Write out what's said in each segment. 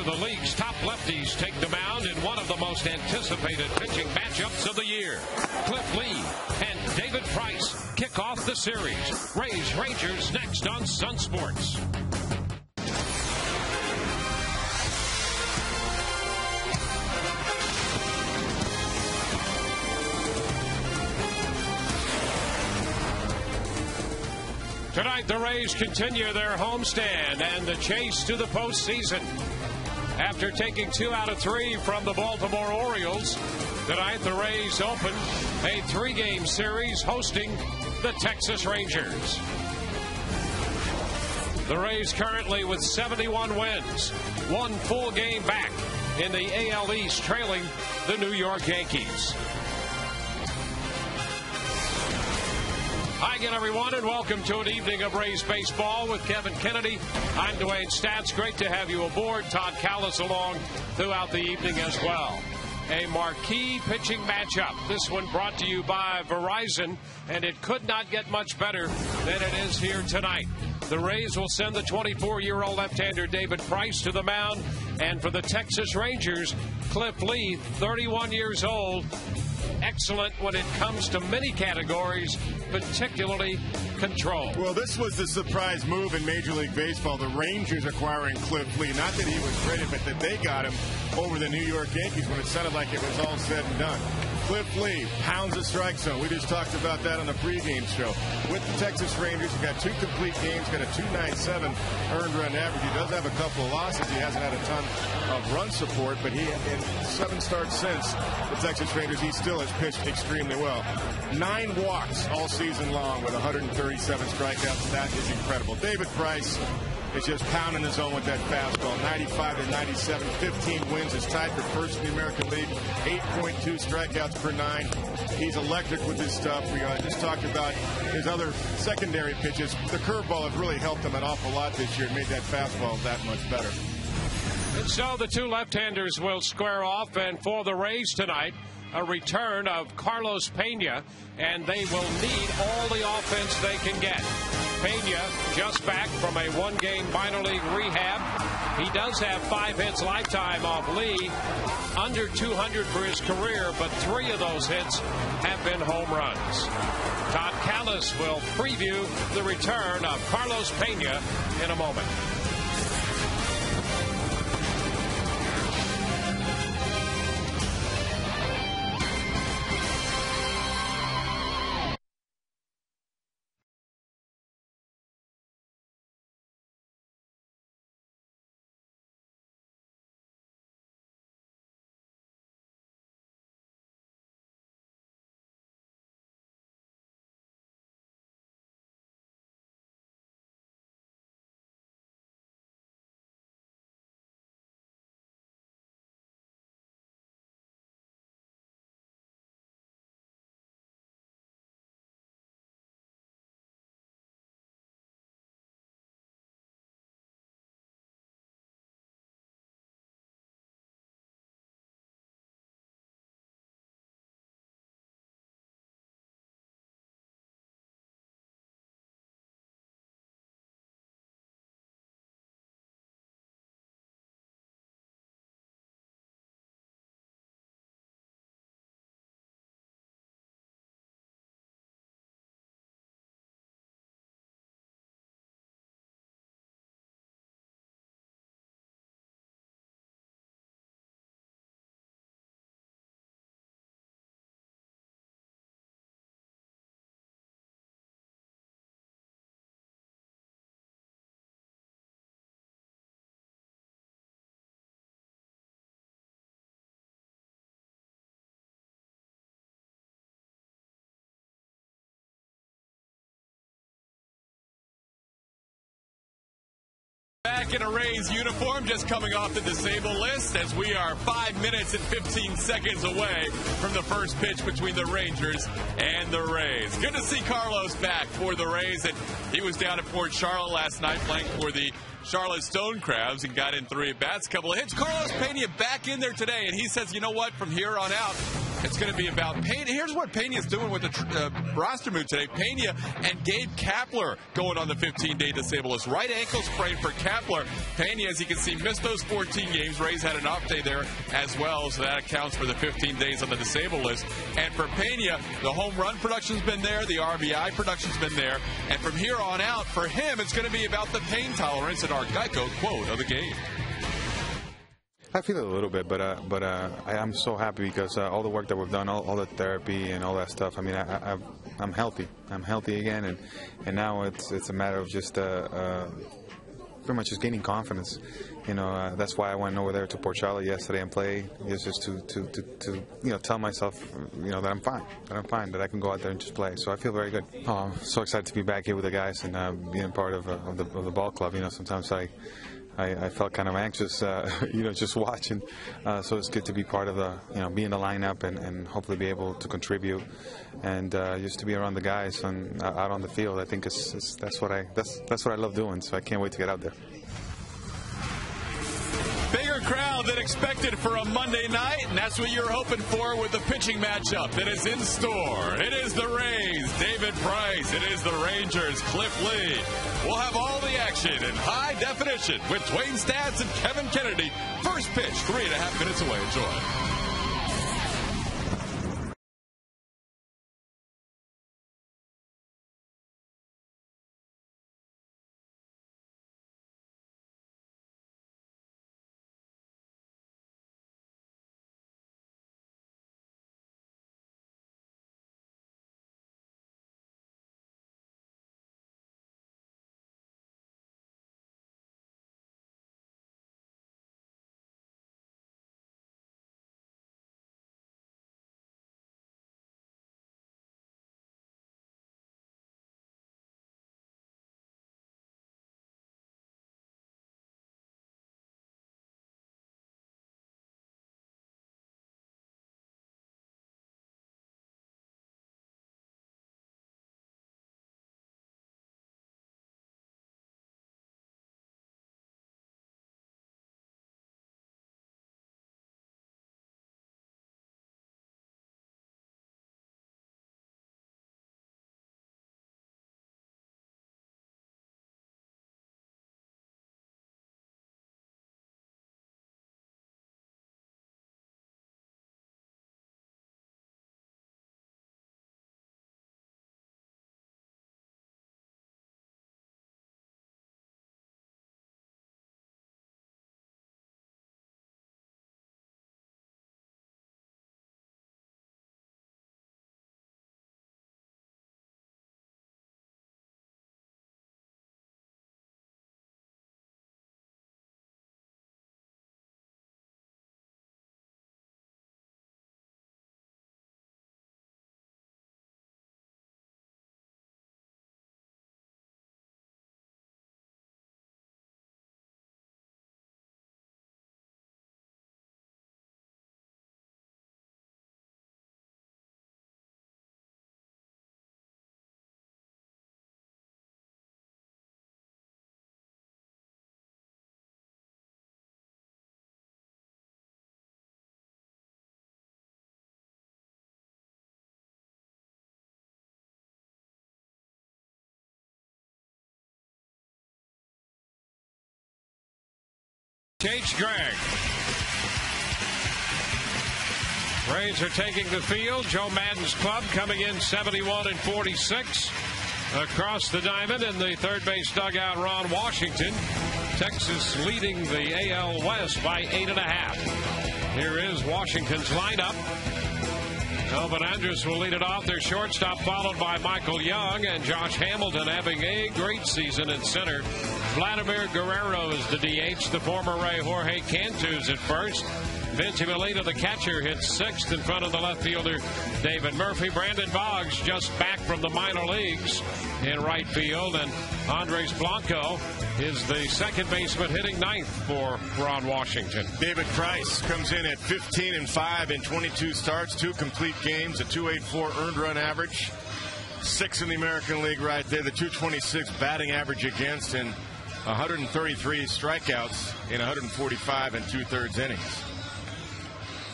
the league's top lefties take the mound in one of the most anticipated pitching matchups of the year. Cliff Lee and David Price kick off the series. Rays Rangers next on Sun Sports. Tonight, the Rays continue their homestand and the chase to the postseason. After taking 2 out of 3 from the Baltimore Orioles, tonight the Rays open a 3-game series hosting the Texas Rangers. The Rays currently with 71 wins, 1 full game back in the AL East, trailing the New York Yankees. Hi again, everyone, and welcome to an evening of Rays baseball with Kevin Kennedy. I'm Dwayne Stats. Great to have you aboard. Todd Callis along throughout the evening as well. A marquee pitching matchup. This one brought to you by Verizon, and it could not get much better than it is here tonight. The Rays will send the 24-year-old left-hander David Price to the mound, and for the Texas Rangers, Cliff Lee, 31 years old. Excellent when it comes to many categories, particularly control. Well, this was the surprise move in Major League Baseball, the Rangers acquiring Cliff Lee. Not that he was traded, but that they got him over the New York Yankees when it sounded like it was all said and done. Cliff Lee pounds the strike zone. We just talked about that on the pregame show. With the Texas Rangers, he got 2 complete games, got a 2.97 earned run average. He does have a couple of losses. He hasn't had a ton of run support, but he, in 7 starts since the Texas Rangers, he still has pitched extremely well. 9 walks all season long with 137 strikeouts. That is incredible. David Price is just pounding the zone with that fastball. 95-97, 15 wins. Is tied for first in the American League. 8.2 strikeouts per 9. He's electric with his stuff. We just talked about his other secondary pitches. The curveball has really helped him an awful lot this year and made that fastball that much better. And so the 2 left-handers will square off, and for the Rays tonight, a return of Carlos Pena, and they will need all the offense they can get. Pena just back from a 1-game minor league rehab. He does have 5 hits lifetime off Lee, under 200 for his career, but 3 of those hits have been home runs. Todd Callis will preview the return of Carlos Pena in a moment. Back in a Rays uniform, just coming off the disabled list, as we are 5 minutes and 15 seconds away from the first pitch between the Rangers and the Rays. Good to see Carlos back for the Rays. And he was down at Port Charlotte last night playing for the Charlotte Stone Crabs and got in 3 at-bats, a couple of hits. Carlos Pena back in there today, and he says, you know what, from here on out, It's going to be about Pena. Here's what Pena's doing with the roster move today. Pena and Gabe Kapler going on the 15-day disabled list. Right ankle sprain for Kapler. Pena, as you can see, missed those 14 games. Ray's had an off day there as well, so that accounts for the 15 days on the disabled list. And for Pena, the home run production's been there, the RBI production's been there, and from here on out, for him, it's going to be about the pain tolerance and our Geico quote of the game. I feel it a little bit, but I'm so happy because all the work that we've done, all the therapy and all that stuff. I mean, I'm healthy. I'm healthy again, and now it's a matter of just pretty much just gaining confidence. You know, that's why I went over there to Port Charlotte yesterday and play. It's just to tell myself, that I'm fine, that I can go out there and just play. So I feel very good. I'm so excited to be back here with the guys and being part of the ball club. Sometimes I felt kind of anxious, just watching. So it's good to be part of be in the lineup and hopefully be able to contribute and just to be around the guys and out on the field. I think that's what I love doing. So I can't wait to get out there. Bigger crowd than expected for a Monday night, and that's what you're hoping for with the pitching matchup that is in store. It is the Rays, David Price. It is the Rangers, Cliff Lee. We'll have all the action in high definition with Dwayne Stats and Kevin Kennedy. First pitch, 3.5 minutes away. Enjoy. H. Gregg. Rays are taking the field. Joe Madden's club coming in 71-46. Across the diamond in the third base dugout, Ron Washington. Texas leading the AL West by 8.5. Here is Washington's lineup. Elvin Andrus will lead it off. Their shortstop, followed by Michael Young, and Josh Hamilton having a great season at center. Vladimir Guerrero is the DH. The former Ray Jorge Cantu's at first. Vince Melita, the catcher, hits sixth in front of the left fielder David Murphy. Brandon Boggs just back from the minor leagues in right field, and Andres Blanco is the second baseman hitting ninth for Ron Washington. David Price comes in at 15-5 in 22 starts, 2 complete games, a 2.84 earned run average, 6 in the American League right there, the 226 batting average against, and 133 strikeouts in 145 and 2/3 innings.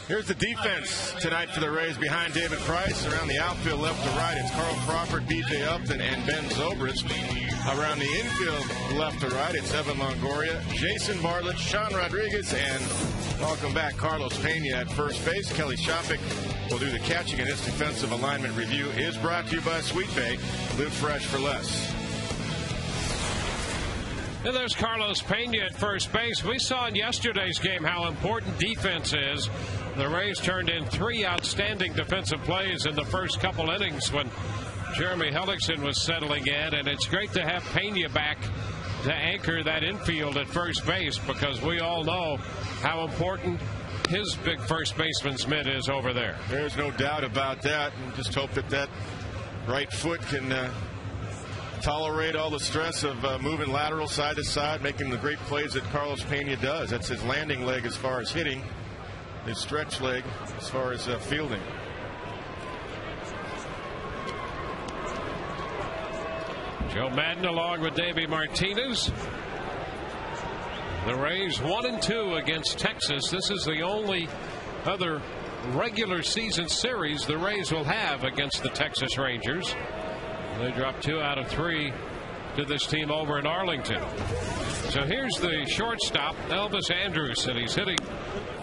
Here's the defense tonight for the Rays behind David Price. Around the outfield left to right, it's Carl Crawford, B.J. Upton, and Ben Zobrist. Around the infield left to right, it's Evan Longoria, Jason Bartlett, Sean Rodriguez, and welcome back Carlos Pena at first base. Kelly Shopik will do the catching, and this defensive alignment review is brought to you by Sweet Bay. Live fresh for less. And there's Carlos Pena at first base. We saw in yesterday's game how important defense is. The Rays turned in 3 outstanding defensive plays in the first couple innings when Jeremy Hellickson was settling in, and it's great to have Pena back to anchor that infield at first base, because we all know how important his big first baseman's mitt is over there. There's no doubt about that, and just hope that that right foot can tolerate all the stress of moving lateral side to side, making the great plays that Carlos Pena does. That's his landing leg as far as hitting, his stretch leg as far as fielding. Joe Madden along with Davey Martinez. The Rays 1-2 against Texas. This is the only other regular season series the Rays will have against the Texas Rangers. They dropped 2 out of 3 to this team over in Arlington. So here's the shortstop, Elvis Andrus, and he's hitting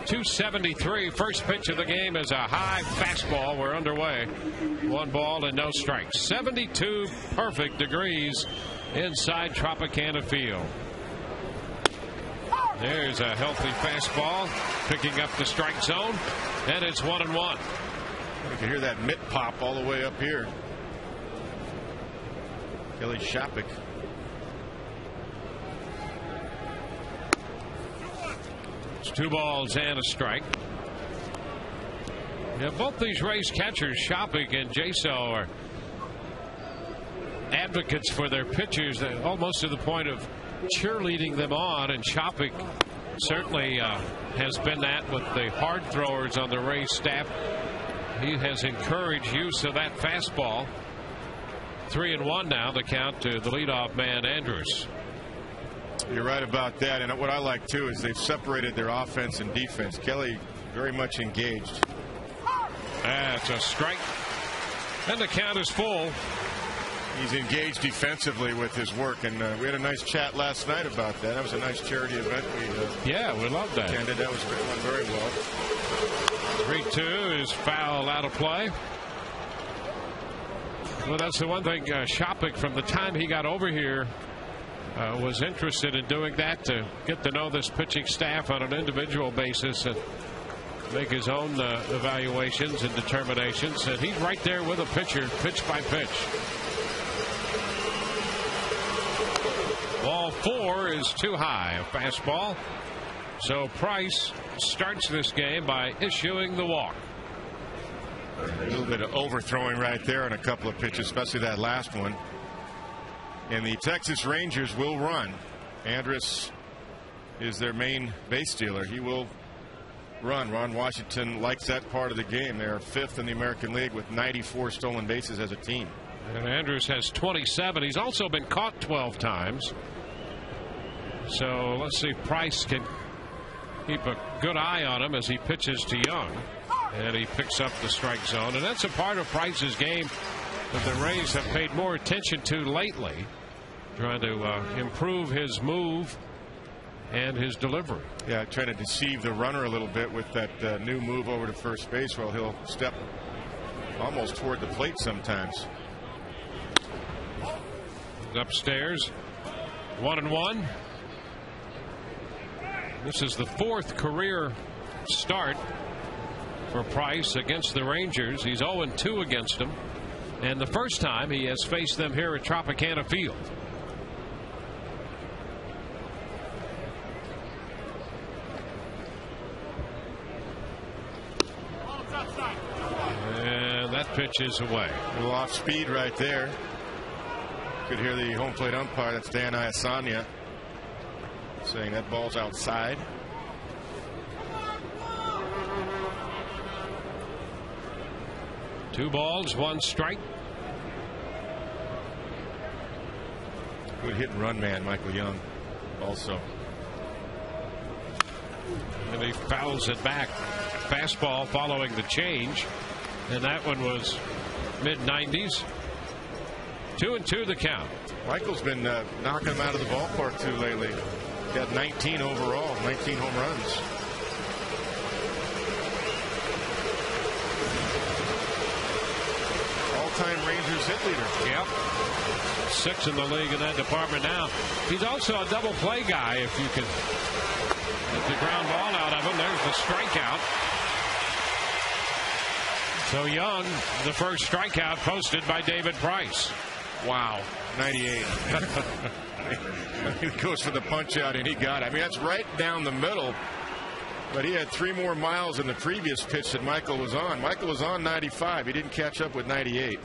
.273. First pitch of the game is a high fastball. We're underway. 1 ball and no strikes. 72 perfect degrees inside Tropicana Field. There's a healthy fastball picking up the strike zone, and it's 1-1. You can hear that mitt pop all the way up here. Kelly Shopik. It's 2 balls and a strike. Yeah, both these Rays catchers, Shopik and Jaso, are advocates for their pitchers, almost to the point of cheerleading them on, and Shopik certainly has been that with the hard throwers on the Rays staff. He has encouraged use of that fastball. 3-1 now, the count to the leadoff man, Andrus. You're right about that, and what I like too is they've separated their offense and defense. Kelly very much engaged. That's a strike, and the count is full. He's engaged defensively with his work, and we had a nice chat last night about that. That was a nice charity event. We loved that. Attended. That was very well. 3-2 is foul out of play. Well, that's the one thing Shopik, from the time he got over here, was interested in doing that, to get to know this pitching staff on an individual basis and make his own evaluations and determinations. And he's right there with a pitcher, pitch by pitch. Ball 4 is too high, a fastball. So Price starts this game by issuing the walk. A little bit of overthrowing right there on a couple of pitches, especially that last one. And the Texas Rangers will run. Andrus is their main base stealer. He will run. Ron Washington likes that part of the game. They are 5th in the American League with 94 stolen bases as a team. And Andrus has 27. He's also been caught 12 times. So let's see if Price can keep a good eye on him as he pitches to Young. And he picks up the strike zone. And that's a part of Price's game that the Rays have paid more attention to lately, trying to improve his move and his delivery. Yeah, trying to deceive the runner a little bit with that new move over to first base, while he'll step almost toward the plate sometimes. Upstairs, 1-1. This is the 4th career start for Price against the Rangers. He's 0-2 against them, and the first time he has faced them here at Tropicana Field. And that pitch is away. A little off speed right there. Could hear the home plate umpire, that's Dan Iasanya, saying that ball's outside. Two balls, 1 strike. Good hit and run man, Michael Young, also. And he fouls it back. fastball following the change, and that one was mid-90s. 2-2 the count. Michael's been knocking them out of the ballpark too lately. Got 19 overall, 19 home runs. All-time Rangers hit leader. Yep. 6 in the league in that department now. He's also a double play guy. If you can get the ground ball out of him, there's the strikeout. So Young, the first strikeout posted by David Price. Wow, 98. He goes for the punch out and he got it. I mean, that's right down the middle. But he had 3 more miles in the previous pitch that Michael was on. Michael was on 95. He didn't catch up with 98.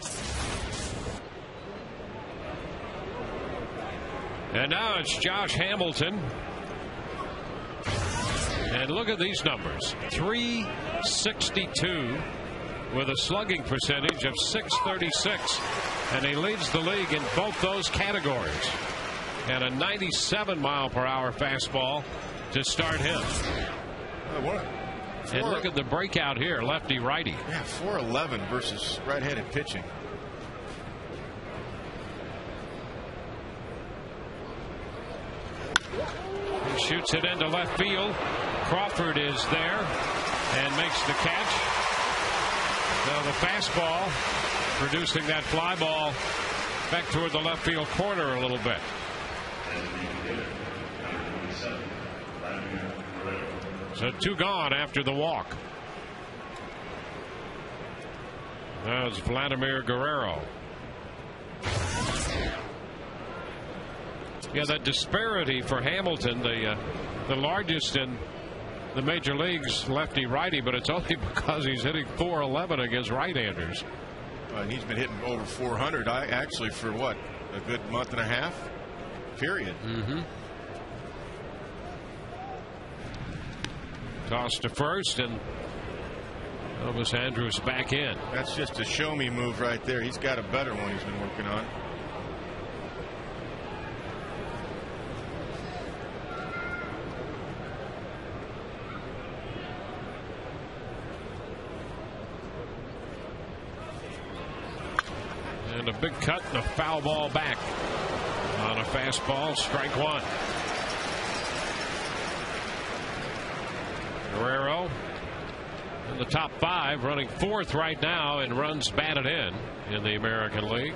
And now it's Josh Hamilton. And look at these numbers. 362 with a slugging percentage of .636. And he leads the league in both those categories. And a 97-mile-per-hour fastball to start him. And look at the breakout here, lefty-righty. Yeah, 411 versus right-handed pitching. He shoots it into left field. Crawford is there and makes the catch. So the fastball producing that fly ball back toward the left field corner a little bit. So 2 gone after the walk. That was Vladimir Guerrero. Yeah, that disparity for Hamilton, the largest in the major leagues, lefty-righty, but it's only because he's hitting .411 against right-handers. And he's been hitting over 400 actually for what, a good month and a half period. Toss to first, and Elvis Andrus back in. That's just a show me move right there. He's got a better one he's been working on. And a big cut and a foul ball back on a fastball. Strike 1. Guerrero in the top 5, running 4th right now in runs batted in the American League.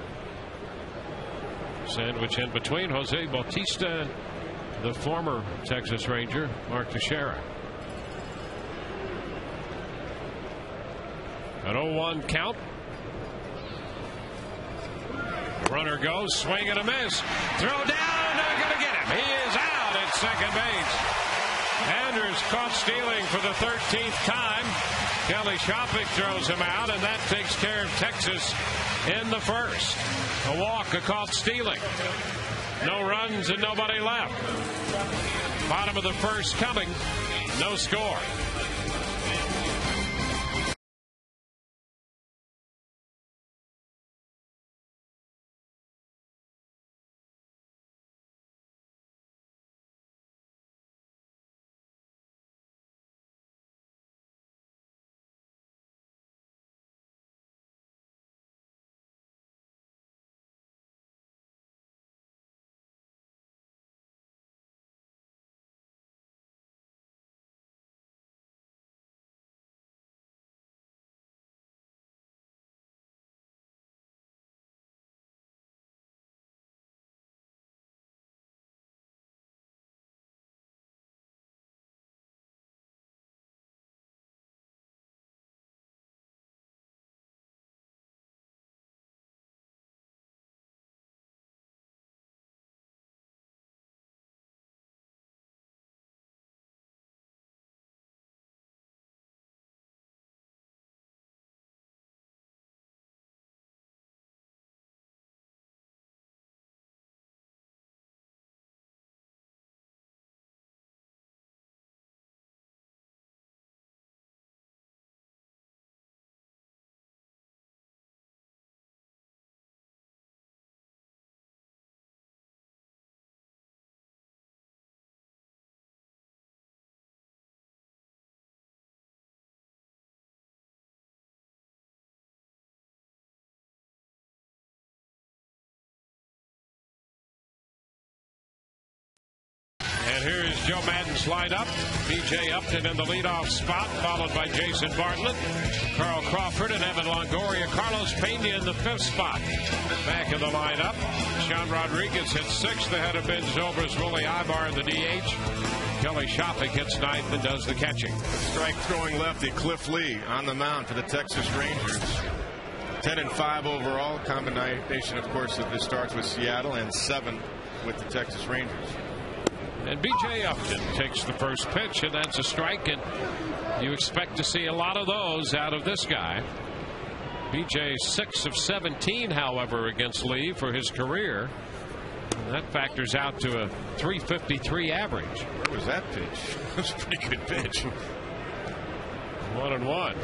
Sandwich in between Jose Bautista, the former Texas Ranger, Mark Teixeira. An 0-1 count. Runner goes, swing and a miss. Throw down, not going to get him. He is out at second base. Andrus caught stealing for the 13th time. Kelly Shopik throws him out, and that takes care of Texas in the first. A walk, a caught stealing. No runs and nobody left. Bottom of the first coming. No score. Joe Madden's lineup. B.J. Upton in the leadoff spot, followed by Jason Bartlett, Carl Crawford, and Evan Longoria. Carlos Pena in the 5th spot. Back in the lineup, Sean Rodriguez hits 6th ahead of Ben Zobrist, Willie Ibar in the DH. Kelly Shopping hits 9th and does the catching. Strike throwing lefty Cliff Lee on the mound for the Texas Rangers. 10-5 overall. Combination, of course, of this starts with Seattle and 7 with the Texas Rangers. And B.J. Upton takes the first pitch, and that's a strike, and you expect to see a lot of those out of this guy. B.J. 6 of 17, however, against Lee for his career. And that factors out to a .353 average. Where was that pitch? That's a pretty good pitch. 1-1.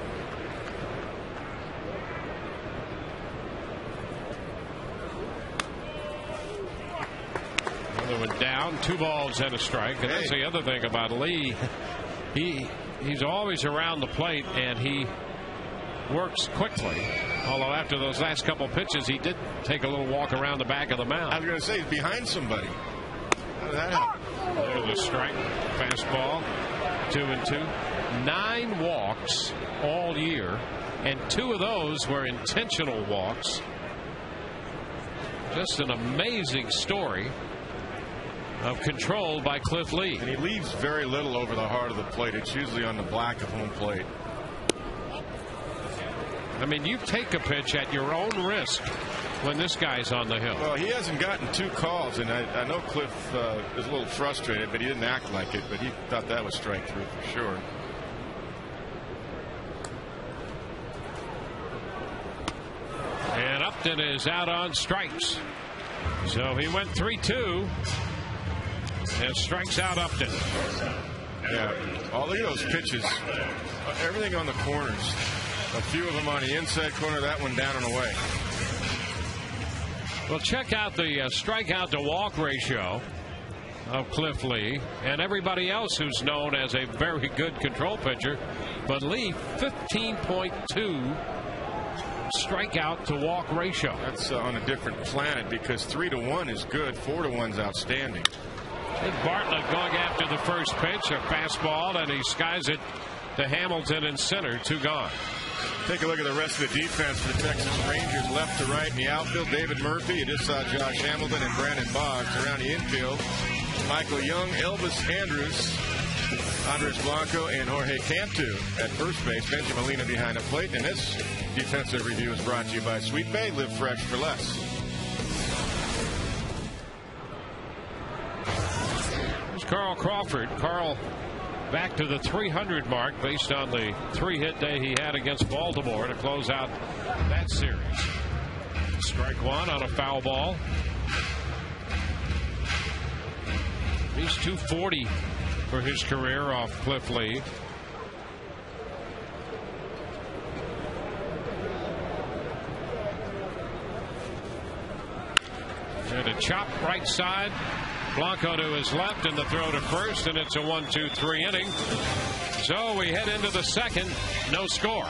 Another one down. 2 balls and a strike. And that's the other thing about Lee. He's always around the plate, and he works quickly. Although after those last couple pitches, he did take a little walk around the back of the mound. I was going to say, he's behind somebody. How did that happen? There's a strike. Fastball. 2-2. 9 walks all year, and 2 of those were intentional walks. Just an amazing story of control by Cliff Lee. And he leaves very little over the heart of the plate. It's usually on the black of home plate. I mean, you take a pitch at your own risk when this guy's on the hill. Well, he hasn't gotten 2 calls, and I know Cliff is a little frustrated, but he didn't act like it. But he thought that was strike 3 for sure. And Upton is out on strikes. So he went 3-2 and strikes out Upton. Yeah. Oh, look at those pitches. Everything on the corners. A few of them on the inside corner, that one down and away. Well, check out the strikeout to walk ratio of Cliff Lee and everybody else who's known as a very good control pitcher. But Lee, 15.2 strikeout to walk ratio. That's on a different planet, because 3-1 is good, 4-1's outstanding. And Bartlett going after the first pitch, a fastball, and he skies it to Hamilton in center. 2 gone. Take a look at the rest of the defense for the Texas Rangers, left to right in the outfield. David Murphy, you just saw Josh Hamilton and Brandon Boggs. Around the infield, Michael Young, Elvis Andrus, Andres Blanco, and Jorge Cantu at first base. Benjamin Molina behind the plate. And this defensive review is brought to you by Sweet Bay. Live fresh for less. Here's Carl Crawford. Carl back to the 300 mark based on the 3-hit day he had against Baltimore to close out that series. Strike 1 on a foul ball. He's .240 for his career off Cliff Lee. And a chop right side. Blanco to his left, and the throw to first, and it's a 1-2-3 inning. So we head into the second. No score.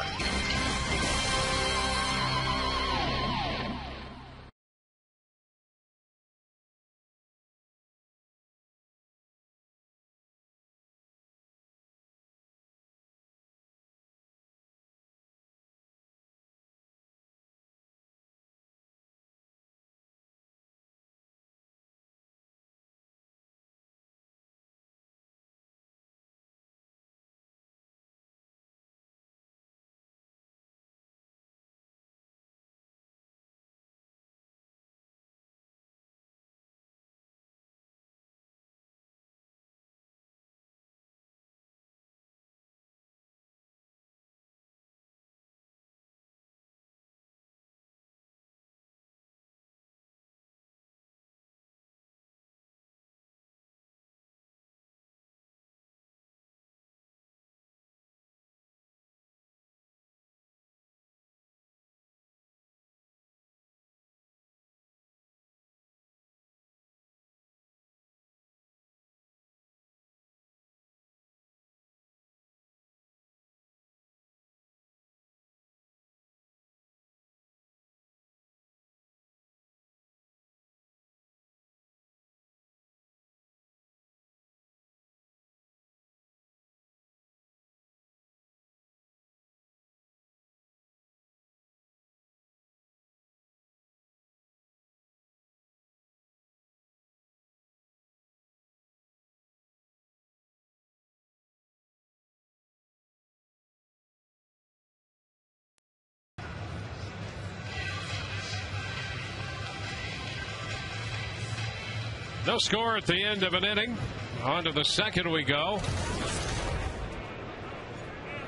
No score at the end of an inning. On to the second we go.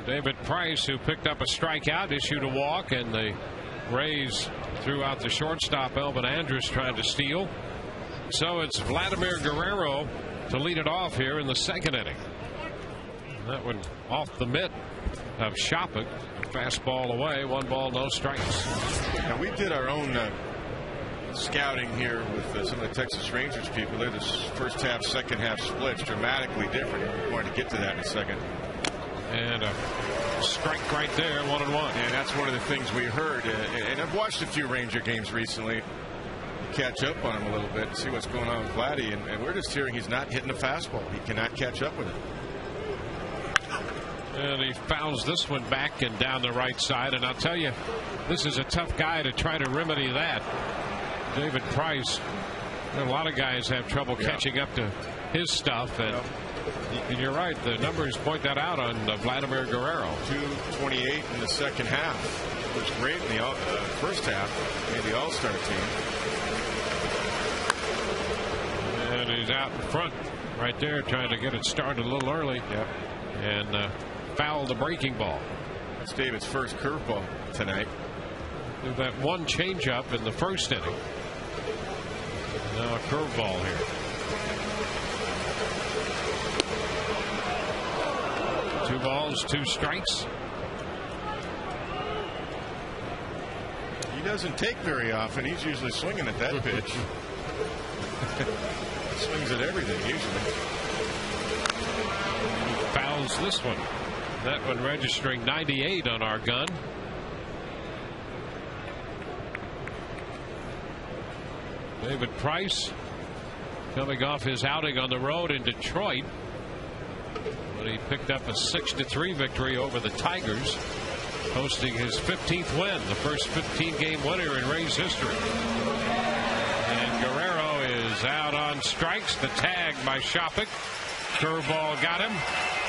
David Price, who picked up a strikeout, issued a walk, and the Rays threw out the shortstop. Elvin Andrus tried to steal. So it's Vladimir Guerrero to lead it off here in the second inning. That one off the mitt of Shopik. Fastball away. 1 ball, no strikes. Now, we did our own scouting here with some of the Texas Rangers people. They're the first half, second half splits dramatically different. We're going to get to that in a second. And a strike right there, 1-1. And that's one of the things we heard. And I've watched a few Ranger games recently. Catch up on him a little bit and see what's going on with Vladdy. And we're just hearing he's not hitting the fastball. He cannot catch up with it. And he fouls this one back and down the right side. And I'll tell you, this is a tough guy to try to remedy that. David Price. A lot of guys have trouble catching up to his stuff. And you're right. The numbers point that out on Vladimir Guerrero. 228 in the second half. It was great in the first half. Made the All-Star team. And he's out in front right there trying to get it started a little early. Yep. And foul the breaking ball. That's David's first curveball tonight. That one changeup in the first inning. Now a curveball here. 2 balls, 2 strikes. He doesn't take very often. He's usually swinging at that pitch. Swings at everything usually. Fouls this one. That one registering 98 on our gun. David Price coming off his outing on the road in Detroit when he picked up a 6-3 victory over the Tigers, hosting his 15th win, the first 15-game winner in Rays history. And Guerrero is out on strikes. The tag by Shopik. Curveball got him.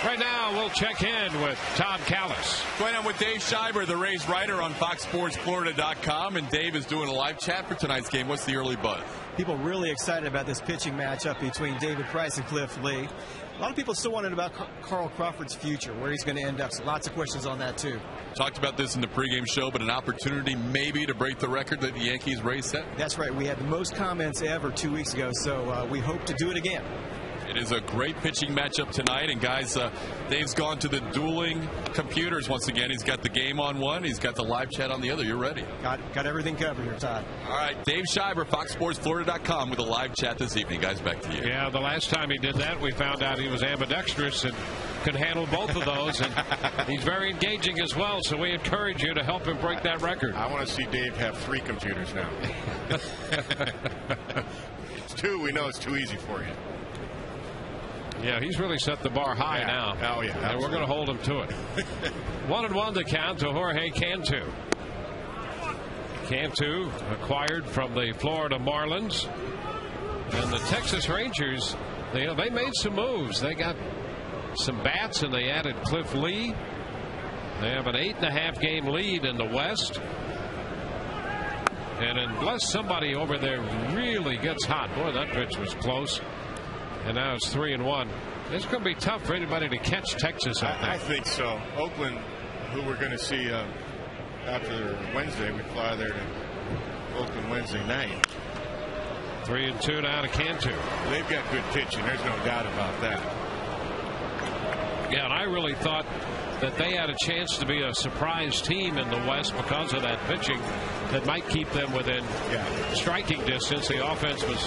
Right now, we'll check in with Todd Callis. Going on with Dave Schreiber, the Rays writer on FoxSportsFlorida.com. And Dave is doing a live chat for tonight's game. What's the early buzz? People really excited about this pitching matchup between David Price and Cliff Lee. A lot of people still wondering about Carl Crawford's future, where he's going to end up. So lots of questions on that, too. Talked about this in the pregame show, but an opportunity maybe to break the record that the Yankees-Rays set? That's right. We had the most comments ever 2 weeks ago, so we hope to do it again. It is a great pitching matchup tonight. And, guys, Dave's gone to the dueling computers once again. He's got the game on one. He's got the live chat on the other. You're ready. Got everything covered here, Todd. All right. Dave Schreiber, FoxSportsFlorida.com with a live chat this evening. Guys, back to you. Yeah, the last time he did that, we found out he was ambidextrous and could handle both of those. And he's very engaging as well, so we encourage you to help him break that record. I want to see Dave have 3 computers now. It's 2. We know it's too easy for you. Yeah, he's really set the bar high now. Oh, yeah. And we're going to hold him to it. 1-1 to count to Jorge Cantu. Cantu acquired from the Florida Marlins. And the Texas Rangers, they made some moves. They got some bats and they added Cliff Lee. They have an 8.5 game lead in the West. And unless somebody over there really gets hot, boy, that pitch was close. And now it's 3-1. It's going to be tough for anybody to catch Texas, I think. I think so. Oakland, who we're going to see after Wednesday, we fly there to Oakland Wednesday night. 3-2 now to Cantu. They've got good pitching. There's no doubt about that. Yeah, and I really thought that they had a chance to be a surprise team in the West because of that pitching that might keep them within striking distance. The offense was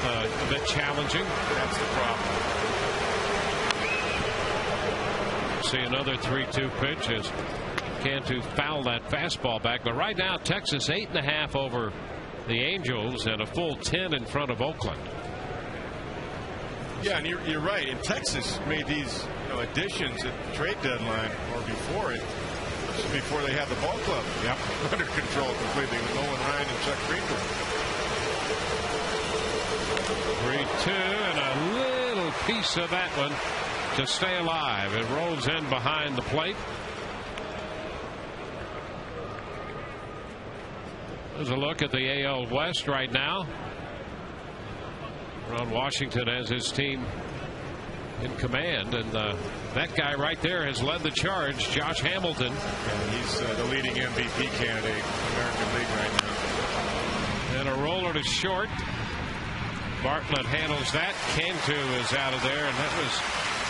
a bit challenging. That's the problem. See another 3-2 pitch as Cantu fouled that fastball back. But right now, Texas 8.5 over the Angels and a full 10 in front of Oakland. Yeah, and you're right. And Texas made these additions at the trade deadline or before it, before they had the ball club under control completely with Nolan Ryan and Chuck Greenberg. 3-2 and a little piece of that one to stay alive. It rolls in behind the plate. There's a look at the AL West right now. Ron Washington has his team in command, and that guy right there has led the charge, Josh Hamilton. And he's the leading MVP candidate in the American League right now. And a roller to short. Bartlett handles that. Cantu is out of there, and that was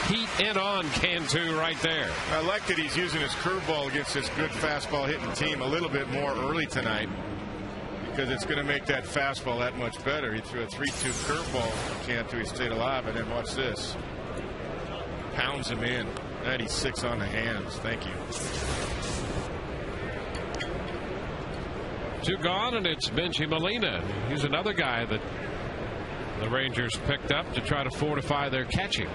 heat in on Cantu right there. I like that he's using his curveball against this good fastball hitting team a little bit more early tonight, because it's going to make that fastball that much better. He threw a 3-2 curveball from Cantu. He stayed alive, and then watch this. Pounds him in. 96 on the hands. Thank you. 2 gone, and it's Benji Molina. He's another guy that the Rangers picked up to try to fortify their catching.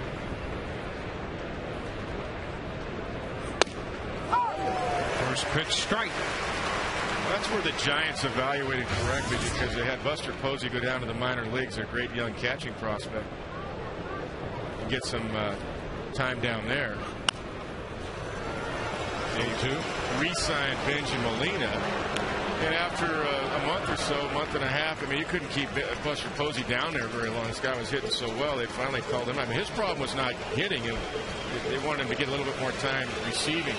First pitch strike. That's where the Giants evaluated correctly, because they had Buster Posey go down to the minor leagues, a great young catching prospect, and get some time down there. They re-signed Benji Molina. And after a month or so, month and a half, I mean, you couldn't keep Buster Posey down there very long. This guy was hitting so well, they finally called him. I mean, his problem was not hitting. They wanted him to get a little bit more time receiving,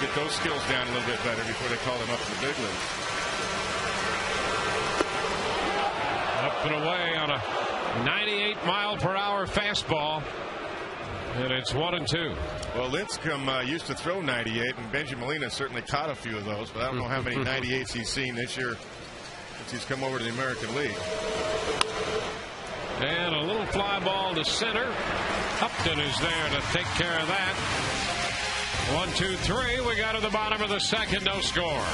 get those skills down a little bit better before they called him up to the big leagues. Up and away on a 98-mile-per-hour fastball. And it's 1-2. Well, Lincecum used to throw 98, and Benji Molina certainly caught a few of those, but I don't know how many 98s he's seen this year since he's come over to the American League. And a little fly ball to center. Upton is there to take care of that. 1, 2, 3. We got to the bottom of the second. No score.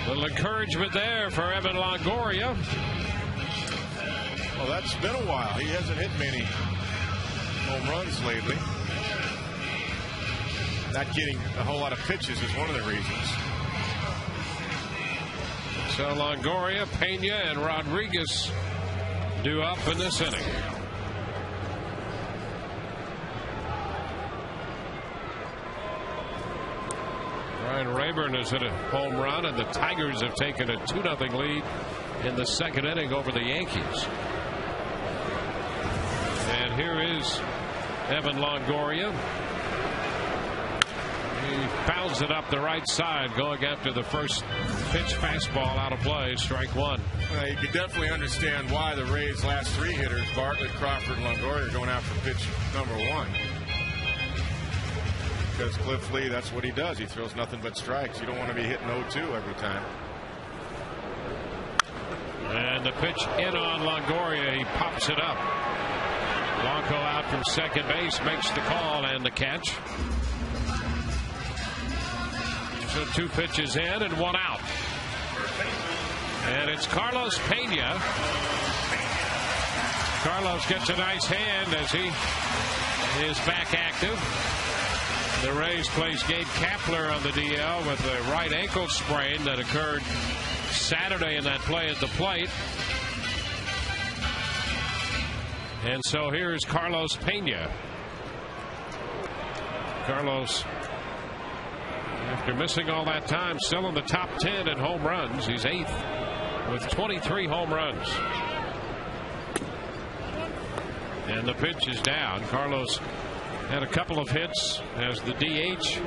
Little encouragement there for Evan Longoria. Well, that's been a while. He hasn't hit many home runs lately. Not getting a whole lot of pitches is one of the reasons. So Longoria, Pena, and Rodriguez due up in this inning. Ryan Rayburn has hit a home run, and the Tigers have taken a 2-0 lead in the second inning over the Yankees. And here is Evan Longoria. He fouls it up the right side, going after the first pitch fastball out of play, strike one. You can definitely understand why the Rays' last 3 hitters, Bartlett, Crawford, and Longoria, are going after pitch number 1. Because Cliff Lee, that's what he does. He throws nothing but strikes. You don't want to be hitting 0-2 every time. And the pitch in on Longoria. He pops it up. Blanco out from second base makes the call and the catch. So 2 pitches in and 1 out. And it's Carlos Pena. Carlos gets a nice hand as he is back active. The Rays place Gabe Kapler on the DL with a right ankle sprain that occurred Saturday in that play at the plate. And so here's Carlos Pena. Carlos, after missing all that time, still in the top 10 in home runs. He's 8th with 23 home runs. And the pitch is down. Carlos had a couple of hits as the DH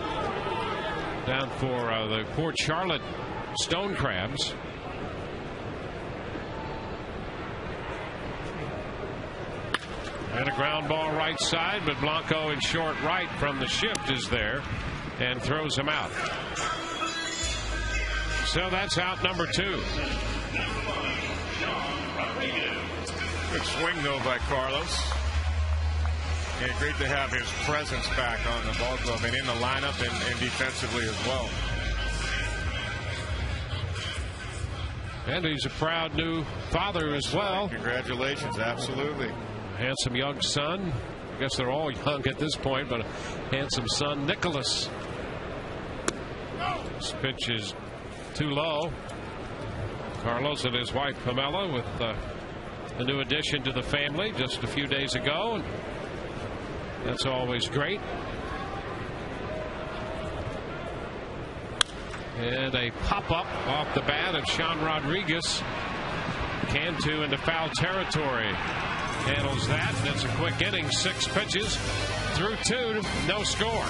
down for the Port Charlotte Stone Crabs. And a ground ball right side, but Blanco in short right from the shift is there and throws him out. So that's out number 2. Good swing, though, by Carlos. And great to have his presence back on the ball club and in the lineup and defensively as well. And he's a proud new father as well. Congratulations, absolutely. Handsome young son. I guess they're all young at this point, but a handsome son, Nicholas. This pitch is too low. Carlos and his wife Pamela with the new addition to the family just a few days ago. That's always great. And a pop-up off the bat of Sean Rodriguez. Cantu into foul territory. Handles that. That's a quick inning. 6 pitches through 2. No score.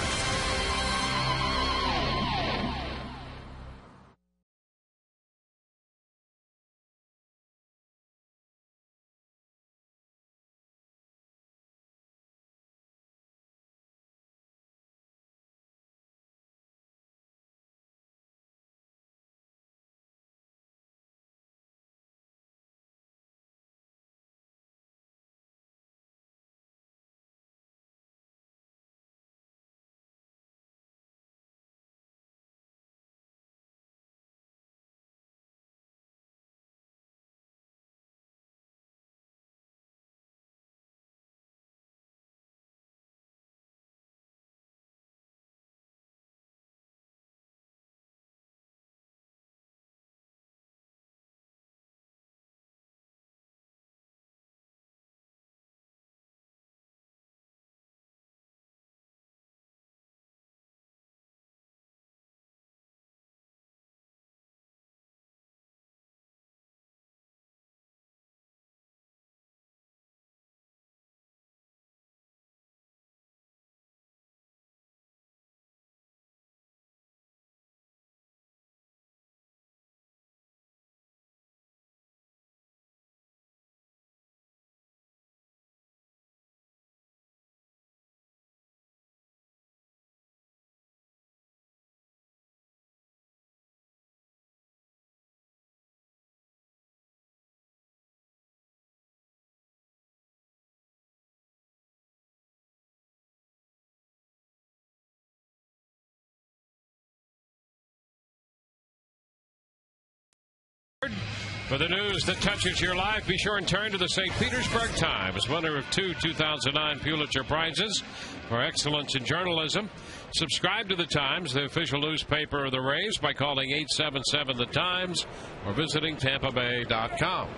For the news that touches your life, be sure and turn to the St. Petersburg Times, winner of 2 2009 Pulitzer Prizes for excellence in journalism. Subscribe to the Times, the official newspaper of the Rays, by calling 877-THE-TIMES or visiting TampaBay.com.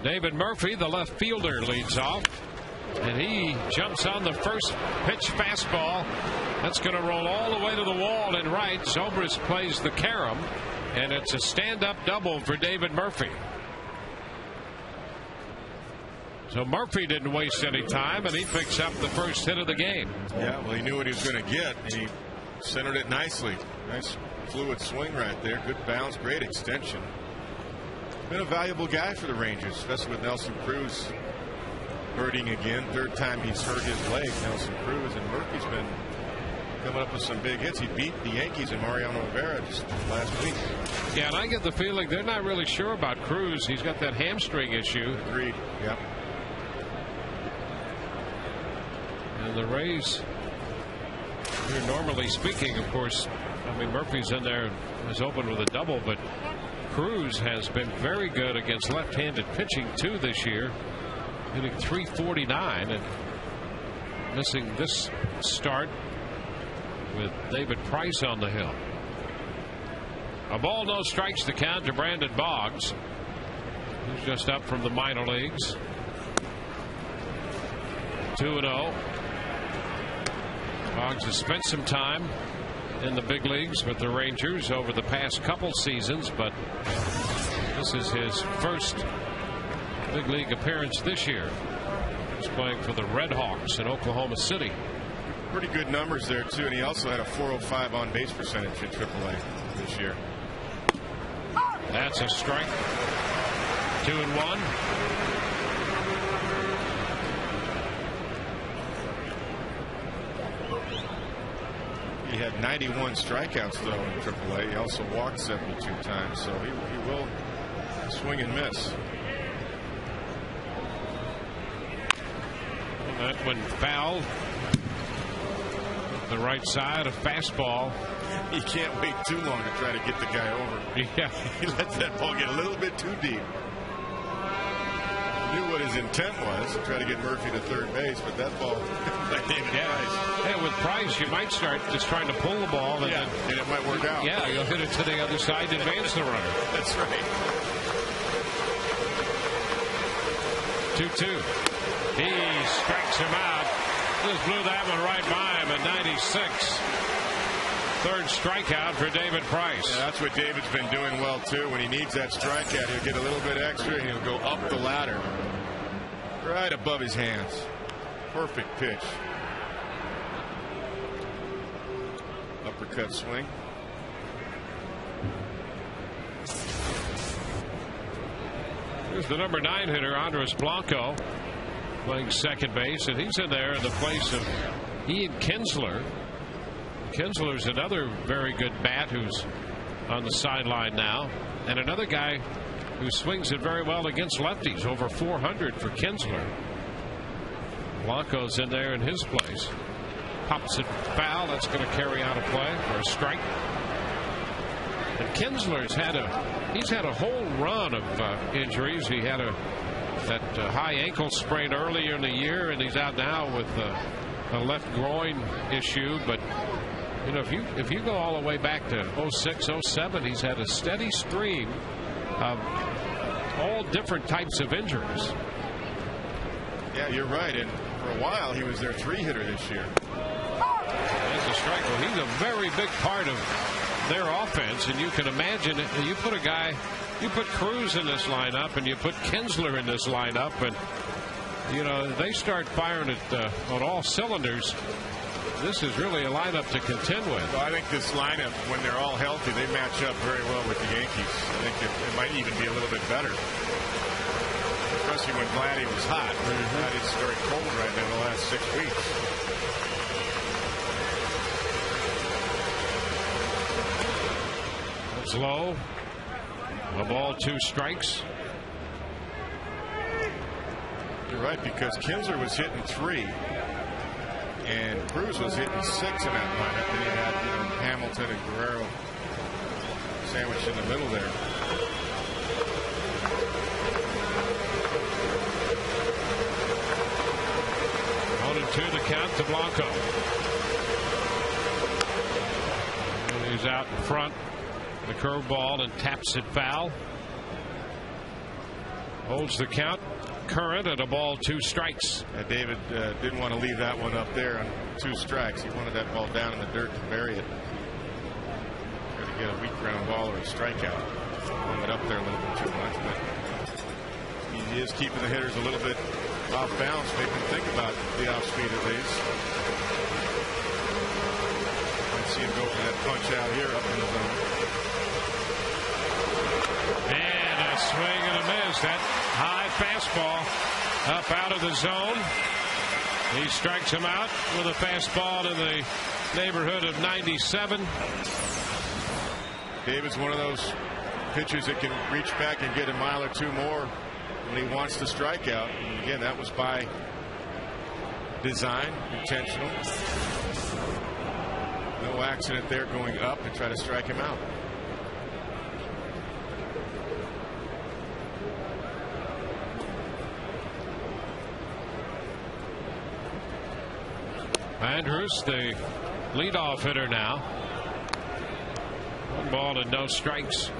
David Murphy, the left fielder, leads off, and he jumps on the first pitch fastball. That's going to roll all the way to the wall in right. Zobrist plays the carom. And it's a stand-up double for David Murphy. So Murphy didn't waste any time, and he picks up the first hit of the game. Yeah, well, he knew what he was going to get, and he centered it nicely. Nice fluid swing right there. Good bounce, great extension. Been a valuable guy for the Rangers, especially with Nelson Cruz hurting again. 3rd time he's hurt his leg, Nelson Cruz, and Murphy's been coming up with some big hits. He beat the Yankees and Mariano Rivera just last week. Yeah, and I get the feeling they're not really sure about Cruz. He's got that hamstring issue. Agreed. Yep. And the Rays, here normally speaking, of course, I mean, Murphy's in there, has opened with a double, but Cruz has been very good against left-handed pitching too this year, hitting .349 and missing this start with David Price on the hill. A ball, no strikes, the count to Brandon Boggs, who's just up from the minor leagues. 2-0. Boggs has spent some time in the big leagues with the Rangers over the past couple seasons, but this is his first big league appearance this year. He's playing for the Red Hawks in Oklahoma City. Pretty good numbers there too, and he also had a .405 on base percentage in AAA this year. That's a strike. 2-1. He had 91 strikeouts though in AAA. He also walked 72 times, so he will swing and miss. That one fouled. The right side, a fastball. He can't wait too long to try to get the guy over. Yeah. He lets that ball get a little bit too deep. Knew what his intent was, to try to get Murphy to third base, but that ball by David Price. Hey, with Price, you might start just trying to pull the ball. And and it might work out. Yeah, you'll hit it to the other side and advance the runner. That's right. 2-2. He strikes him out. Just blew that one right by him at 96. Third strikeout for David Price. Yeah, that's what David's been doing well too. When he needs that strikeout, he'll get a little bit extra and he'll go up the ladder right above his hands. Perfect pitch. Uppercut swing. Here's the number 9 hitter, Andres Blanco, playing second base, and he's in there in the place of Ian Kinsler. Kinsler's another very good bat who's on the sideline now, and another guy who swings it very well against lefties, over 400 for Kinsler. Blanco's in there in his place. Pops it foul. That's going to carry out a play for a strike. And Kinsler's had a whole run of injuries. He had that high ankle sprain earlier in the year, and he's out now with a left groin issue. But you know, if you go all the way back to 06, 07, he's had a steady stream of all different types of injuries. Yeah, you're right. And for a while, he was their 3-hitter this year. That's a strike. Well, he's a very big part of their offense, and you can imagine you put Cruz in this lineup, and you put Kinsler in this lineup, and you know they start firing it on all cylinders. This is really a lineup to contend with. Well, I think this lineup, when they're all healthy, they match up very well with the Yankees. I think it might even be a little bit better, especially when Vladdy was hot. Vladdy's very cold right now in the last 6 weeks. It's low. A ball, 2 strikes. You're right, because Kinsler was hitting 3. And Cruz was hitting 6 in that lineup. Then he had Hamilton and Guerrero sandwiched in the middle there. On and 2 the count to Blanco. And he's out in front. The curveball and taps it foul. Holds the count current at a ball, 2 strikes. David didn't want to leave that one up there on 2 strikes. He wanted that ball down in the dirt to bury it. Try to get a weak ground ball or a strikeout. Hung it up there a little bit too much, but he is keeping the hitters a little bit off balance. Make them think about the off speed at least. Let's see him go for that punch out here up in the zone. And a swing and a miss. That high fastball up out of the zone. He strikes him out with a fastball in the neighborhood of 97. David's one of those pitchers that can reach back and get a mile or 2 more when he wants to strike out. And again, that was by design, intentional. No accident there going up and try to strike him out. Andrews, the leadoff hitter now. 1 ball and no strikes.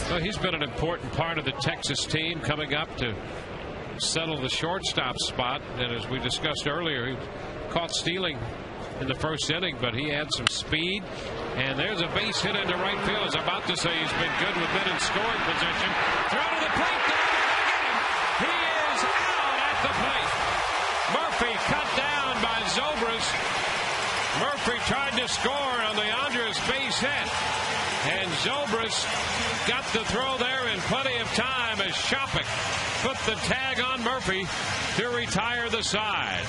Well, he's been an important part of the Texas team coming up to settle the shortstop spot. And as we discussed earlier, he caught stealing in the first inning, but he had some speed. And there's a base hit into right field. I was about to say he's been good with it in scoring position. Throw to the plate. He is out at the plate. Murphy cut down by Zobrist. Murphy tried to score on the Andres base hit. And Zobrist got the throw there in plenty of time as Shopik put the tag on Murphy to retire the side.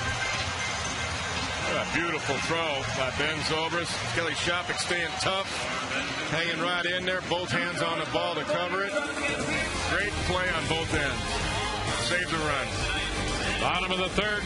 A beautiful throw by Ben Zobrist. Kelly Shopik staying tough, hanging right in there, both hands on the ball to cover it. Great play on both ends. Saved the run. Bottom of the third.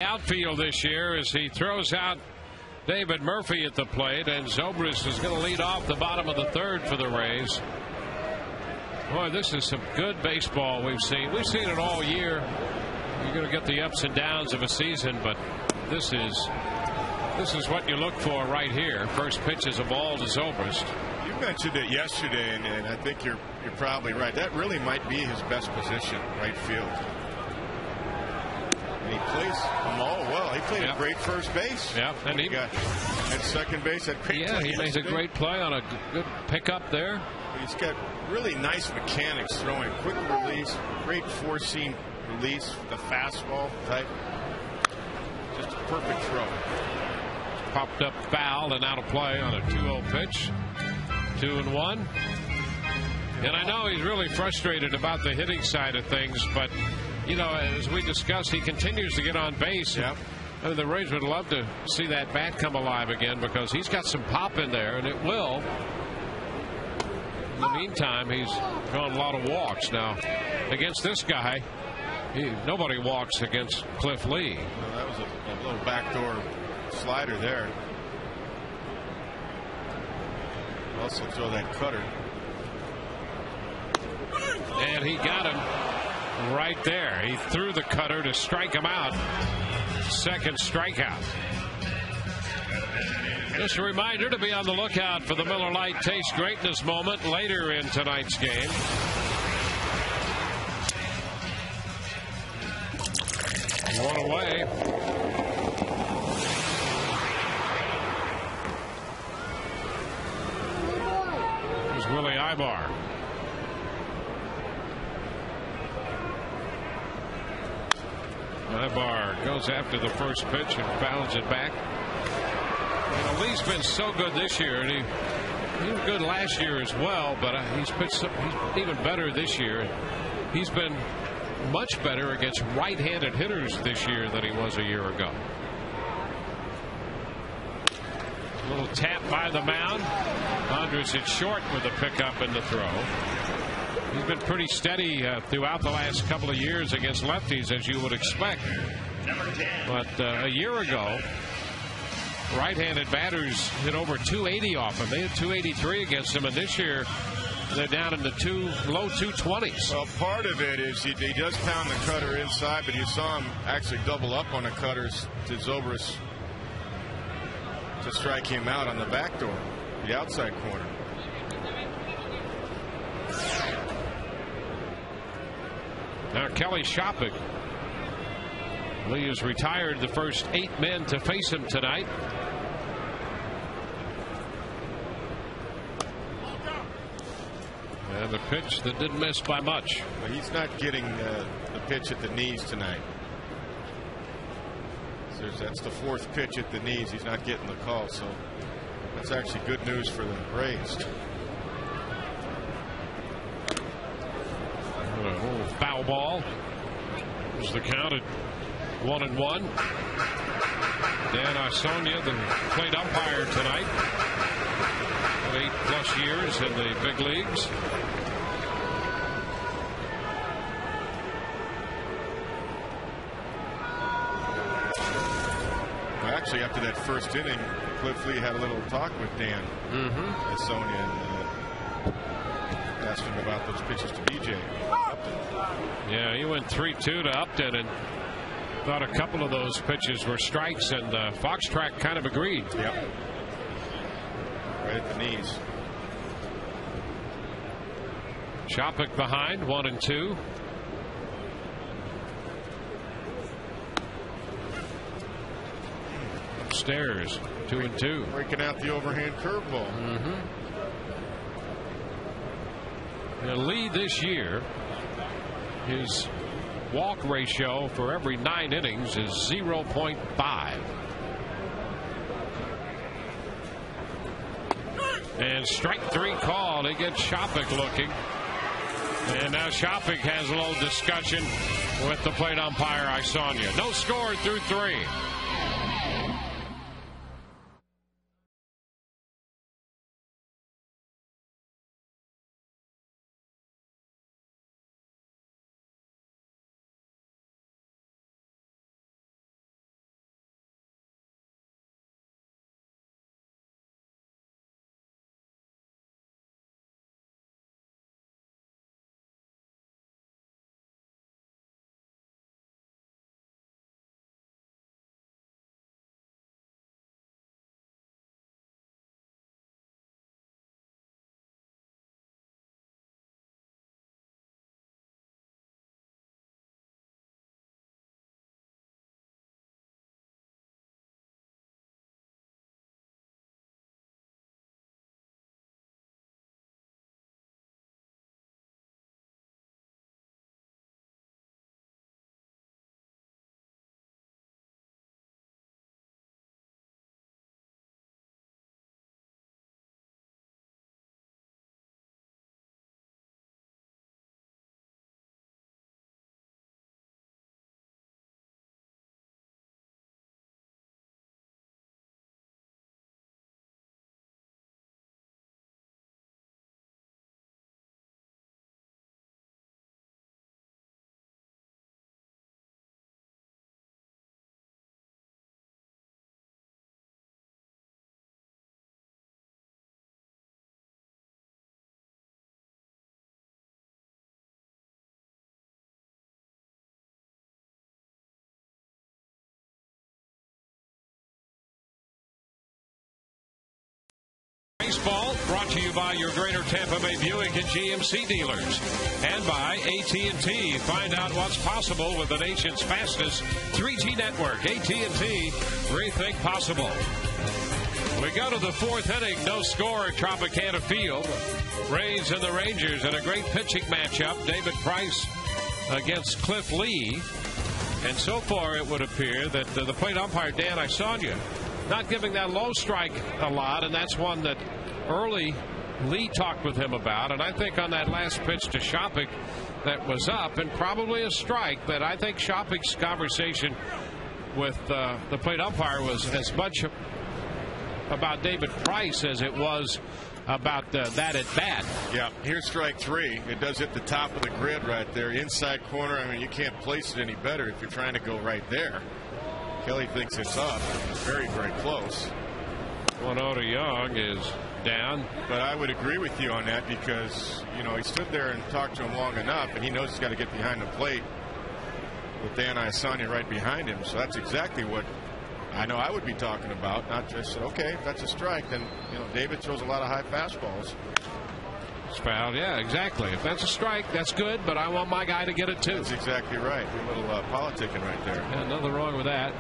Outfield this year as he throws out David Murphy at the plate, and Zobrist is going to lead off the bottom of the third for the Rays. Boy, this is some good baseball we've seen. We've seen it all year. You're going to get the ups and downs of a season, but this is what you look for right here. First pitch is a ball to Zobrist. You mentioned it yesterday, and I think you're probably right. That really might be his best position, right field. And he plays them all well. He played a great first base. Yeah, and he got at second base. He made a great play on a good pickup there. He's got really nice mechanics throwing. Quick release, great four-seam release, the fastball type. Just a perfect throw. Popped up foul and out of play on a 2-0 pitch. 2-1. And I know he's really frustrated about the hitting side of things, but you know, as we discussed, he continues to get on base. Yep. I mean, the Rays would love to see that bat come alive again because he's got some pop in there, and it will. In the meantime, he's drawn a lot of walks. Now, against this guy, nobody walks against Cliff Lee. Well, that was a little backdoor slider there. Also throw that cutter. And he got him right there. He threw the cutter to strike him out. Second strikeout. Just a reminder to be on the lookout for the Miller Lite Taste Greatness moment later in tonight's game. One away. Here's Willie Ibar. Ibar goes after the first pitch and fouls it back. You know, Lee's been so good this year, and He was good last year as well, but he's even better this year. He's been much better against right-handed hitters this year than he was a year ago. A little tap by the mound. Andrus is short with a pickup in the throw. He's been pretty steady throughout the last couple of years against lefties, as you would expect. But a year ago, right-handed batters hit over 280 off him. They had 283 against him, and this year they're down in the low 220s. Well, part of it is he does pound the cutter inside, but you saw him actually double up on the cutters to Zobrist to strike him out on the back door, the outside corner. Now Kelly Shopping. Lee has retired the first 8 men to face him tonight. And the pitch that didn't miss by much. But he's not getting the pitch at the knees tonight. So that's the 4th pitch at the knees. He's not getting the call, so that's actually good news for the Braves. Foul ball. There's the count at 1-1. Dan Isonia, the plate umpire tonight. 8+ years in the big leagues. Well, actually, after that first inning, Cliff Lee had a little talk with Dan Isonia and asked him about those pitches to BJ. Yeah, he went 3-2 to Upton and thought a couple of those pitches were strikes, and Foxtrack kind of agreed. Yep. Right at the knees. Shopping behind, 1-2. Upstairs, 2-2. Breaking out the overhand curveball. The lead this year, his walk ratio for every 9 innings is 0.5. And strike 3 called. He gets Shopping looking. And now Shopping has a little discussion with the plate umpire Isonia. No score through 3. Baseball brought to you by your Greater Tampa Bay Buick and GMC dealers, and by AT&T. Find out what's possible with the nation's fastest 3G network. AT&T, rethink possible. We go to the 4th inning. No score at Tropicana Field. Rays and the Rangers in a great pitching matchup. David Price against Cliff Lee. And so far it would appear that the plate umpire Dan Isonia not giving that low strike a lot, and that's one that early Lee talked with him about, and I think on that last pitch to Shopik that was up and probably a strike, that I think Shopik's conversation with the plate umpire was as much about David Price as it was about that at bat. Yeah, here's strike 3. It does hit the top of the grid right there, inside corner. I mean, you can't place it any better if you're trying to go right there. Kelly thinks it's up. Very, very close. 1-0 to Young is down. But I would agree with you on that because, you know, he stood there and talked to him long enough, and he knows he's got to get behind the plate with Dan Isanya right behind him. So that's exactly what I know I would be talking about. Not just, okay, if that's a strike, then, you know, David throws a lot of high fastballs. It's fouled, yeah, exactly. If that's a strike, that's good, but I want my guy to get it too. That's exactly right. A little politicking right there. Yeah, nothing wrong with that.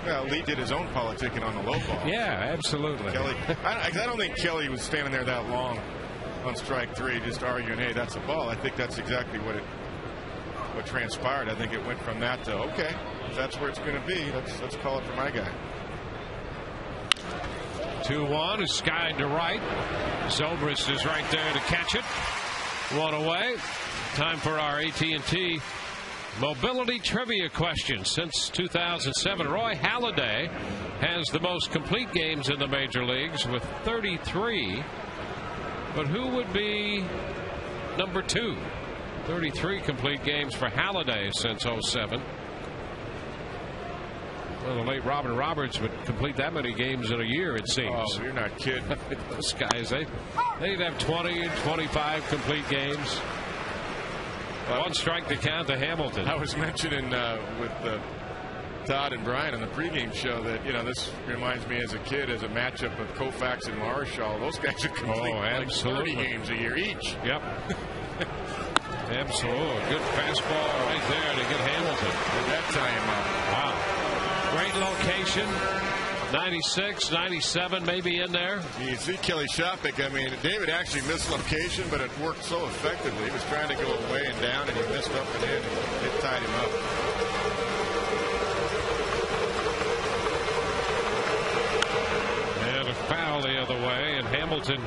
Well, Lee did his own politicking on the low ball. Yeah, absolutely. Kelly, I don't think Kelly was standing there that long on strike 3 just arguing, hey, that's a ball. I think that's exactly what transpired. I think it went from that to, okay, if that's where it's going to be, let's call it for my guy. 2-1 is skied to right. Zobrist is right there to catch it. 1 away. Time for our AT&T mobility trivia question. Since 2007, Roy Halladay has the most complete games in the major leagues with 33. But who would be number 2? 33 complete games for Halladay since 07. Well, the late Robin Roberts would complete that many games in a year, it seems. Oh, you're not kidding. Those guys, they'd have 20 and 25 complete games. One strike to count to Hamilton. I was mentioning with Todd and Brian on the pregame show that, you know, this reminds me as a kid as a matchup of Koufax and Marshall. Those guys are complete like 30 games a year each. Yep. Absolutely. Good fastball right there to get Hamilton. Did that tie him up? Wow. Great location. 96, 97 maybe in there. You see Kelly Shopik. I mean, David actually missed location, but it worked so effectively. He was trying to go away and down, and he missed up and in, and it tied him up. And a foul the other way, and Hamilton,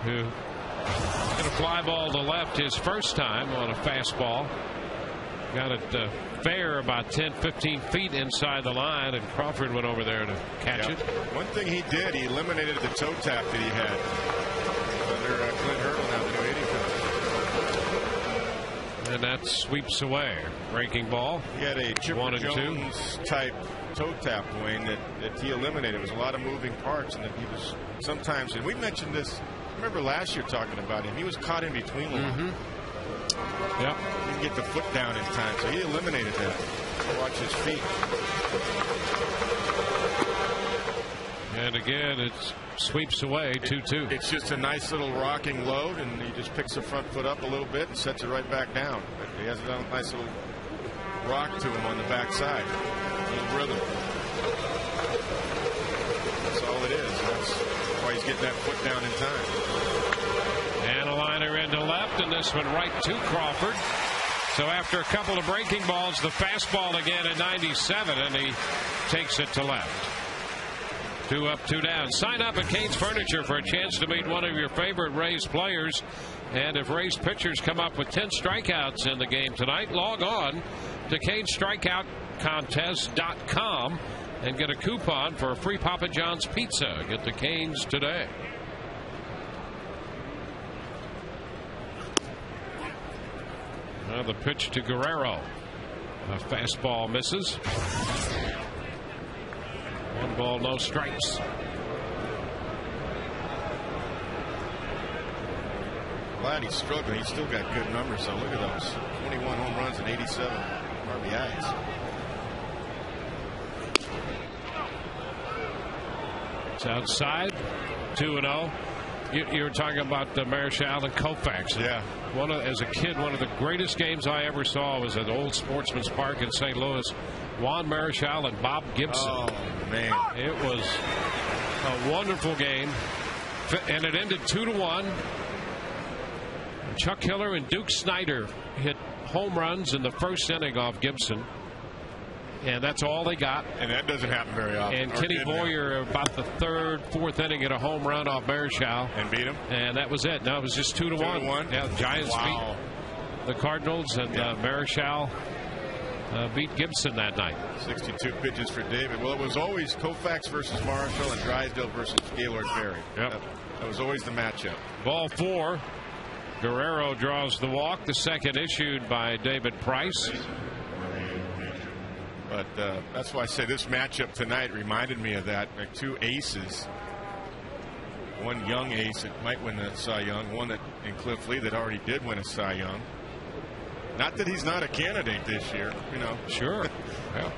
who hit a fly ball to left his first time on a fastball, got it fair about 10-15 feet inside the line, and Crawford went over there to catch it. One thing he did, he eliminated the toe tap that he had under Clint Hurdle now, the new 80 And that sweeps away. Breaking ball. He had a Chipper Jones type toe tap, Wayne, that he eliminated. It was a lot of moving parts, and that he was sometimes, and we mentioned this, I remember last year talking about him, he was caught in between them. Yep. He didn't get the foot down in time, so he eliminated that. Watch his feet. And again, it sweeps away 2-2. It's just a nice little rocking load, and he just picks the front foot up a little bit and sets it right back down. He has a nice little rock to him on the backside. A little rhythm. That's all it is. That's why he's getting that foot down in time. And a liner into left, and this one right to Crawford. So after a couple of breaking balls, the fastball again at 97, and he takes it to left. 2 up, 2 down. Sign up at Cain's Furniture for a chance to meet one of your favorite Rays players. And if Rays pitchers come up with 10 strikeouts in the game tonight, log on to CainStrikeoutContest.com and get a coupon for a free Papa John's pizza. Get to Cain's today. Now the pitch to Guerrero. A fastball misses. 1 ball, no strikes. Glad he's struggling. He's still got good numbers. So look at those: 21 home runs and 87 RBIs. It's outside. 2-0. You were talking about Marichal and Koufax. Yeah. As a kid, one of the greatest games I ever saw was at Old Sportsman's Park in St. Louis. Juan Marichal and Bob Gibson. Oh, man. It was a wonderful game. And it ended 2-1. Chuck Hiller and Duke Snyder hit home runs in the first inning off Gibson. And that's all they got. And that doesn't happen very often. And Kenny Boyer, about the third, fourth inning, hit a home run off Marichal. And beat him? And that was it. No, it was just 2-1. 2-1? Yeah, the Giants beat the Cardinals, and Marichal beat Gibson that night. 62 pitches for David. Well, it was always Koufax versus Marshall and Drysdale versus Gaylord Perry. Yep. That was always the matchup. Ball 4. Guerrero draws the walk. The second issued by David Price. But that's why I say this matchup tonight reminded me of that. Like two aces. One young ace that might win the Cy Young. One that in Cliff Lee that already did win a Cy Young. Not that he's not a candidate this year, you know. Sure. Yeah.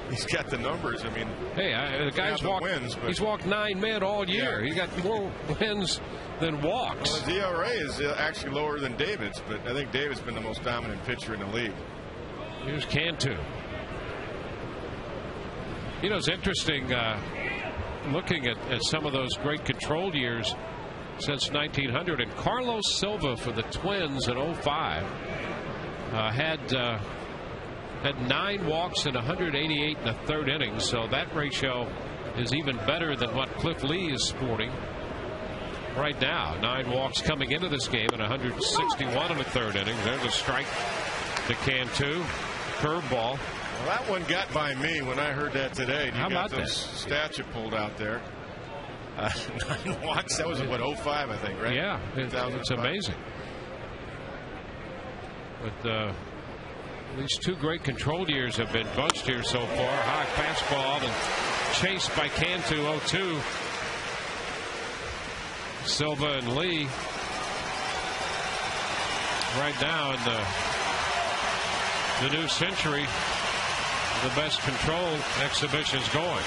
He's got the numbers. I mean, hey, the guy's walked. He's walked 9 men all year. Yeah. He's got more wins than walks. Well, his ERA is actually lower than David's, but I think David's been the most dominant pitcher in the league. Here's Cantu. You know, it's interesting looking at some of those great controlled years since 1900. And Carlos Silva for the Twins in 05 had 9 walks and 188 in the third inning. So that ratio is even better than what Cliff Lee is sporting right now. 9 walks coming into this game and 161 in the third inning. There's a strike to Cantu. Curveball. Well, that one got by me when I heard that today. How about those stats you pulled out there? 9 walks. That was what, 05, I think, right? Yeah, it's amazing. But these 2 great controlled years have been bunched here so far. High fastball and chased by Cantu. 0-2. Silva and Lee right now in the new century. The best control exhibitions going.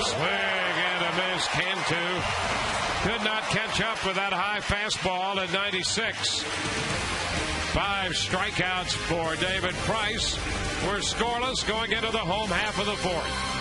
Swing and a miss. Cantu could not catch up with that high fastball at 96. 5 strikeouts for David Price. We're scoreless going into the home half of the 4th.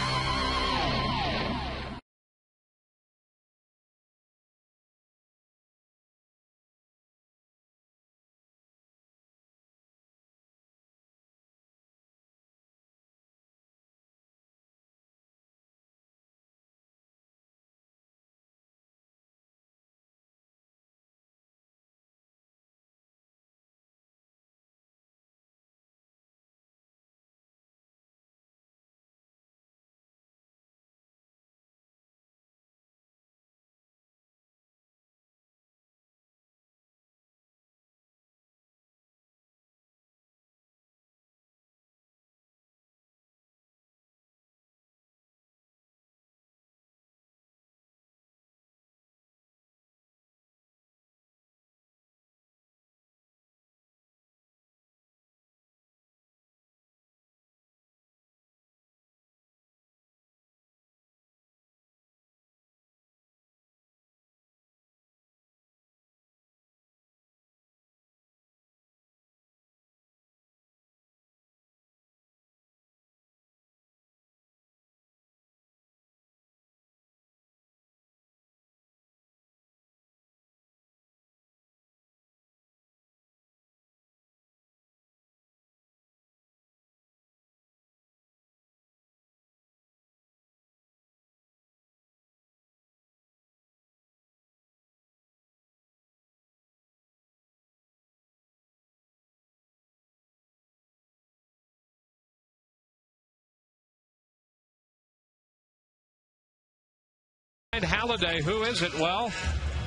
Halliday, who is it? Well,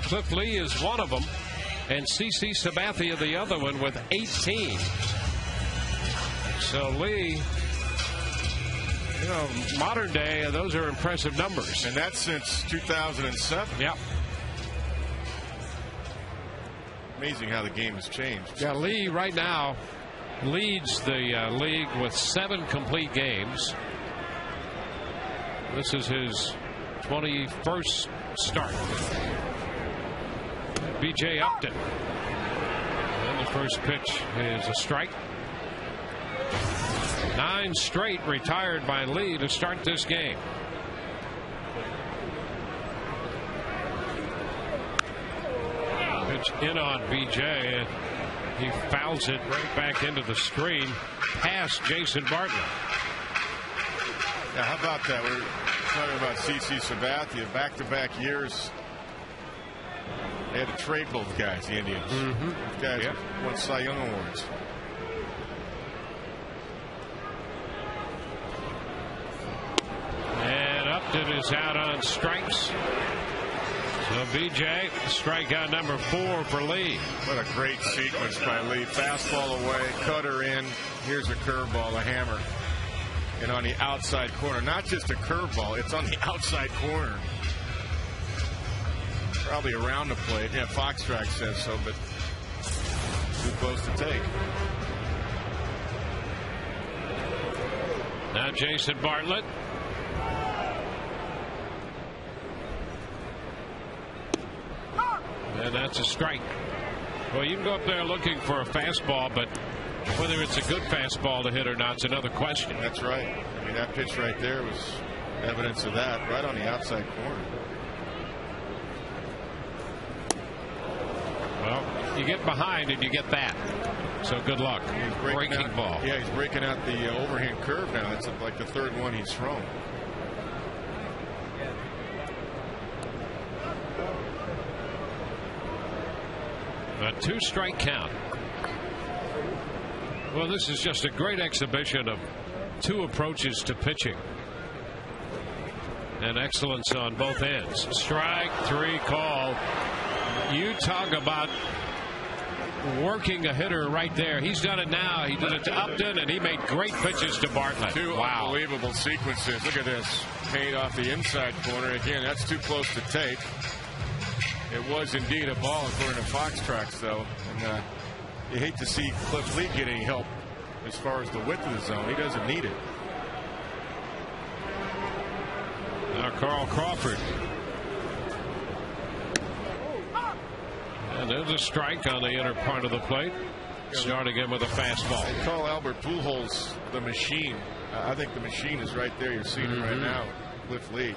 Cliff Lee is one of them, and CC Sabathia the other one with 18. So Lee, you know, modern day, those are impressive numbers. And that's since 2007. Yep. Amazing how the game has changed. Yeah, Lee right now leads the league with 7 complete games. This is his 21st start. B.J. Upton. And the first pitch is a strike. 9 straight retired by Lee to start this game. pitch in on BJ, and he fouls it right back into the screen past Jason Bartlett. Yeah, how about that? We're talking about CC Sabathia. Back-to-back years, they had to trade both guys, the Indians. Both guys won Cy Young Awards. And Upton is out on strikes. So BJ, strikeout number 4 for Lee. What a great sequence by Lee. Fastball away, cutter in. Here's a curveball, a hammer. And on the outside corner, not just a curveball, it's on the outside corner. Probably around the plate. Yeah, Foxtrack says so, but too close to take. Now Jason Bartlett. And that's a strike. Well, you can go up there looking for a fastball, but whether it's a good fastball to hit or not is another question. That's right. I mean, that pitch right there was evidence of that, right on the outside corner. Well, you get behind and you get that. So good luck. Breaking ball. Yeah, he's breaking out the overhand curve now. That's like the third one he's thrown. A 2-strike count. Well, this is just a great exhibition of 2 approaches to pitching. And excellence on both ends. Strike 3 call. You talk about working a hitter right there. He's done it now. He did it to Upton, and he made great pitches to Bartlett. 2 unbelievable sequences. Look at this. Paid off the inside corner. Again, that's too close to take. It was indeed a ball, according to Foxtracks, though. And you hate to see Cliff Lee get any help as far as the width of the zone. He doesn't need it. Now Carl Crawford. And there's a strike on the inner part of the plate. Starting in with a fastball. They call Albert Pujols the machine. I think the machine is right there. You're seeing it right now. Cliff Lee.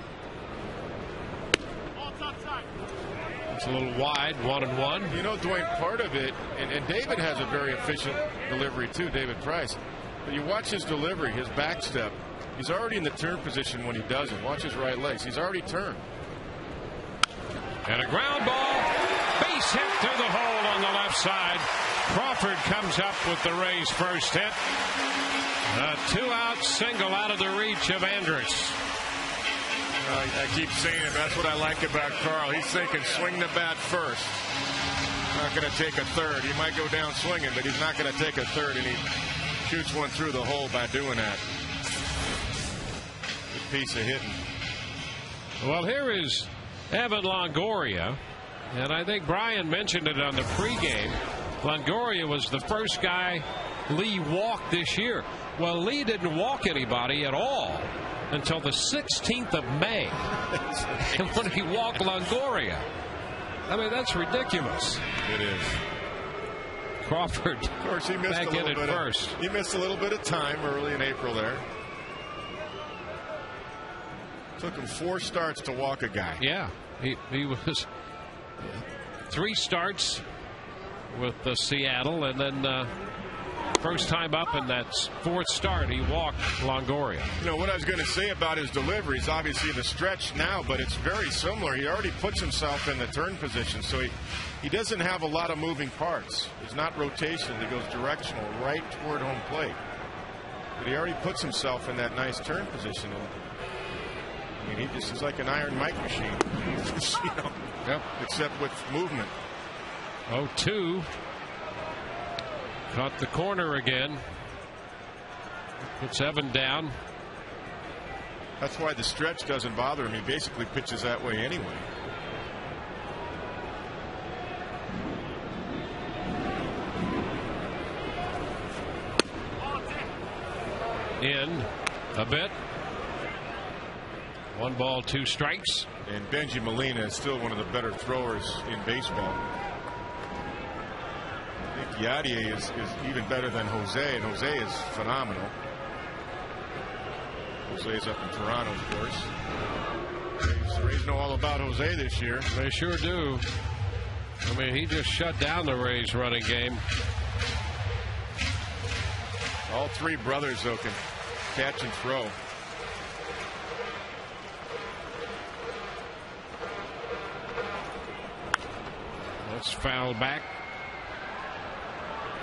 It's a little wide, 1-1. You know, Dwayne, part of it, and David has a very efficient delivery too, David Price. But you watch his delivery, his back step. He's already in the turn position when he does it. Watch his right legs. He's already turned. And a ground ball. Base hit through the hole on the left side. Crawford comes up with the Rays' first hit. A 2-out single out of the reach of Andrus. I keep saying it. That's what I like about Carl. He's thinking swing the bat first. Not going to take a third. He might go down swinging, but he's not going to take a third, and he shoots one through the hole by doing that. Good piece of hitting. Well, here is Evan Longoria, and I think Brian mentioned it on the pregame. Longoria was the first guy Lee walked this year. Well, Lee didn't walk anybody at all until the 16th of May. And when he walked Longoria. I mean, that's ridiculous. It is. Crawford, of course, he missed back in at first. He missed a little bit of time early in April there. Took him 4 starts to walk a guy. Yeah, he was 3 starts with Seattle, and then first time up in that 4th start, he walked Longoria. You know, what I was going to say about his delivery is obviously the stretch now, but it's very similar. He already puts himself in the turn position, so he doesn't have a lot of moving parts. It's not rotation. He goes directional right toward home plate. But he already puts himself in that nice turn position. And, I mean, he just is like an Iron Mike machine, you know, except with movement. 0-2. Caught the corner again. Puts Evan down. That's why the stretch doesn't bother him. He basically pitches that way anyway. In a bit. 1 ball, 2 strikes. And Benji Molina is still one of the better throwers in baseball. I think Yadier is even better than Jose, and Jose is phenomenal. Jose is up in Toronto, of course. The Rays know all about Jose this year. They sure do. I mean, he just shut down the Rays running game. All three brothers, though, can catch and throw. That's foul back.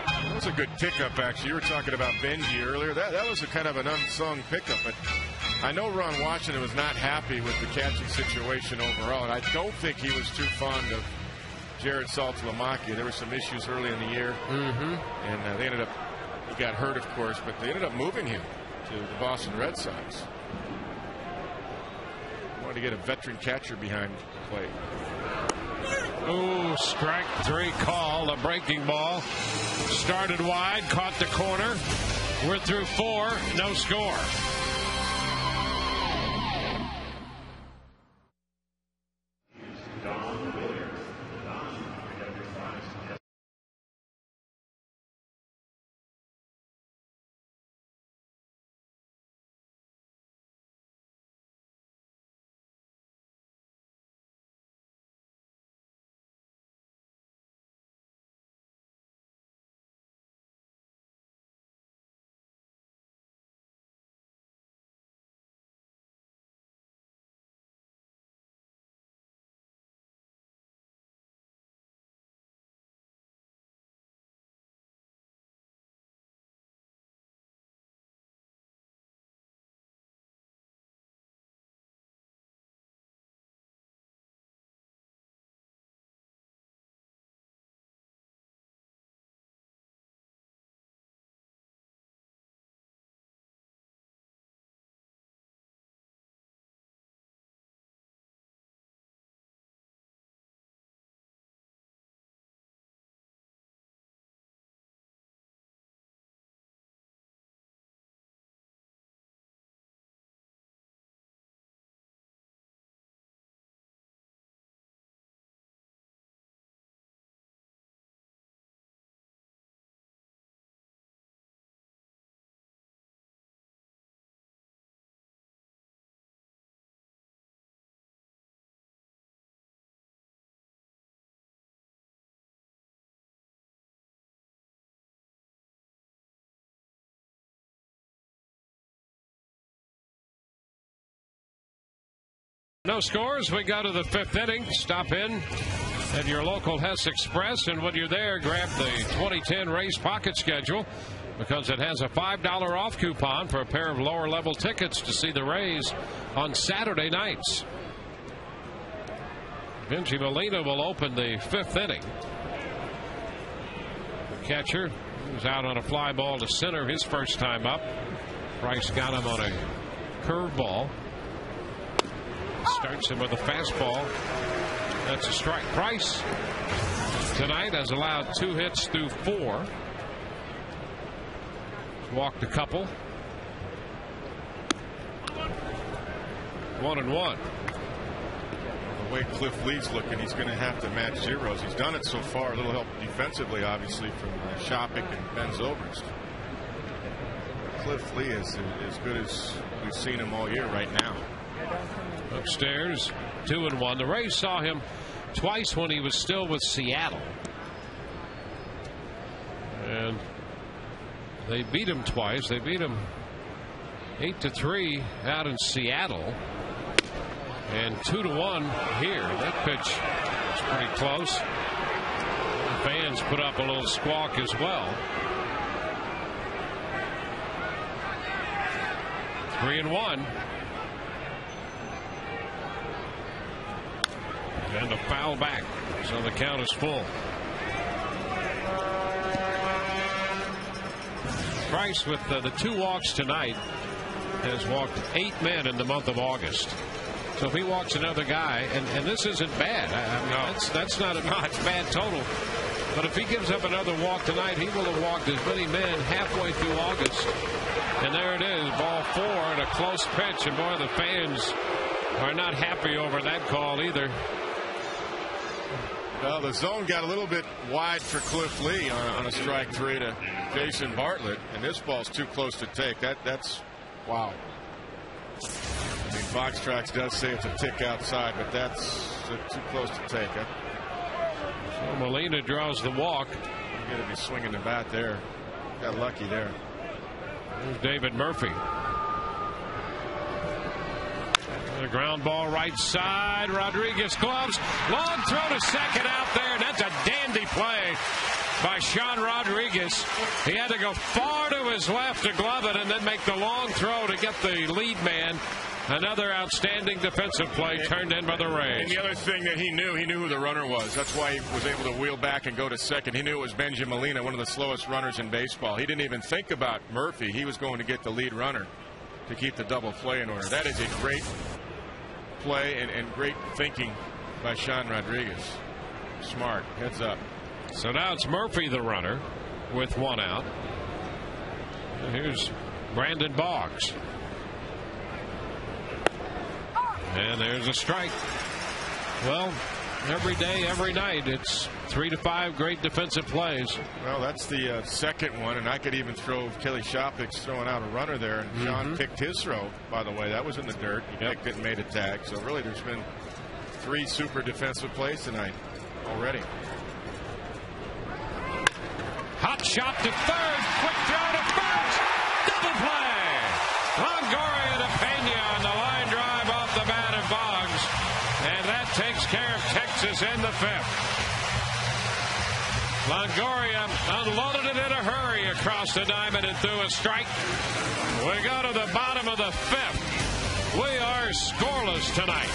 That was a good pickup, actually. You were talking about Benji earlier. That was a kind of an unsung pickup. But I know Ron Washington was not happy with the catching situation overall. And I don't think he was too fond of Jared Saltalamacchia. There were some issues early in the year. And they ended up, he got hurt, of course, but they ended up moving him to the Boston Red Sox. Wanted to get a veteran catcher behind the plate. Ooh, strike three call. A breaking ball. Started wide, caught the corner. We're through 4, no score. No scores. We go to the 5th inning. Stop in at your local Hess Express, and when you're there, grab the 2010 Rays Pocket Schedule, because it has a $5 off coupon for a pair of lower level tickets to see the Rays on Saturday nights. Benji Molina will open the 5th inning. The catcher was out on a fly ball to center his first time up. Price got him on a curveball. Starts him with a fastball. That's a strike. Price tonight has allowed 2 hits through 4. Walked a couple. 1-1. The way Cliff Lee's looking, he's going to have to match zeros. He's done it so far. A little help defensively, obviously, from Shopik and Ben Zobrist. Cliff Lee is as good as we've seen him all year right now. Upstairs, 2-1. The Rays saw him twice when he was still with Seattle, and they beat him twice. They beat him 8-3 out in Seattle, and 2-1 here. That pitch is pretty close. The fans put up a little squawk as well. 3-1. And a foul back, so the count is full. Price, with the 2 walks tonight, has walked 8 men in the month of August. So if he walks another guy, and this isn't bad. I mean, that's not a bad total. But if he gives up another walk tonight, he will have walked as many men halfway through August. And there it is, ball 4 and a close pitch. And boy, the fans are not happy over that call either. Well, the zone got a little bit wide for Cliff Lee on a strike 3 to Jason Bartlett, and this ball's too close to take. That's wow. I mean, Fox Tracks does say it's a tick outside, but that's too close to take. So Molina draws the walk. You got to be swinging the bat there. Got lucky there. There's David Murphy. And a ground ball right side. Rodriguez gloves. Long throw to second out there. And that's a dandy play by Sean Rodriguez. He had to go far to his left to glove it and then make the long throw to get the lead man. Another outstanding defensive play turned in by the Rays. And the other thing that he knew who the runner was. That's why he was able to wheel back and go to second. He knew it was Benjamin Molina, one of the slowest runners in baseball. He didn't even think about Murphy. He was going to get the lead runner to keep the double play in order. That is a great play and great thinking by Sean Rodriguez. Smart. Heads up. So now it's Murphy the runner with one out. And here's Brandon Boggs. And there's a strike. Well, every day, every night, it's 3 to 5 great defensive plays. Well, that's the second one, and I could even throw Kelly Shopik's throwing out a runner there. And Sean picked his throw, by the way. That was in the dirt. He picked it and made a tag. So really, there's been 3 super defensive plays tonight already. Hot shot to third. Quick throw to first. Double play. Longoria to Pena on the line drive off the bat of Boggs. And that takes care of Texas in the 5th. Longoria unloaded it in a hurry across the diamond and threw a strike. We go to the bottom of the 5th. We are scoreless tonight.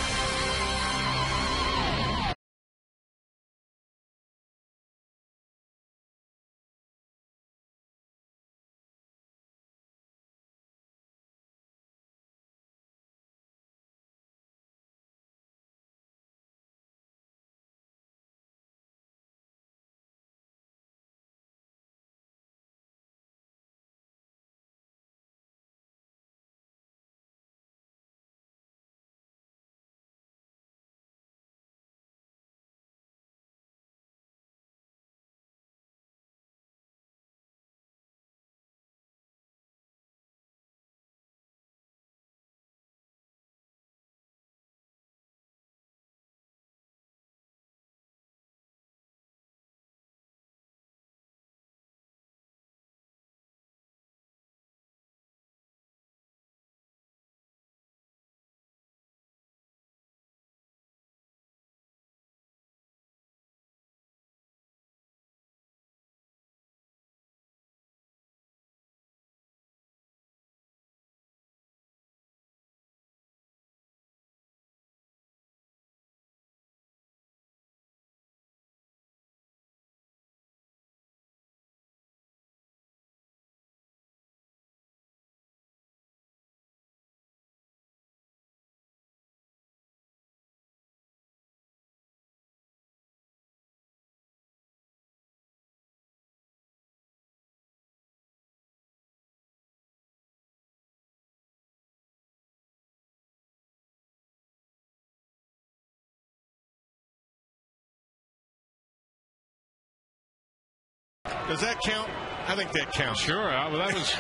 Does that count? I think that counts. Sure. Well, that was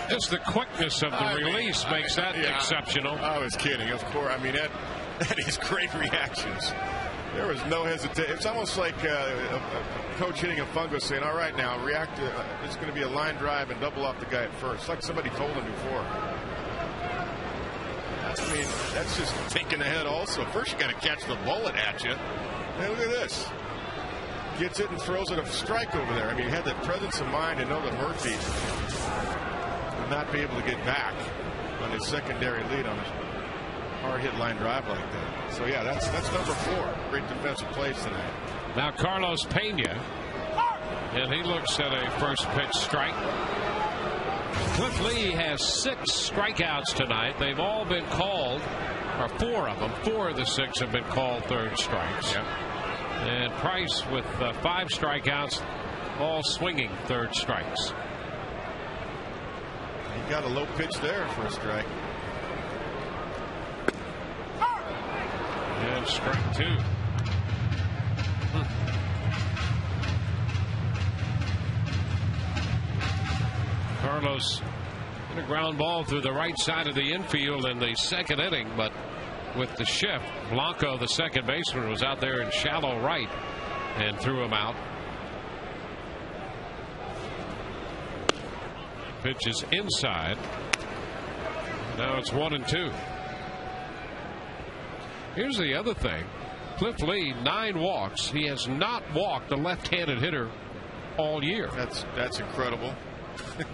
just the quickness of the release makes that exceptional. I was kidding. Of course. I mean, that is great reactions. There was no hesitation. It's almost like a coach hitting a fungus saying, all right, now react to it's going to be a line drive and double off the guy at first. Like somebody told him before. I mean, that's just thinking ahead also. First, you got to catch the bullet at you. And look at this. Gets it and throws it a strike over there. I mean, he had that presence of mind to know that Murphy would not be able to get back on his secondary lead on a hard hit line drive like that. So yeah, that's number 4. Great defensive plays tonight. Now Carlos Pena, and he looks at a first pitch strike. Cliff Lee has 6 strikeouts tonight. They've all been called, or 4 of them. 4 of the 6 have been called third strikes. Yep. And Price with 5 strikeouts, all swinging third strikes. He got a low pitch there for a strike. And strike 2. Carlos hit a ground ball through the right side of the infield in the second inning, but with the shift, Blanco, the second baseman, was out there in shallow right. and threw him out. Pitch is inside. Now it's 1-2. Here's the other thing. Cliff Lee, 9 walks. He has not walked a left-handed hitter all year. That's incredible.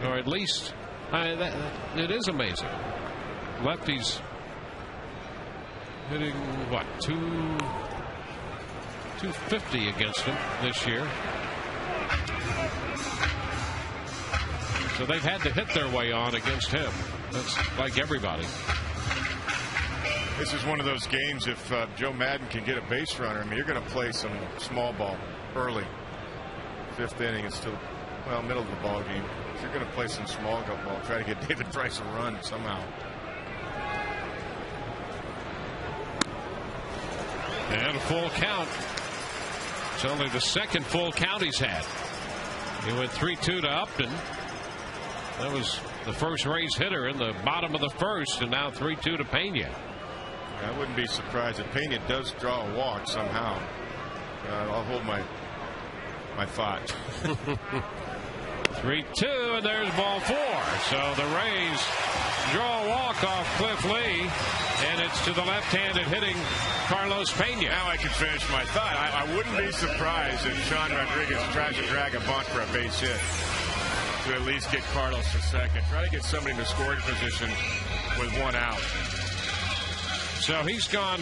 Or at least it is amazing. Lefties hitting what, 250 against him this year. So they've had to hit their way on against him. That's like everybody. This is one of those games, if Joe Madden can get a base runner, I mean, you're going to play some small ball early. 5th inning, it's still, well, middle of the ball game. If you're going to play some small ball, try to get David Price a run somehow. And a full count. It's only the second full count he's had. He went 3-2 to Upton. That was the first Rays hitter in the bottom of the first, and now 3-2 to Pena. I wouldn't be surprised if Pena does draw a walk somehow. I'll hold my thought. 3-2, and there's ball 4. So the Rays draw a walk off Cliff Lee, and it's to the left-handed hitting Carlos Pena. Now I can finish my thought. I wouldn't be surprised if Sean Rodriguez tries to drag a bunt for a base hit to at least get Carlos to second. Try to get somebody in the scoring position with 1 out. So he's gone.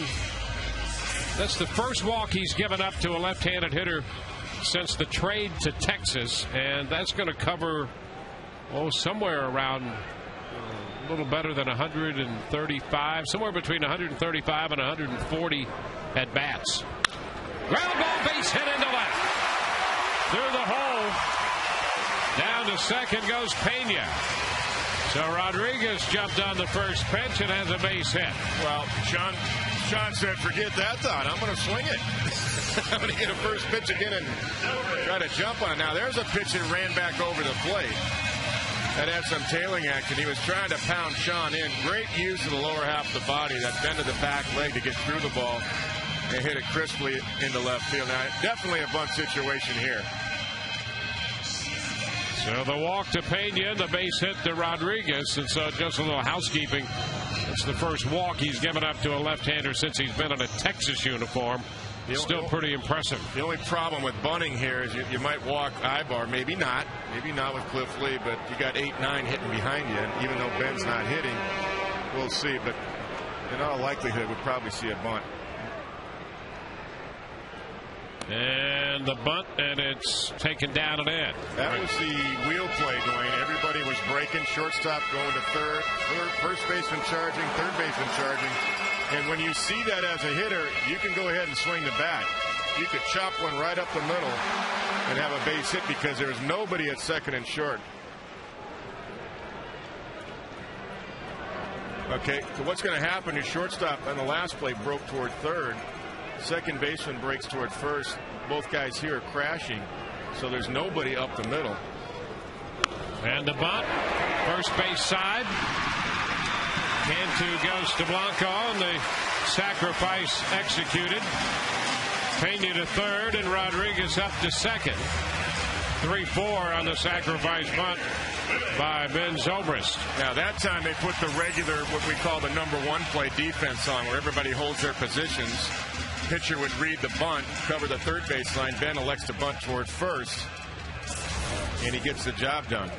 That's the first walk he's given up to a left-handed hitter since the trade to Texas, and that's going to cover somewhere around a little better than 135, somewhere between 135 and 140 at bats. Ground ball, base hit into left, through the hole. Down to second goes Pena. So Rodriguez jumped on the first pitch and has a base hit. Well, Sean said, forget that thought. I'm going to swing it. I'm going to get a first pitch again and try to jump on it. Now, there's a pitch that ran back over the plate. That had some tailing action. He was trying to pound Sean in. Great use of the lower half of the body, that bend of the back leg to get through the ball and hit it crisply into left field. Now, definitely a bunt situation here. So the walk to Pena, the base hit to Rodriguez, and so just a little housekeeping. It's the first walk he's given up to a left-hander since he's been in a Texas uniform. Still pretty impressive. The only problem with bunting here is you might walk Ibar, maybe not with Cliff Lee, but you got 8-9 hitting behind you, and even though Ben's not hitting, we'll see. But in all likelihood, we'll probably see a bunt. And the bunt, and it's taken down and in. That was the wheel play going. Everybody was breaking. Shortstop going to third, first baseman charging, third baseman charging. And when you see that as a hitter, you can go ahead and swing the bat. You could chop one right up the middle and have a base hit because there's nobody at second and short. Okay, so what's going to happen is shortstop on the last play broke toward third. Second baseman breaks toward first. Both guys here are crashing, so there's nobody up the middle. And the bunt, first base side. Cantu goes to Blanco, and the sacrifice executed. Pena to third, and Rodriguez up to second. 3-4 on the sacrifice bunt by Ben Zobrist. Now that time they put the regular, what we call the number 1 play defense on, where everybody holds their positions. Pitcher would read the bunt, cover the third baseline. Ben elects to bunt toward first, and he gets the job done.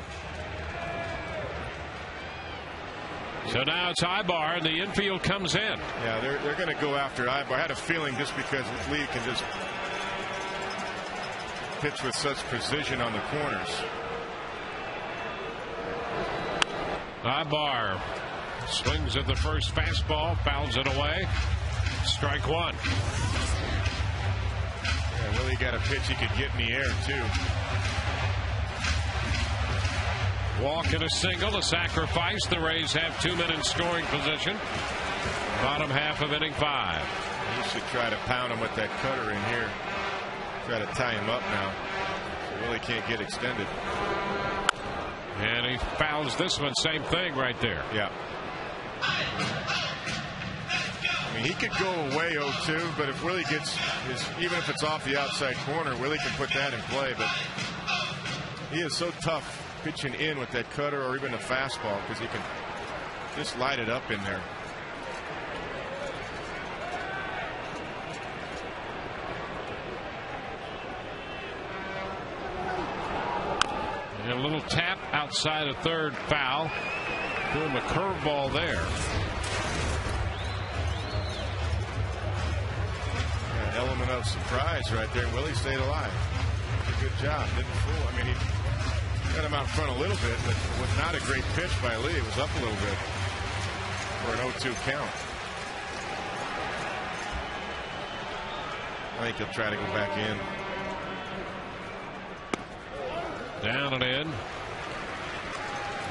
So now it's Ibar, and the infield comes in. Yeah, they're going to go after Ibar. I had a feeling just because Lee can just pitch with such precision on the corners. Ibar swings at the first fastball, fouls it away. Strike 1. Yeah, Willie got a pitch he could get in the air, too. Walk and a single, a sacrifice. The Rays have 2 men in scoring position. Bottom half of inning 5. You should try to pound him with that cutter in here. Try to tie him up now. So Willie can't get extended. And he fouls this one. Same thing right there. Yeah. I mean, he could go away 0-2, but if Willie gets even if it's off the outside corner, Willie can put that in play. But he is so tough pitching in with that cutter or even a fastball because he can just light it up in there. And a little tap outside of third, foul. Threw him a curveball there. An element of surprise right there. Willie stayed alive. Did a good job. Didn't fool. I mean, he got him out front a little bit, but it was not a great pitch by Lee. It was up a little bit for an 0-2 count. I think he'll try to go back in. Down and in.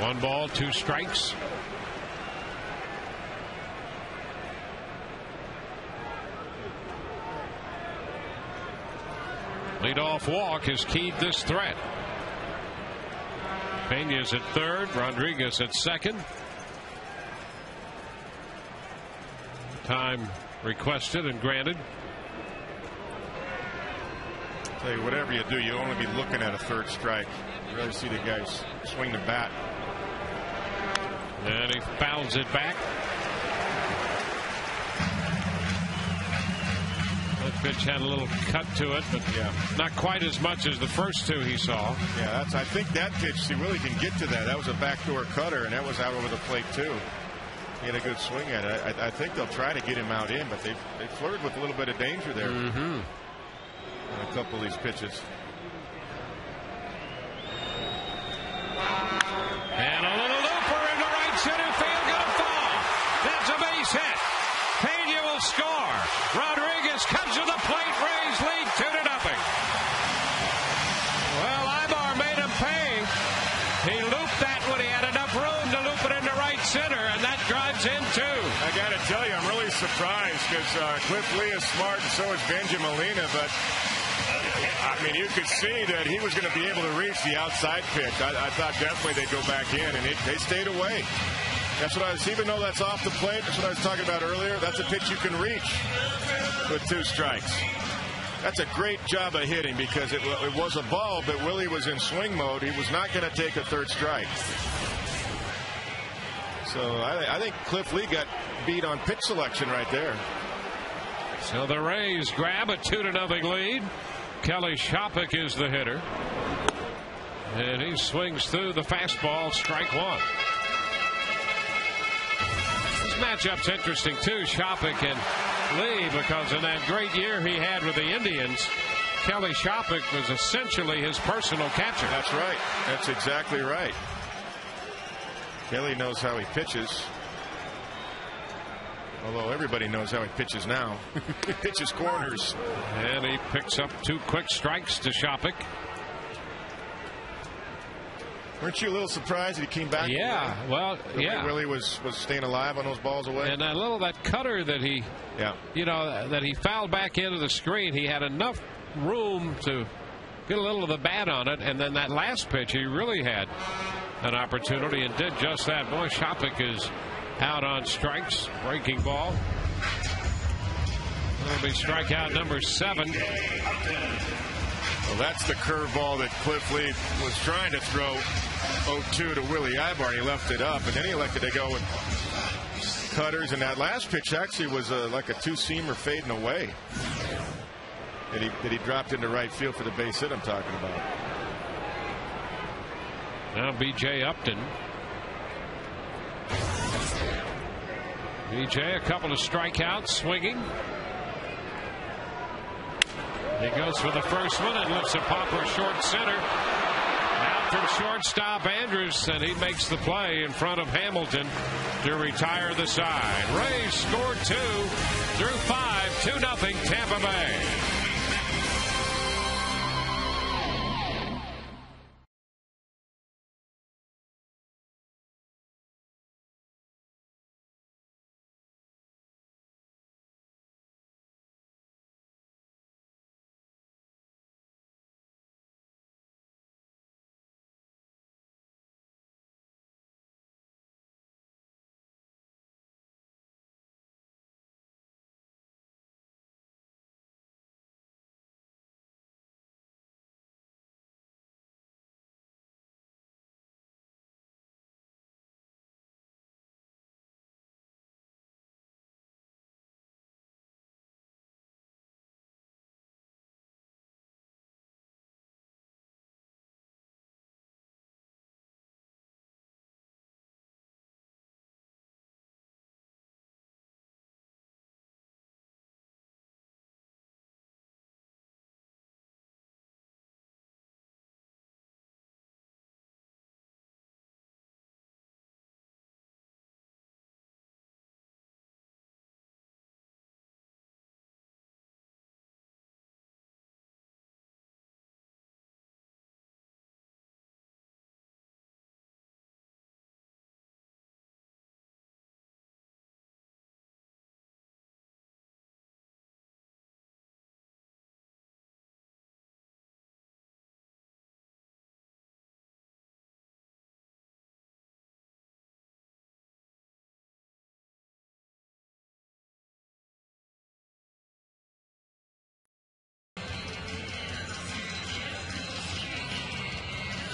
1 ball, 2 strikes. Leadoff walk has keyed this threat. Pena's at third, Rodriguez at second. Time requested and granted. Tell you, whatever you do, you only be looking at a third strike. You really see the guys swing the bat. And he fouls it back. That pitch had a little cut to it, but yeah, not quite as much as the first 2 he saw. Yeah, I think that pitch, he really can get to that. That was a backdoor cutter, and that was out over the plate, too. He had a good swing at it. I think they'll try to get him out in, but they flirted with a little bit of danger there. Mm-hmm. On a couple of these pitches. And a little looper into right center field, gonna fall. That's a base hit. Pena will score. Rodriguez comes to the plate. Rays lead 2-0. Well, Ibar made him pay. He looped that when he had enough room to loop it into right center, and that drives in 2. I got to tell you, I'm really surprised because Cliff Lee is smart, and so is Benjamin Molina, but I mean, you could see that he was going to be able to reach the outside pitch. I thought definitely they'd go back in, and they stayed away. That's what I was, even though that's off the plate, that's what I was talking about earlier. That's a pitch you can reach with 2 strikes. That's a great job of hitting because it was a ball, but Willie was in swing mode. He was not going to take a third strike. So I think Cliff Lee got beat on pitch selection right there. So the Rays grab a 2-0 lead. Kelly Shopik is the hitter. And he swings through the fastball, strike 1. This matchup's interesting, too, Shopik and Lee, because in that great year he had with the Indians, Kelly Shopik was essentially his personal catcher. That's right. That's exactly right. Kelly knows how he pitches. Although everybody knows how he pitches now. He pitches corners. And he picks up 2 quick strikes to Shopik. Weren't you a little surprised that he came back? Yeah, well, yeah. Willie was staying alive on those balls away. And that cutter that he, that he fouled back into the screen, he had enough room to get a little of the bat on it. And then that last pitch, he really had an opportunity and did just that. Boy, Shopik is out on strikes. Breaking ball. That'll be strikeout number 7. Well, that's the curveball that Cliff Lee was trying to throw 0-2 to Willie Ibar. He left it up, and then he elected to go with cutters. And that last pitch actually was like a 2-seamer fading away that he dropped into right field for the base hit I'm talking about. Now B.J. Upton. B.J. a couple of strikeouts, swinging. He goes for the first one and lifts a popper short center. Out from shortstop Andrews, and he makes the play in front of Hamilton to retire the side. Rays scored 2 through 5, 2-0 Tampa Bay.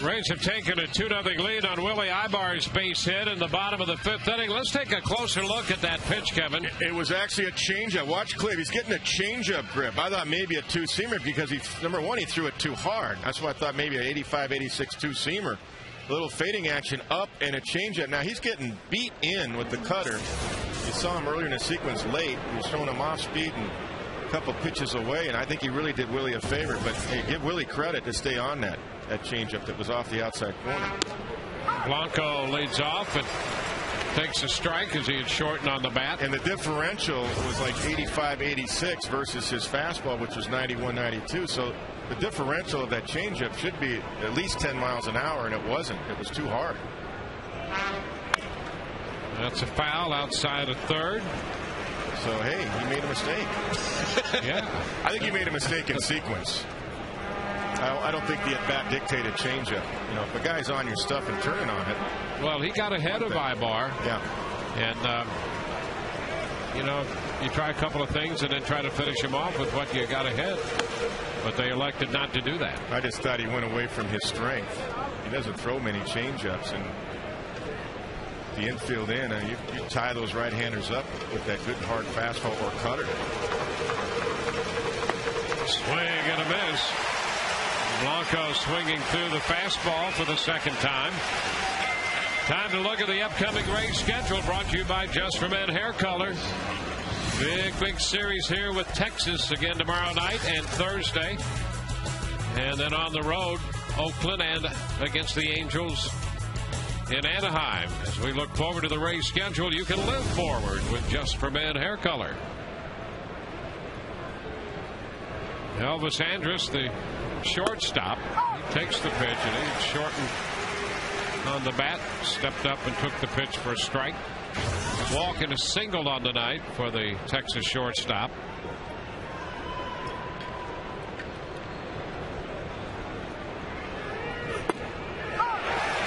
Rays have taken a 2-0 lead on Willie Ibar's base hit in the bottom of the 5th inning. Let's take a closer look at that pitch, Kevin. It was actually a changeup. Watch Cliff. He's getting a changeup grip. I thought maybe a two-seamer because number one, he threw it too hard. That's why I thought maybe an 85, 86 two-seamer. A little fading action up and a changeup. Now he's getting beat in with the cutter. You saw him earlier in the sequence late. He was throwing him off speed and a couple pitches away, and I think he really did Willie a favor. But hey, give Willie credit to stay on that changeup that was off the outside corner. Blanco leads off and takes a strike as he had shortened on the bat. And the differential was like 85, 86 versus his fastball, which was 91, 92. So the differential of that changeup should be at least 10 miles an hour, and it wasn't. It was too hard. That's a foul outside of third. So, hey, he made a mistake. Yeah. I think he made a mistake in sequence. I don't think the at-bat dictated changeup. You know, if a guy's on your stuff and turning on it. Well, he got ahead of Ibar. Yeah. And, you know, you try a couple of things and then try to finish him off with what you got ahead. But they elected not to do that. I just thought he went away from his strength. He doesn't throw many changeups. And the infield in, you tie those right-handers up with that good hard fastball or cutter. Swing and a miss. Blanco swinging through the fastball for the second time. Time to look at the upcoming Rays schedule, brought to you by Just for Men Hair Color. Big series here with Texas again tomorrow night and Thursday. And then on the road, Oakland and against the Angels in Anaheim. As we look forward to the Rays schedule, you can live forward with Just for Men Hair Color. Elvis Andrus, the shortstop, he takes the pitch and he's shortened on the bat, stepped up and took the pitch for a strike. Walk and a single on the night for the Texas shortstop.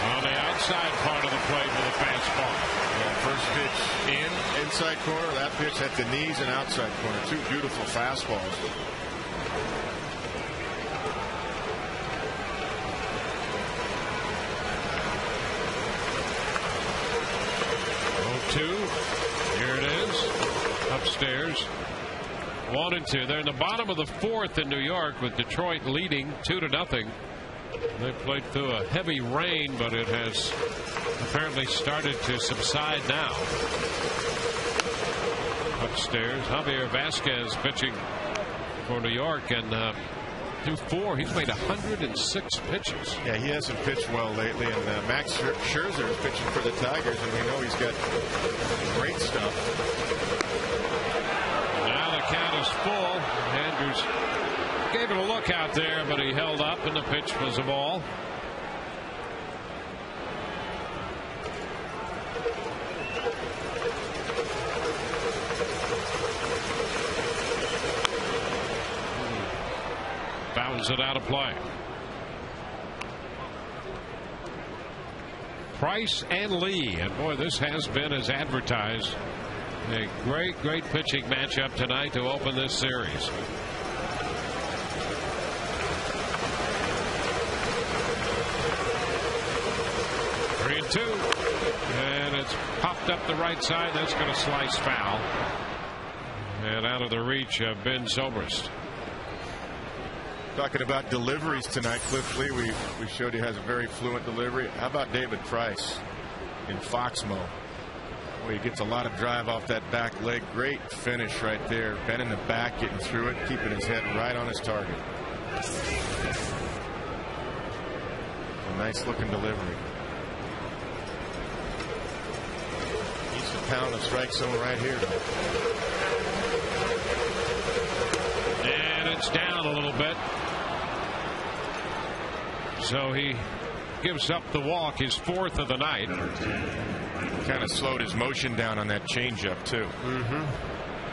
On the outside part of the plate with a fastball. Yeah, first pitch inside corner. That pitch at the knees and outside corner. Two beautiful fastballs. 2. Here it is. Upstairs. 1-2. They're in the bottom of the 4th in New York with Detroit leading 2-0. They played through a heavy rain, but it has apparently started to subside now. Upstairs, Javier Vasquez pitching for New York, and through 4, he's made 106 pitches. Yeah, he hasn't pitched well lately, and Max Scherzer is pitching for the Tigers, and we know he's got great stuff. Now the count is full. Andrews gave it a look out there, but he held up, and the pitch was a ball. Bounds it out of play. Price and Lee, and boy, this has been as advertised. A great pitching matchup tonight to open this series. Three and 2, and it's popped up the right side. That's going to slice foul, and out of the reach of Ben Zobrist. Talking about deliveries tonight, Cliff Lee, we showed he has a very fluent delivery. How about David Price in Foxmo, where he gets a lot of drive off that back leg? Great finish right there. Ben in the back, getting through it, keeping his head right on his target. A nice looking delivery. He's a pound of strike zone right here. And it's down a little bit. So he gives up the walk, his 4th of the night. Kind of slowed his motion down on that changeup, too. I'm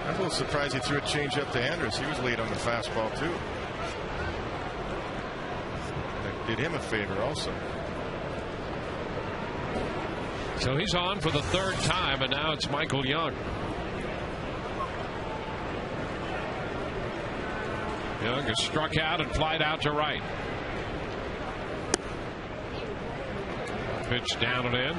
a little surprised he threw a changeup to Andrus. He was lead on the fastball, too. That did him a favor also. So he's on for the 3rd time, and now it's Michael Young. Young is struck out and flied out to right. pitch down and in.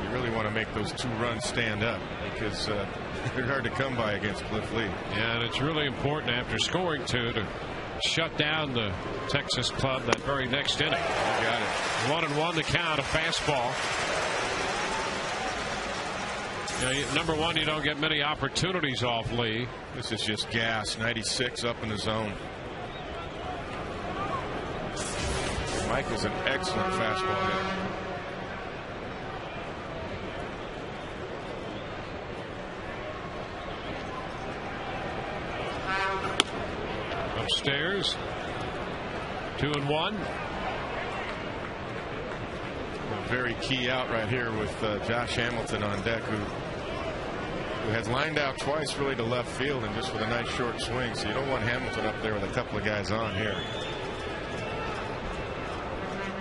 You really want to make those 2 runs stand up because they're hard to come by against Cliff Lee. Yeah, and it's really important after scoring 2 to shut down the Texas club that very next inning. You got it. 1-1 to count, a fastball. Number one, you don't get many opportunities off Lee. This is just gas. 96 up in the zone. Mike is an excellent fastball hitter. Upstairs. 2-1. A very key out right here with Josh Hamilton on deck, who has lined out twice really to left field and just with a nice short swing. So you don't want Hamilton up there with a couple of guys on here.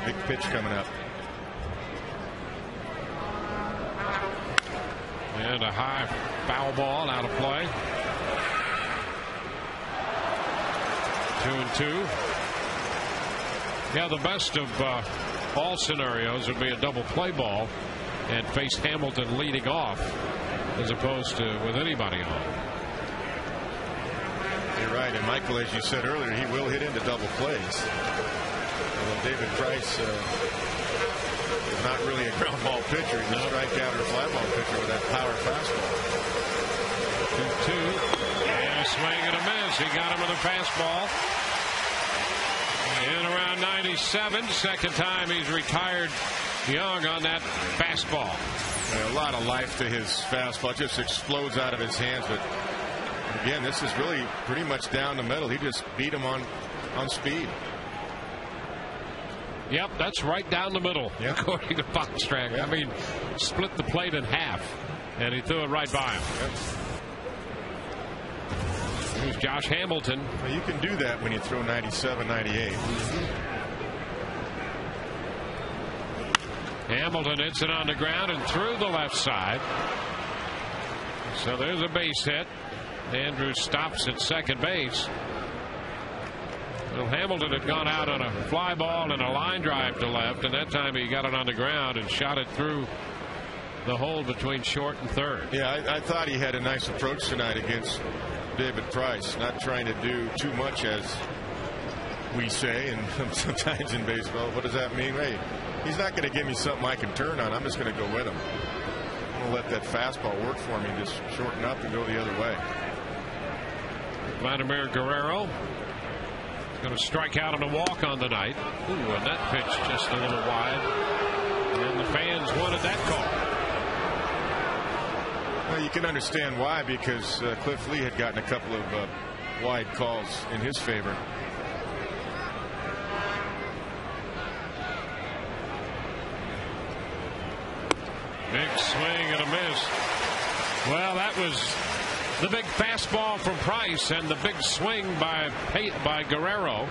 Big pitch coming up. And a high foul ball out of play. 2-2. Yeah, the best of all scenarios would be a double play ball and face Hamilton leading off as opposed to with anybody on. You're right, and Michael, as you said earlier, he will hit into double plays. Although David Price is not really a ground ball pitcher. He's a strikeout or fly ball pitcher with that power fastball. 2-2. And a swing and a miss. He got him with a fastball. In around 97, second time he's retired young on that fastball. A lot of life to his fastball. It just explodes out of his hands. But again, this is really pretty much down the middle. He just beat him on speed. Yep, that's right down the middle, yep. According to Foxtrack. Yep. I mean, split the plate in half, and he threw it right by him. Yep. Here's Josh Hamilton. Well, you can do that when you throw 97, 98. Hamilton hits it on the ground and through the left side. So there's a base hit. Andrews stops at second base. Well, Hamilton had gone out on a fly ball and a line drive to left, and that time he got it on the ground and shot it through the hole between short and third. Yeah, I thought he had a nice approach tonight against David Price, not trying to do too much, as we say, and sometimes in baseball. What does that mean? Hey, he's not going to give me something I can turn on. I'm just going to go with him. I'm going to let that fastball work for me, just shorten up and go the other way. Vladimir Guerrero going to strike out on a walk on the night. Ooh, and that pitch just a little wide. And the fans wanted that call. Well, you can understand why, because Cliff Lee had gotten a couple of wide calls in his favor. Big swing and a miss. Well, that was the big fastball from Price and the big swing by Guerrero.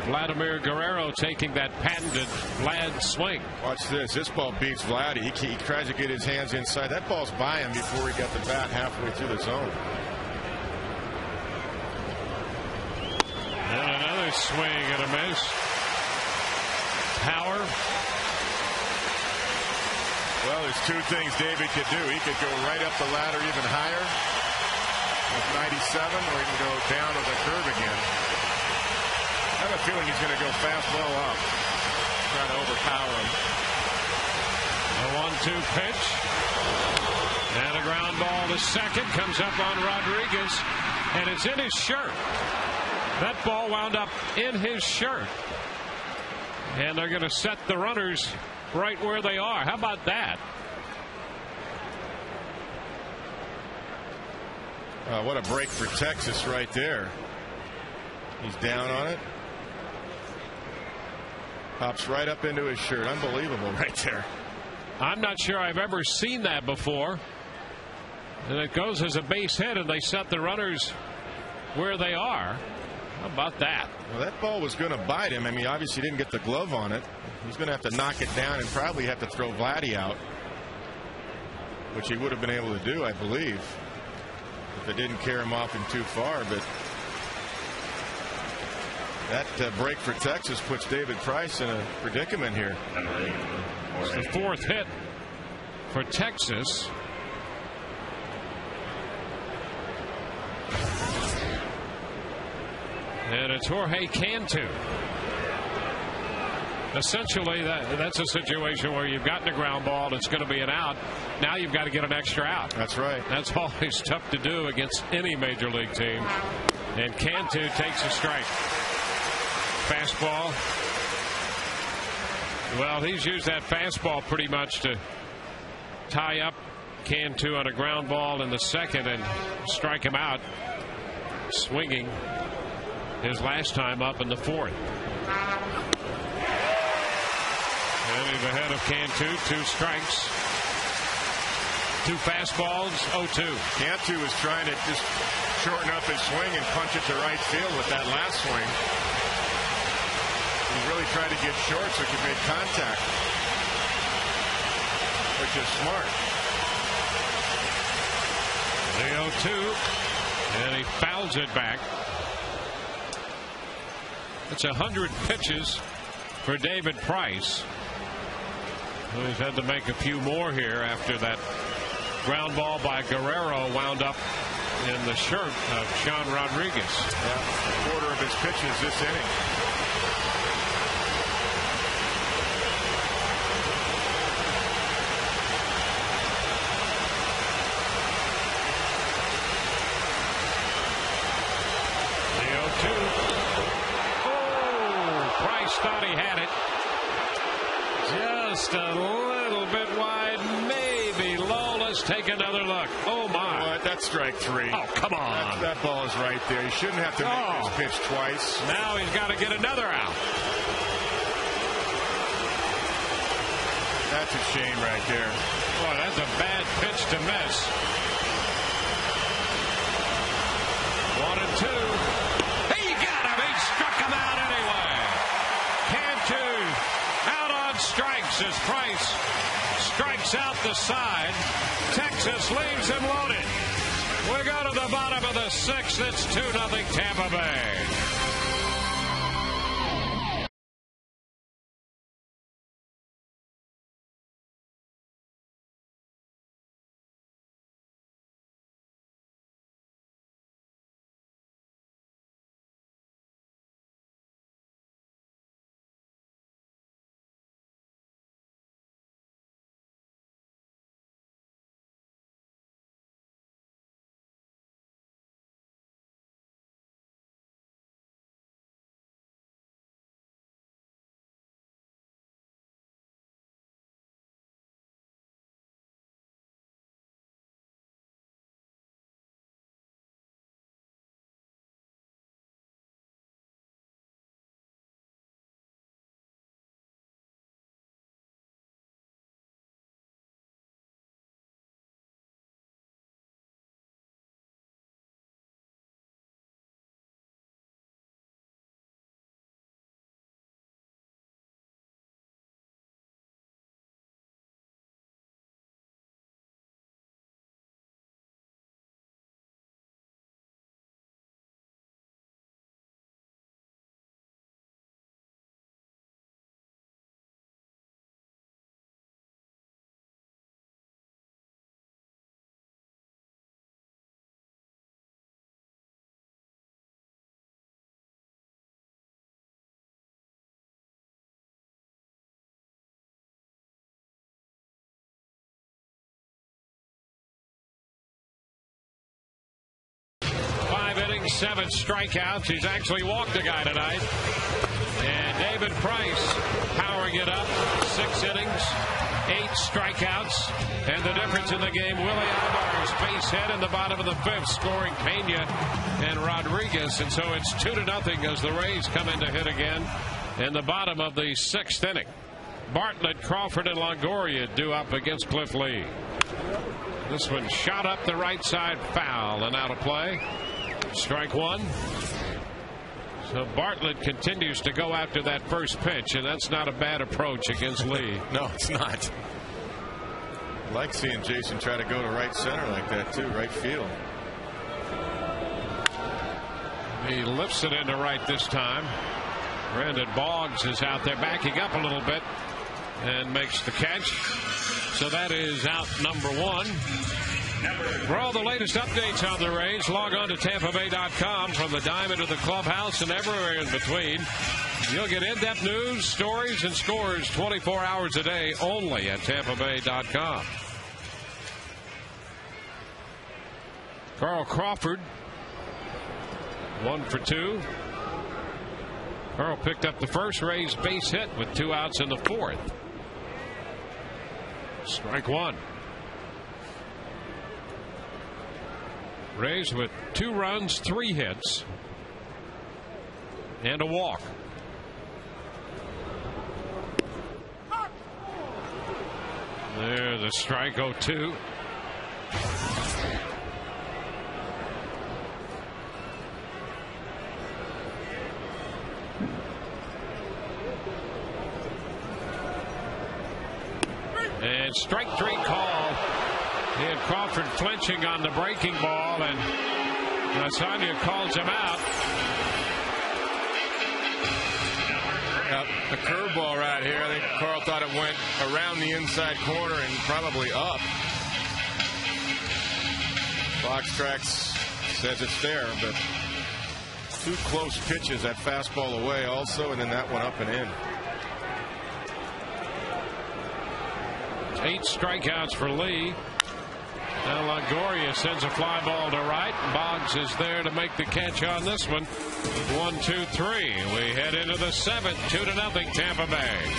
Vladimir Guerrero taking that patented Vlad swing. Watch this. This ball beats Vladdy. He tries to get his hands inside. That ball's by him before he got the bat halfway through the zone. And another swing and a miss. Power. Well, there's two things David could do. He could go right up the ladder even higher with 97, or he can go down with a curve again. I have a feeling he's going to go fast well up, try to overpower him. A 1-2 pitch. And a ground ball to second. Comes up on Rodriguez. And it's in his shirt. That ball wound up in his shirt. And they're going to set the runners right where they are. How about that? What a break for Texas right there. He's down on it. Pops right up into his shirt. Unbelievable right there. I'm not sure I've ever seen that before. And it goes as a base hit, and they set the runners where they are. How about that? Well, that ball was going to bite him. I mean, obviously didn't get the glove on it. He's going to have to knock it down and probably have to throw Vladdy out, which he would have been able to do, I believe, if it didn't carry him off him too far. But That break for Texas puts David Price in a predicament here. It's the 4th hit for Texas. And it's Jorge Cantu. Essentially, that's a situation where you've gotten a ground ball. It's going to be an out. Now you've got to get an extra out. That's right. That's always tough to do against any major league team. And Cantu takes a strike. Fastball. Well, he's used that fastball pretty much to tie up Cantu on a ground ball in the 2nd and strike him out, swinging his last time up in the 4th. And he's ahead of Cantu. 2 strikes. 2 fastballs, 0-2. Cantu was trying to just shorten up his swing and punch it to right field with that last swing. He really tried to get short so he could make contact, which is smart. The 0-2, and he fouls it back. It's 100 pitches for David Price, who's had to make a few more here after that ground ball by Guerrero wound up in the shirt of Sean Rodriguez. Yeah, 1/4 of his pitches this inning. The 0-2. Oh, Price thought he had it. Just a little bit wide, maybe low. Let's take another look. Oh, my. What? That's strike 3. Oh, come on. That ball is right there. He shouldn't have to make this pitch twice. Now he's got to get another out. That's a shame right there. Boy, that's a bad pitch to miss. 1-2. He got him. He struck him out anyway. Cantu out on strikes as Price strikes out the side. Texas leaves him loaded. We go to the bottom of the 6th. It's 2-0 Tampa Bay. Innings, 7 strikeouts. He's actually walked a guy tonight. And David Price powering it up. 6 innings, 8 strikeouts. And the difference in the game, Willie Alvarez base hit in the bottom of the 5th, scoring Pena and Rodriguez. And so it's 2-0 as the Rays come in to hit again in the bottom of the 6th inning. Bartlett, Crawford, and Longoria due up against Cliff Lee. This one shot up the right side, foul, and out of play. Strike 1. So Bartlett continues to go after that first pitch, and that's not a bad approach against Lee. No, it's not. I like seeing Jason try to go to right center like that, too, right field. He lifts it into right this time. Brandon Boggs is out there backing up a little bit and makes the catch. So that is out number one. For all the latest updates on the Rays, log on to TampaBay.com. From the diamond to the clubhouse and everywhere in between. You'll get in-depth news, stories, and scores 24 hours a day only at TampaBay.com. Carl Crawford, 1 for 2. Carl picked up the first Rays base hit with 2 outs in the 4th. Strike 1. Rays with 2 runs, 3 hits, and a walk. There's a strike, 0-2. And strike 3 call. And Crawford flinching on the breaking ball, and Lasagna calls him out. A curveball right here. I think Carl thought it went around the inside corner and probably up. Box Tracks says it's there, but 2 close pitches. That fastball away also, and then that one up and in. 8 strikeouts for Lee. Now Longoria sends a fly ball to right. Boggs is there to make the catch on this one. 1, 2, 3. We head into the 7th. 2-0 Tampa Bay.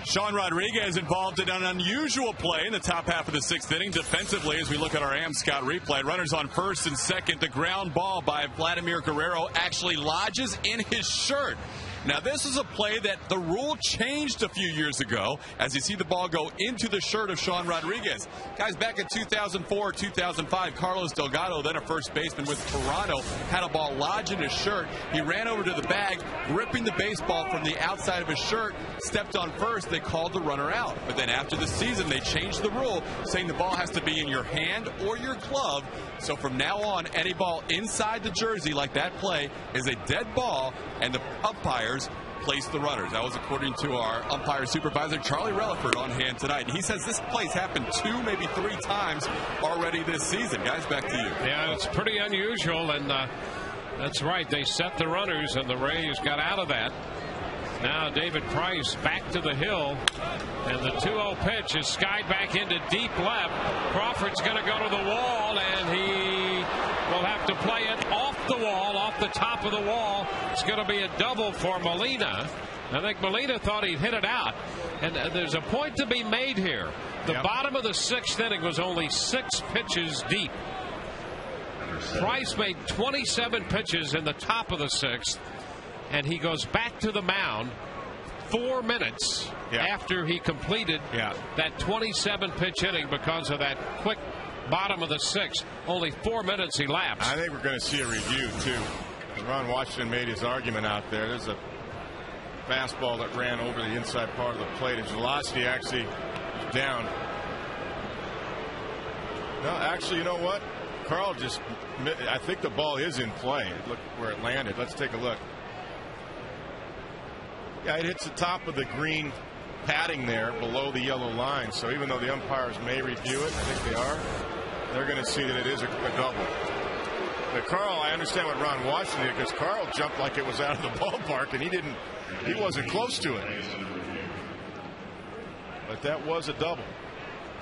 Sean Rodriguez involved in an unusual play in the top half of the 6th inning defensively as we look at our AM Scout replay. Runners on first and second. The ground ball by Vladimir Guerrero actually lodges in his shirt. Now, this is a play that the rule changed a few years ago as you see the ball go into the shirt of Sean Rodriguez. Guys, back in 2004, 2005, Carlos Delgado, then a first baseman with Toronto, had a ball lodge in his shirt. He ran over to the bag, gripping the baseball from the outside of his shirt, stepped on first. They called the runner out. But then after the season, they changed the rule, saying the ball has to be in your hand or your glove. So from now on, any ball inside the jersey like that play is a dead ball, and the umpires place the runners. That was according to our umpire supervisor, Charlie Relaford, on hand tonight. And he says this play's happened 2, maybe 3 times already this season. Guys, back to you. Yeah, it's pretty unusual, and that's right. They set the runners, and the Rays got out of that. Now David Price back to the hill, and the 2-0 pitch is skied back into deep left. Crawford's going to go to the wall, and he will have to play it off the wall, off the top of the wall. It's going to be a double for Molina. I think Molina thought he'd hit it out. And there's a point to be made here. The bottom of the 6th inning was only 6 pitches deep. Price made 27 pitches in the top of the 6th, and he goes back to the mound 4 minutes after he completed that 27 pitch inning because of that quick bottom of the 6th. Only 4 minutes elapsed. I think we're going to see a review too. Ron Washington made his argument out there. There's a fastball that ran over the inside part of the plate. His velocity actually is down. No, actually, you know what? Carl just, I think the ball is in play. Look where it landed. Let's take a look. Yeah, it hits the top of the green padding there below the yellow line. So even though the umpires may review it, I think they are, they're going to see that it is a double. But Carl, I understand what Ron Washington did, because Carl jumped like it was out of the ballpark, and he wasn't close to it. But that was a double.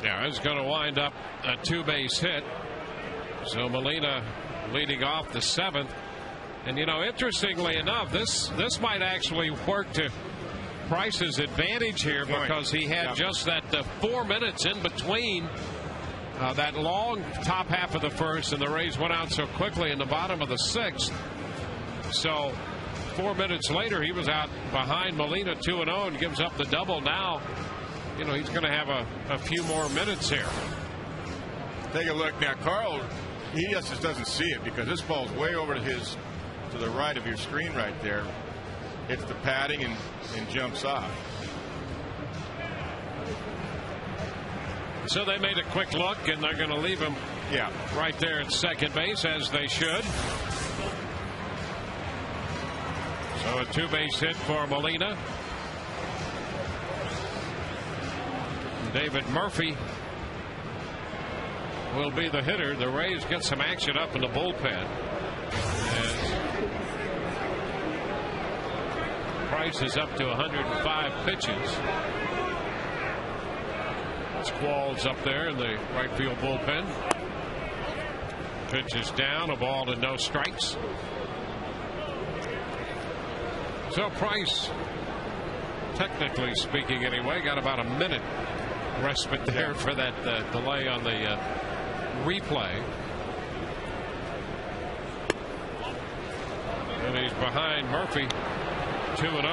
Yeah, it's going to wind up a 2-base hit. So Molina leading off the 7th. And, you know, interestingly enough, this might actually work to Price's advantage here, because he had just that 4 minutes in between that long top half of the 1st, and the Rays went out so quickly in the bottom of the 6th. So 4 minutes later, he was out behind Molina 2-0 and gives up the double. Now, you know, he's going to have a few more minutes here. Take a look now. Carl, he just doesn't see it, because this ball's way over to the right of your screen right there. Hits the padding and jumps off. So they made a quick look, and they're going to leave him right there at second base, as they should. So a 2-base hit for Molina. David Murphy will be the hitter. The Rays get some action up in the bullpen. Price is up to 105 pitches. Squall's up there in the right field bullpen. Pitch is down, a ball and no strikes. So Price, technically speaking anyway, got about a minute respite there for that delay on the replay. And he's behind Murphy 2-0.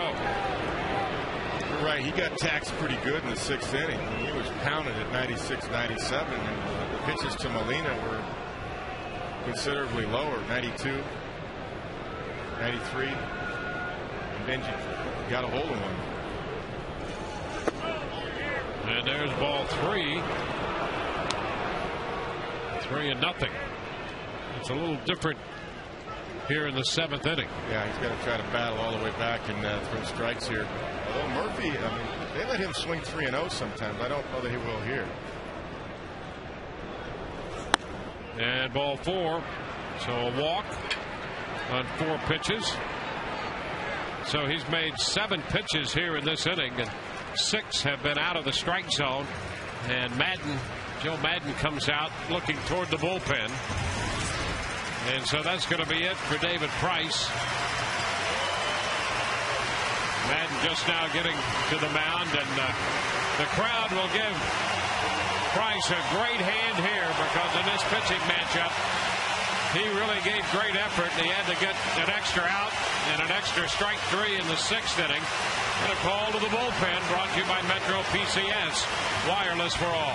Right, he got taxed pretty good in the 6th inning. He was pounded at 96, 97, and the pitches to Molina were considerably lower, 92, 93. And Benji got a hold of one. And there's ball 3. 3-0. It's a little different here in the 7th inning. Yeah, he's got to try to battle all the way back and throw strikes here. Although Murphy, I mean, they let him swing 3-0 sometimes. I don't know that he will here. And ball 4. So a walk on 4 pitches. So he's made 7 pitches here in this inning, and 6 have been out of the strike zone. And Joe Madden comes out looking toward the bullpen. And so that's going to be it for David Price. Madden just now getting to the mound, and the crowd will give Price a great hand here, because in this pitching matchup, he really gave great effort, and he had to get an extra out and an extra strike 3 in the 6th inning. And a call to the bullpen brought to you by Metro PCS, wireless for all.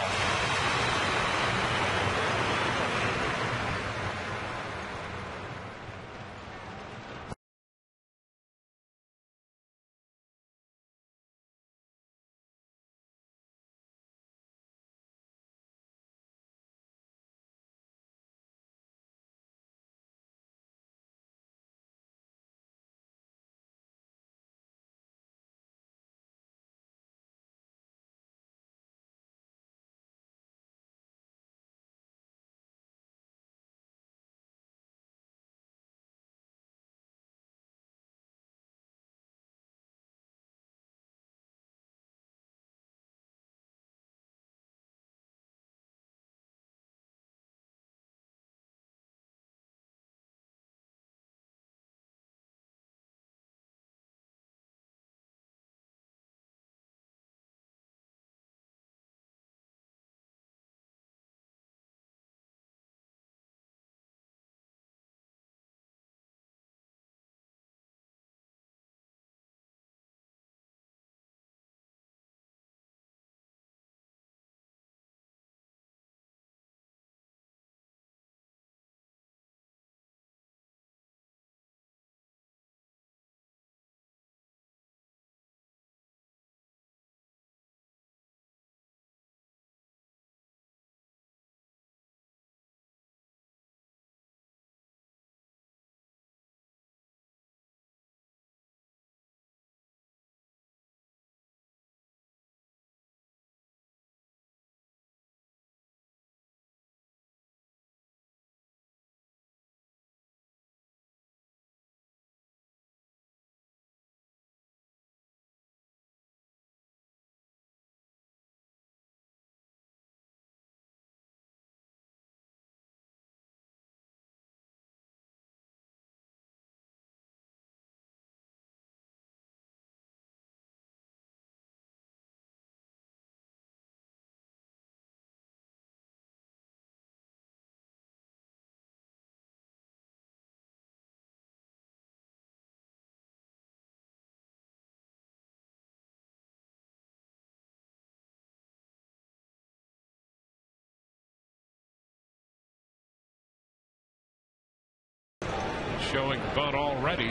showing bunt already.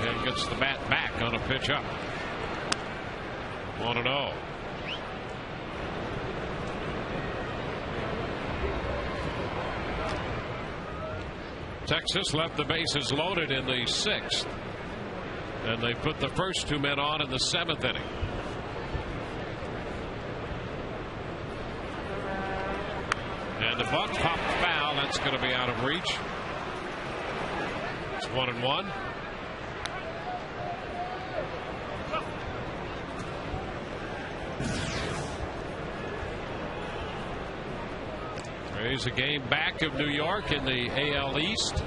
And gets the bat back on a pitch up. 1-0. Texas left the bases loaded in the 6th. And they put the first 2 men on in the 7th inning. And the bunt popped foul. That's going to be out of reach. It's 1-1. Rays a game back of New York in the AL East.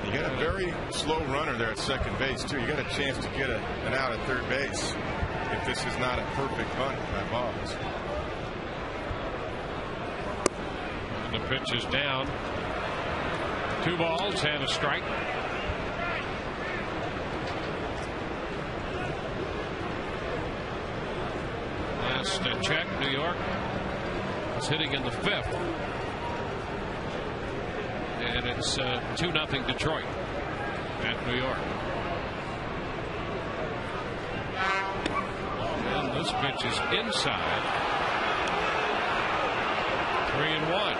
You got a very slow runner there at second base, too. You got a chance to get an out at third base if this is not a perfect bunt by Boggs. And the pitch is down. 2 balls and a strike. Last check, New York is hitting in the 5th. And it's 2-0 Detroit at New York. And this pitch is inside. 3-1.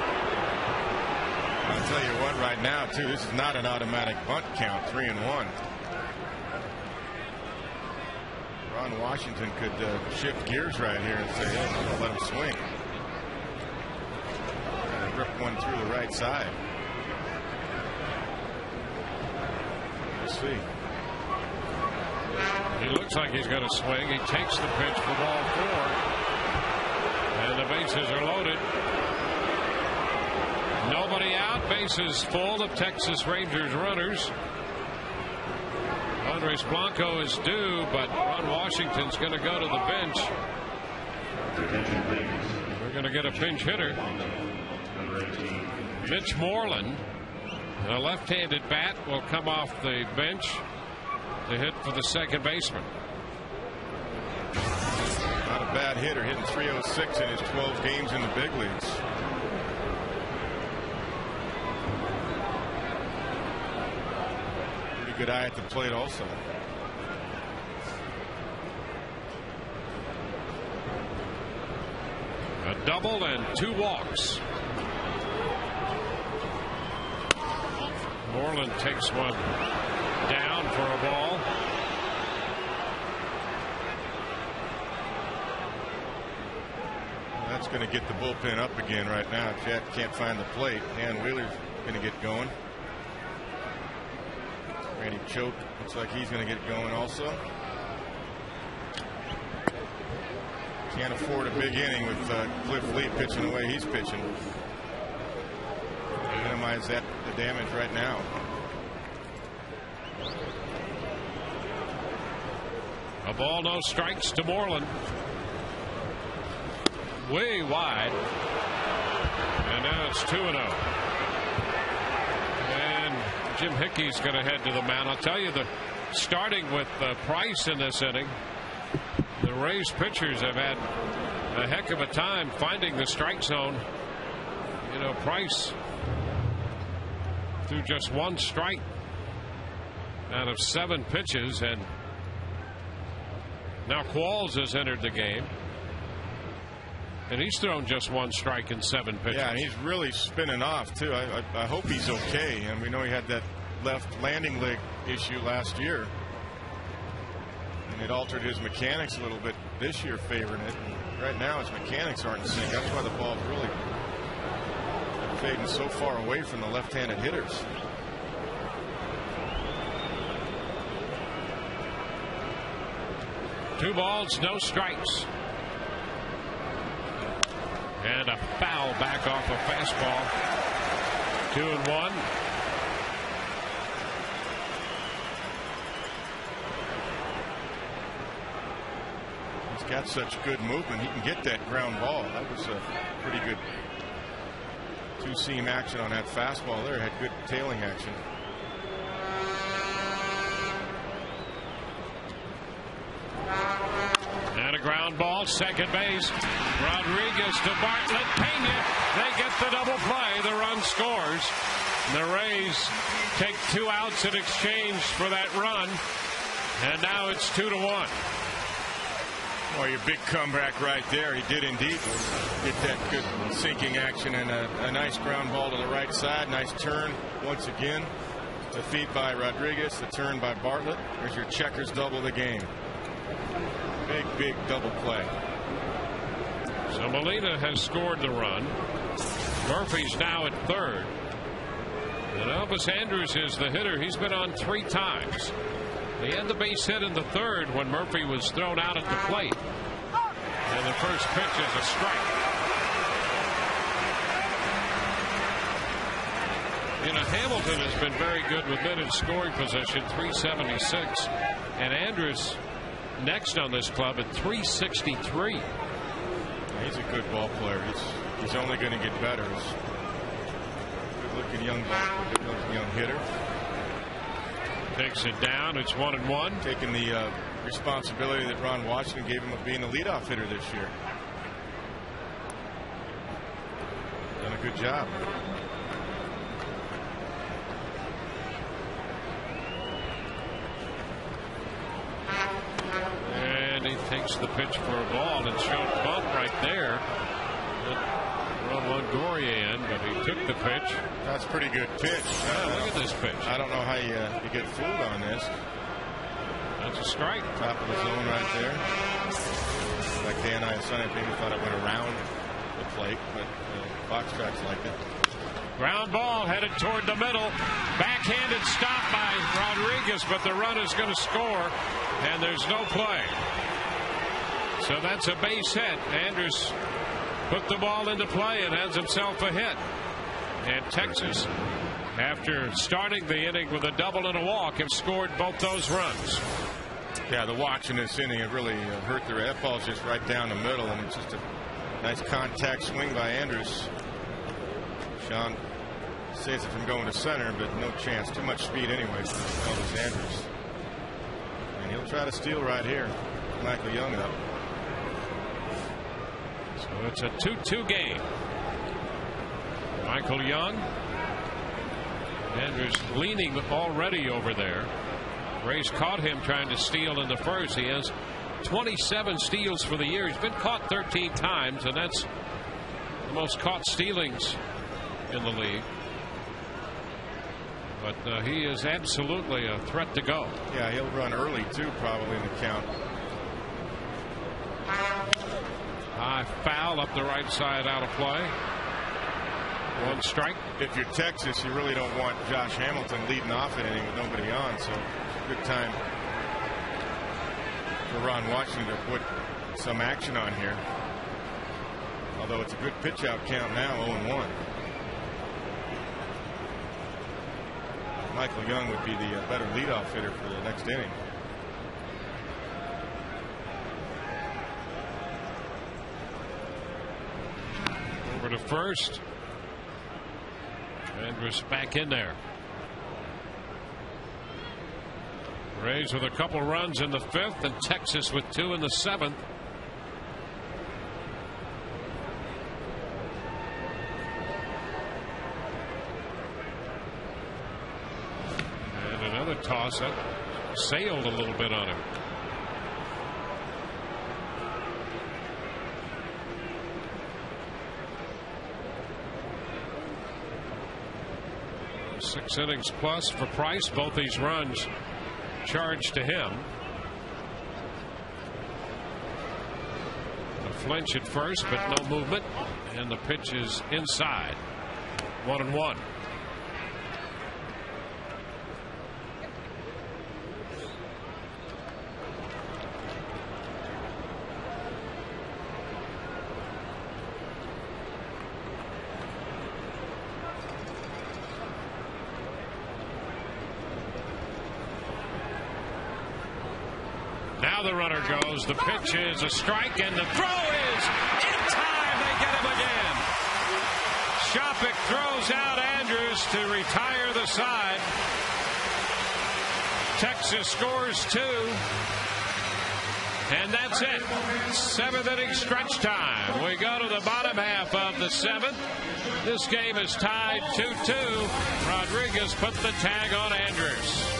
I'll tell you what, right now, too, this is not an automatic bunt count. 3-1. Ron Washington could shift gears right here and say, hey, let him swing. And rip one through the right side. We'll see. He looks like he's going to swing. He takes the pitch for ball 4. And the bases are loaded. Nobody out. Bases full of Texas Rangers runners. Andres Blanco is due, but Ron Washington's going to go to the bench. We're going to get a pinch hitter. Mitch Moreland, a left-handed bat, will come off the bench to hit for the second baseman. Not a bad hitter, hitting .306 in his 12 games in the big leagues. Good eye at the plate also. A double and 2 walks. Moreland takes one down for a ball. That's going to get the bullpen up again right now. Chad can't find the plate. Dan Wheeler's going to get going. Randy Choate looks like he's going to get going also. Can't afford a big inning with Cliff Lee pitching the way he's pitching. Minimize the damage right now. A ball, no strikes to Moreland. Way wide. And now it's 2-0. Jim Hickey's going to head to the mound. I'll tell you, starting with Price in this inning, the Rays pitchers have had a heck of a time finding the strike zone. You know, Price threw just 1 strike out of 7 pitches, and now Qualls has entered the game, and he's thrown just 1 strike in 7 pitches. Yeah, and he's really spinning off too. I hope he's okay. And we know he had that left landing leg issue last year, and it altered his mechanics a little bit this year, favoring it. And right now his mechanics aren't in sync. That's why the ball's really fading so far away from the left-handed hitters. Two balls, no strikes. And a foul back off a fastball. 2-1. He's got such good movement. He can get that ground ball. That was a pretty good two-seam action on that fastball there. Had good tailing action. And a ground ball, second base. Rodriguez to Bartlett. Pena. They get the double play, the run scores. The Rays take 2 outs in exchange for that run, and now it's 2-1. Well, your big comeback right there. He did indeed get that good sinking action and a nice ground ball to the right side. Nice turn once again. The feed by Rodriguez, the turn by Bartlett. There's your checkers double the game. Big double play. So Molina has scored the run. Murphy's now at third. And Elvis Andrus is the hitter. He's been on 3 times. He had the base hit in the third when Murphy was thrown out at the plate. And the first pitch is a strike. You know, Hamilton has been very good with men in scoring position, 376. And Andrus next on this club at 363. He's a good ball player. He's only going to get better. He's a good-looking young ball, good-looking young hitter. Takes it down. It's 1-1. Taking the responsibility that Ron Washington gave him of being a leadoff hitter this year. Done a good job. And he takes the pitch for a ball and showed bunt right there. Ron Longoria in, but he took the pitch. That's a pretty good pitch. Look at this pitch. I don't know how you get fooled on this. That's a strike. Top of the zone right there. Like Dan Iasone maybe thought it went around the plate, but box tracks liked it. Ground ball headed toward the middle. Backhanded stop by Rodriguez, but the run is going to score, and there's no play. So that's a base hit. Andrus put the ball into play and has himself a hit. And Texas, after starting the inning with a double and a walk, have scored both those runs. Yeah, the walks in this inning have really hurt their. That ball's just right down the middle, and it's just a nice contact swing by Andrus. Sean saves it from going to center, but no chance. Too much speed anyway for Elvis Andrus. And he'll try to steal right here. Michael Young up. So it's a 2-2 game. Michael Young. Andrus leaning already over there. Rays caught him trying to steal in the first. He has 27 steals for the year. He's been caught 13 times, and that's the most caught stealings in the league. But he is absolutely a threat to go. Yeah, he'll run early too, probably in the count. High foul up the right side, out of play. 1 strike. If you're Texas, you really don't want Josh Hamilton leading off an inning with nobody on, so it's a good time for Ron Washington to put some action on here. Although it's a good pitch out count now, 0-1. Michael Young would be the better leadoff hitter for the next inning. Over to first. Andrus back in there. Rays with a couple runs in the 5th, and Texas with 2 in the 7th. And another toss that sailed a little bit on him. Six innings plus for Price. Both these runs charged to him. A flinch at first, but no movement, and the pitch is inside. 1-1. Now the runner goes. The pitch is a strike, and the throw is in time. They get him again. Shopik throws out Andrus to retire the side. Texas scores 2. And that That's it. 7th inning stretch time. We go to the bottom half of the 7th. This game is tied 2-2. Rodriguez put the tag on Andrus.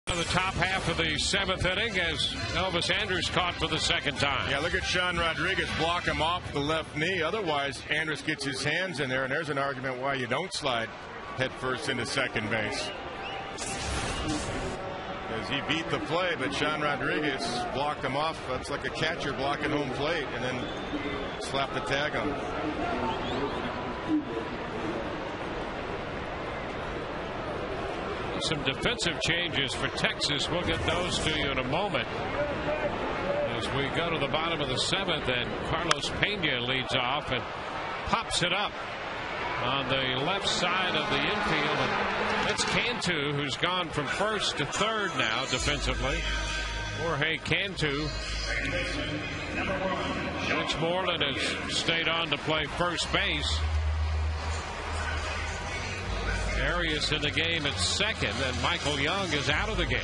The top half of the 7th inning as Elvis Andrus caught for the 2nd time. Yeah, look at Sean Rodriguez block him off the left knee. Otherwise, Andrus gets his hands in there, and there's an argument why you don't slide head first into second base. As he beat the play, but Sean Rodriguez blocked him off. That's like a catcher blocking home plate and then slap the tag on him. Some defensive changes for Texas. We'll get those to you in a moment. As we go to the bottom of the 7th, and Carlos Pena leads off and pops it up on the left side of the infield. And it's Cantu who's gone from first to third now defensively. Jorge Cantu. Rich Moreland has stayed on to play first base. Arias in the game at second, and Michael Young is out of the game.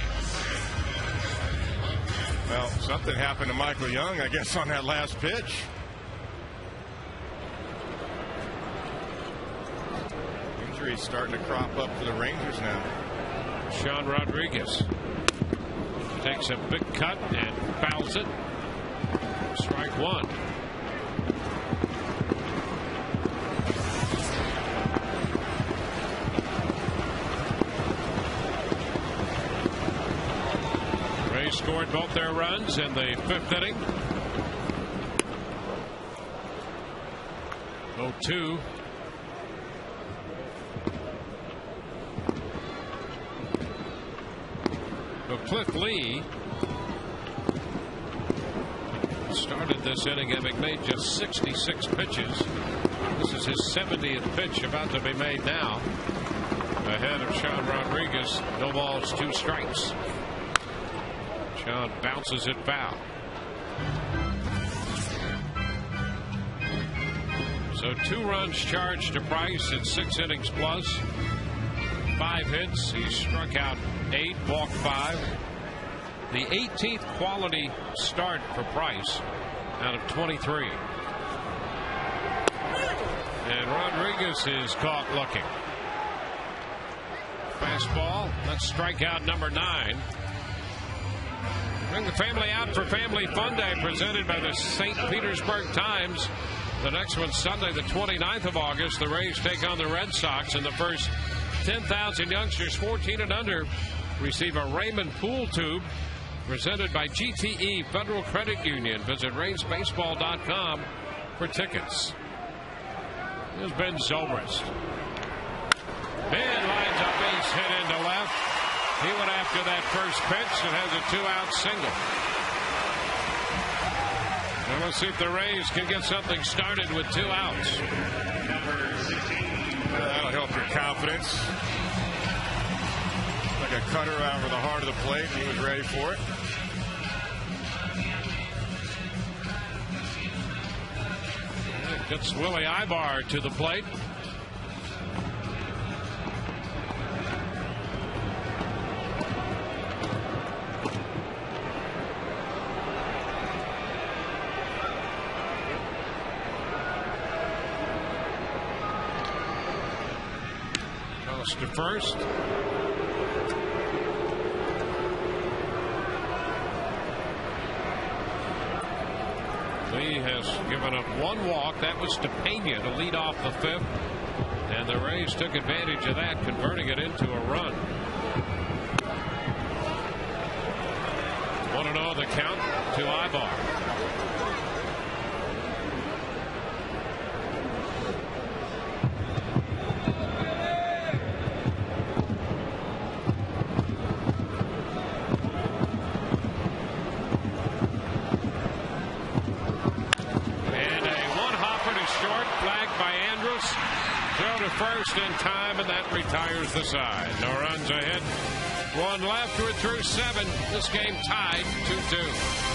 Well, something happened to Michael Young, I guess, on that last pitch. Injuries starting to crop up for the Rangers now. Sean Rodriguez takes a big cut and fouls it. Strike one. Scored both their runs in the 5th inning. 0-2. But Cliff Lee started this inning having made just 66 pitches. This is his 70th pitch about to be made now. Ahead of Sean Rodriguez. No balls, 2 strikes. Sean bounces it foul. So 2 runs charged to Price in 6 innings plus. 5 hits. He struck out 8, walked 5. The 18th quality start for Price out of 23. And Rodriguez is caught looking. Fastball. That's strikeout number 9. Bring the family out for Family Fun Day presented by the St. Petersburg Times. The next one's Sunday, the 29th of August. The Rays take on the Red Sox, and the first 10,000 youngsters 14 and under receive a Raymond pool tube presented by GTE Federal Credit Union. Visit RaysBaseball.com for tickets. Here's Ben Zobrist. Ben lines a base hit into left. He went after that first pitch and has a 2-out single. Well, let's see if the Rays can get something started with 2 outs. That'll help your confidence. Like a cutter over the heart of the plate. He was ready for it. Gets Willie Ibar to the plate. To first. Lee has given up 1 walk. That was to Pena to lead off the 5th. And the Rays took advantage of that, converting it into a run. 1-0 the count to Ibar. First in time, and that retires the side. No runs ahead. 1 left. We're through 7. This game tied 2-2.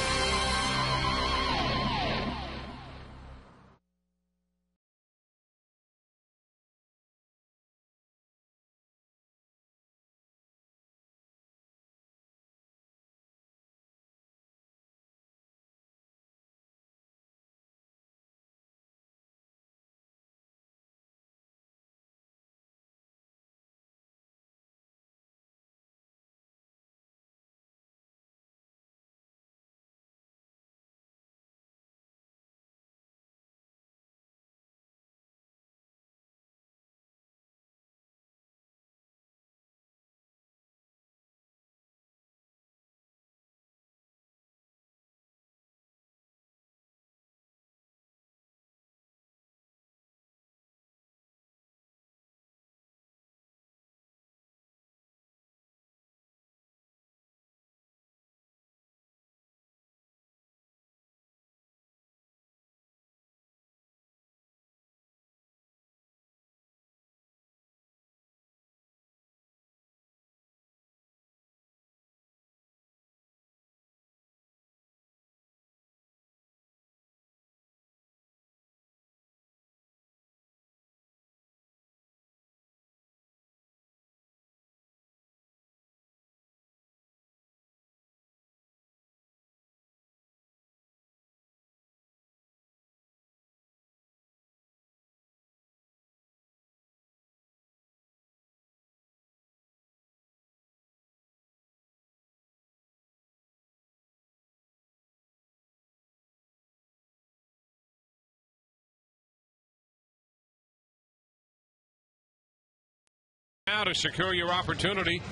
Now to secure your opportunity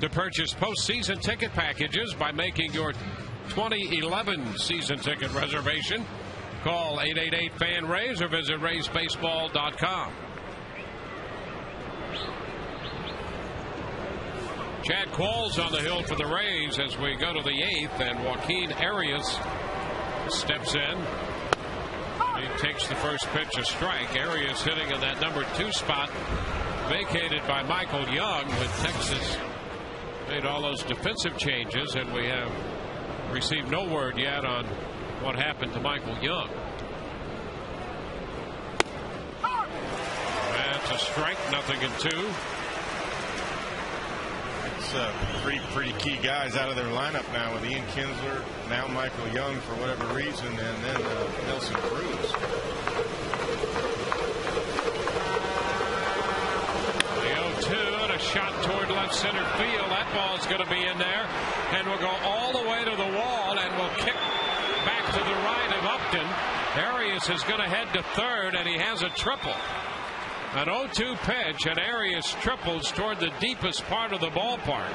to purchase postseason ticket packages by making your 2011 season ticket reservation. Call 888-FAN-RAYS or visit RaysBaseball.com. Chad Qualls on the hill for the Rays as we go to the 8th, and Joaquin Arias steps in. He takes the first pitch, a strike. Arias hitting in that number 2 spot, vacated by Michael Young, with Texas made all those defensive changes, and we have received no word yet on what happened to Michael Young. That's a strike, 0-2. It's pretty key guys out of their lineup now, with Ian Kinsler, now Michael Young for whatever reason, and then Nelson Cruz. Shot toward left center field. That ball's going to be in there and will go all the way to the wall and will kick back to the right of Upton. Arias is going to head to third, and he has a triple. An 0-2 pitch, and Arias triples toward the deepest part of the ballpark.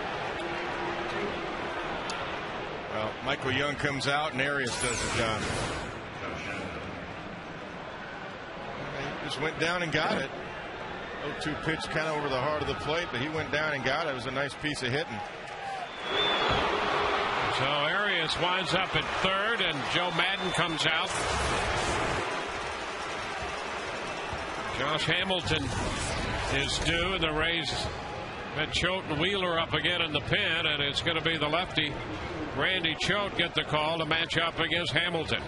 Well, Michael Young comes out, and Arias does the job. He just went down and got it. 0-2 pitch kind of over the heart of the plate, but he went down and got it. It was a nice piece of hitting. So Arias This winds up at third, and Joe Madden comes out. Josh Hamilton is due, and the Rays had Choate and Wheeler up again in the pen, and it's going to be the lefty Randy Choate get the call to match up against Hamilton.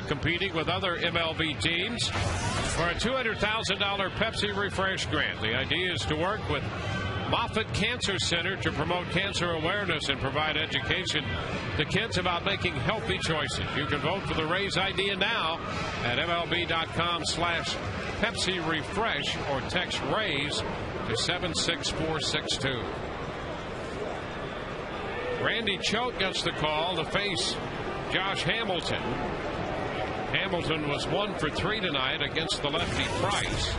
Competing with other MLB teams for a $200,000 Pepsi Refresh grant. The idea is to work with Moffitt Cancer Center to promote cancer awareness and provide education to kids about making healthy choices. You can vote for the Rays idea now at MLB.com/Pepsi Refresh or text Rays to 76462. Randy Choate gets the call to face Josh Hamilton. Hamilton was 1 for 3 tonight against the lefty Price.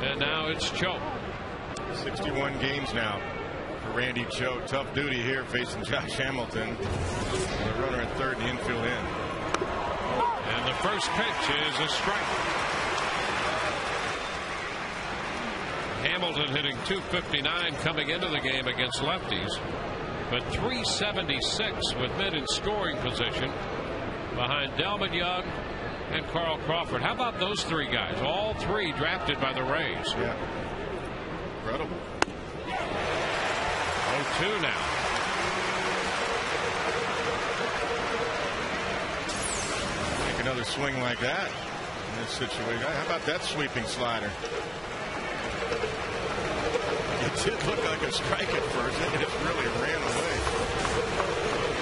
And now it's Choate. 61 games now for Randy Choate. Tough duty here facing Josh Hamilton. The runner at third, the infield in. And the first pitch is a strike. Hamilton hitting .259 coming into the game against lefties, but .376 with men in scoring position behind Delman Young and Carl Crawford. How about those three guys? All three drafted by the Rays. Yeah. Incredible. 0-2 now. Make another swing like that in this situation. How about that sweeping slider? It did look like a strike at first. It just really ran away.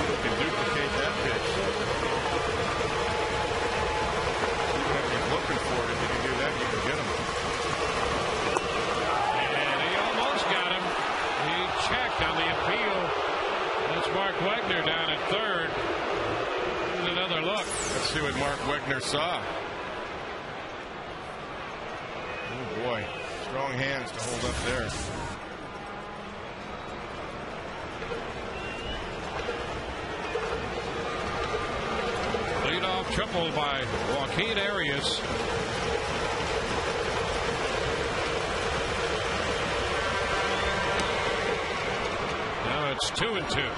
You can duplicate that pitch. Looking for it. If you can do that, you can get him. And he almost got him. He checked on the appeal. That's Mark Wegner down at third. And another look. Let's see what Mark Wegner saw. Oh boy, strong hands to hold up there. Leadoff triple by Joaquin Arias. Now it's 2-2.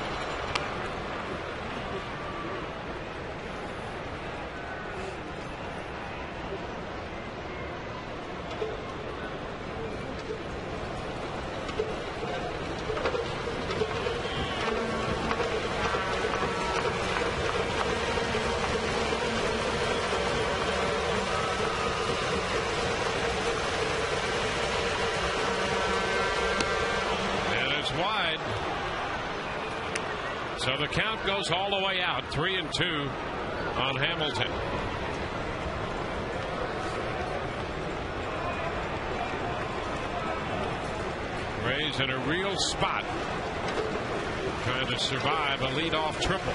Wide. So the count goes all the way out. 3-2 on Hamilton. Rays in a real spot, trying to survive a leadoff triple.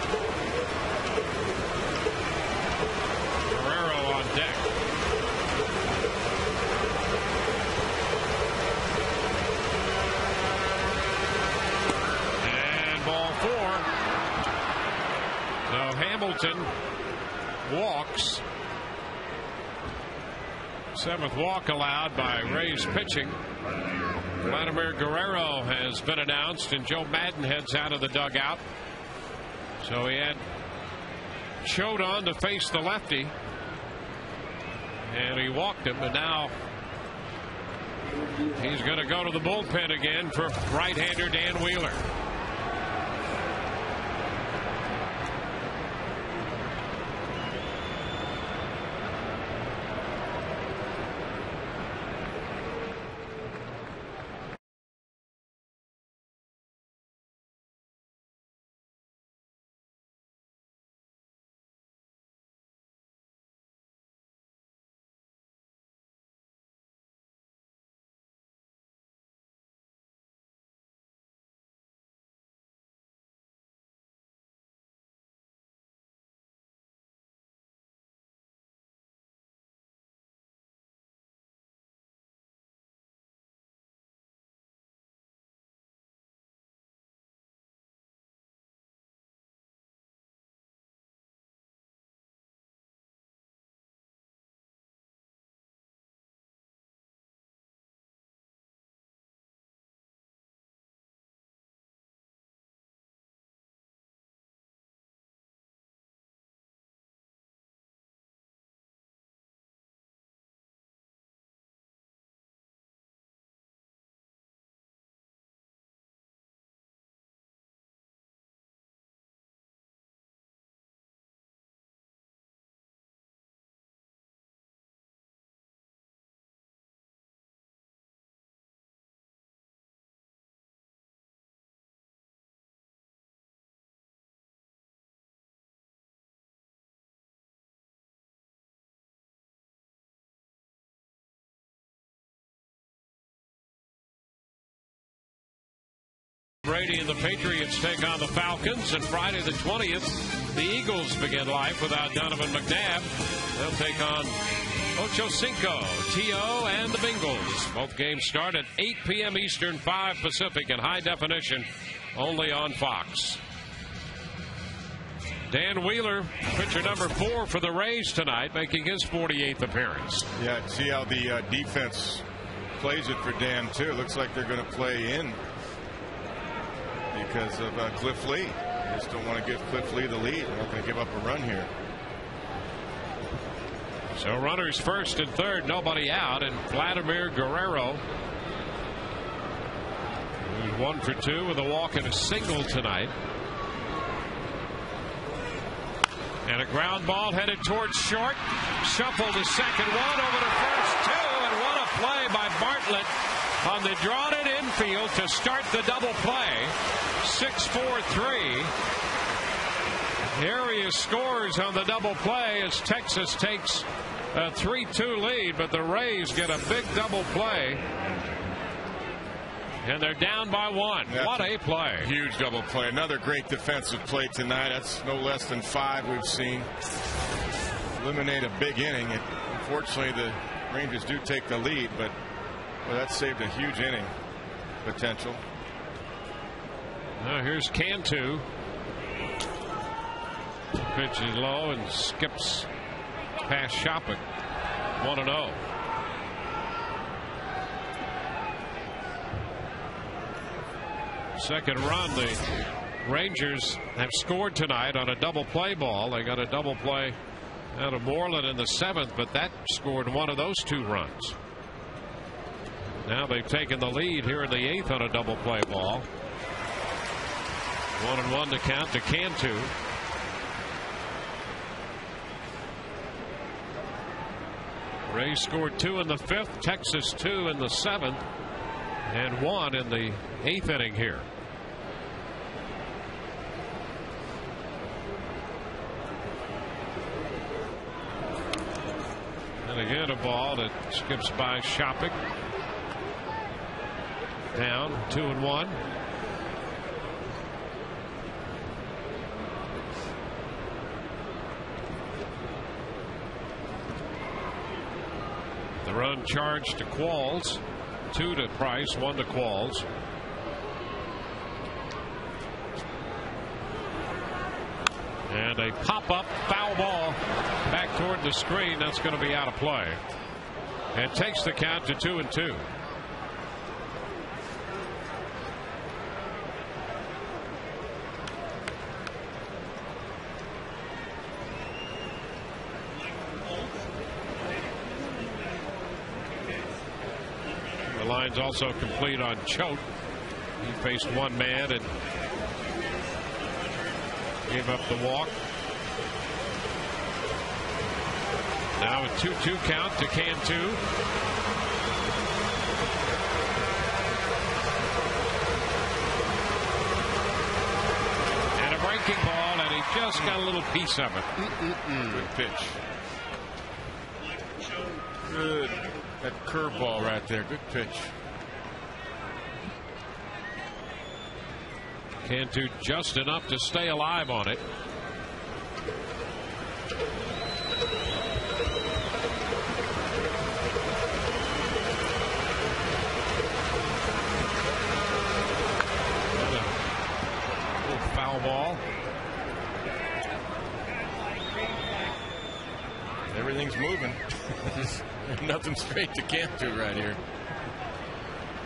Guerrero on deck. Hamilton walks. 7th walk allowed by Rays pitching. Vladimir Guerrero has been announced, and Joe Madden heads out of the dugout. So he had Chodon to face the lefty, and he walked him, and now he's going to go to the bullpen again for right-hander Dan Wheeler. Brady and the Patriots take on the Falcons, and Friday the 20th, the Eagles begin life without Donovan McNabb. They'll take on Ocho Cinco, T.O., and the Bengals. Both games start at 8 p.m. Eastern, 5 Pacific, in high definition, only on Fox. Dan Wheeler, pitcher number 4 for the Rays tonight, making his 48th appearance. Yeah, see how the defense plays it for Dan, too. It looks like they're going to play in because of Cliff Lee. They just don't want to give Cliff Lee the lead. They're not going to give up a run here. So runners first and third, nobody out, and Vladimir Guerrero, who's 1 for 2 with a walk and a single tonight. And a ground ball headed towards short. Shuffled to second, one over to first, 2, and what a play by Bartlett on the drawn-in infield to start the double play. 6-4-3. Arias scores on the double play as Texas takes a 3-2 lead, but the Rays get a big double play. And they're down by 1. What a play. Huge double play. Another great defensive play tonight. That's no less than 5 we've seen. Eliminate a big inning. Unfortunately, the Rangers do take the lead, but that saved a huge inning potential. Now here's Cantu. Pitch is low and skips past Shopping. 1-0. Second run. The Rangers have scored tonight on a double play ball. They got a double play out of Moreland in the 7th, but that scored one of those 2 runs. Now they've taken the lead here in the 8th on a double play ball. 1-1 to count to Cantu. Rays scored 2 in the 5th, Texas 2 in the 7th, and 1 in the 8th inning here. And again, a ball that skips by Shopping. Down 2-1. The run charged to Qualls. 2 to Price, 1 to Qualls. And a pop-up foul ball back toward the screen. That's going to be out of play. And takes the count to 2-2. The line's also complete on Choate. He faced one man and gave up the walk. Now a 2-2 count to Cantu. And a breaking ball, and he just got a little piece of it. Good pitch. Good. That curveball right there. Good pitch. Cantu just enough to stay alive on it. Foul ball. Everything's moving. Nothing straight to Cantu right here.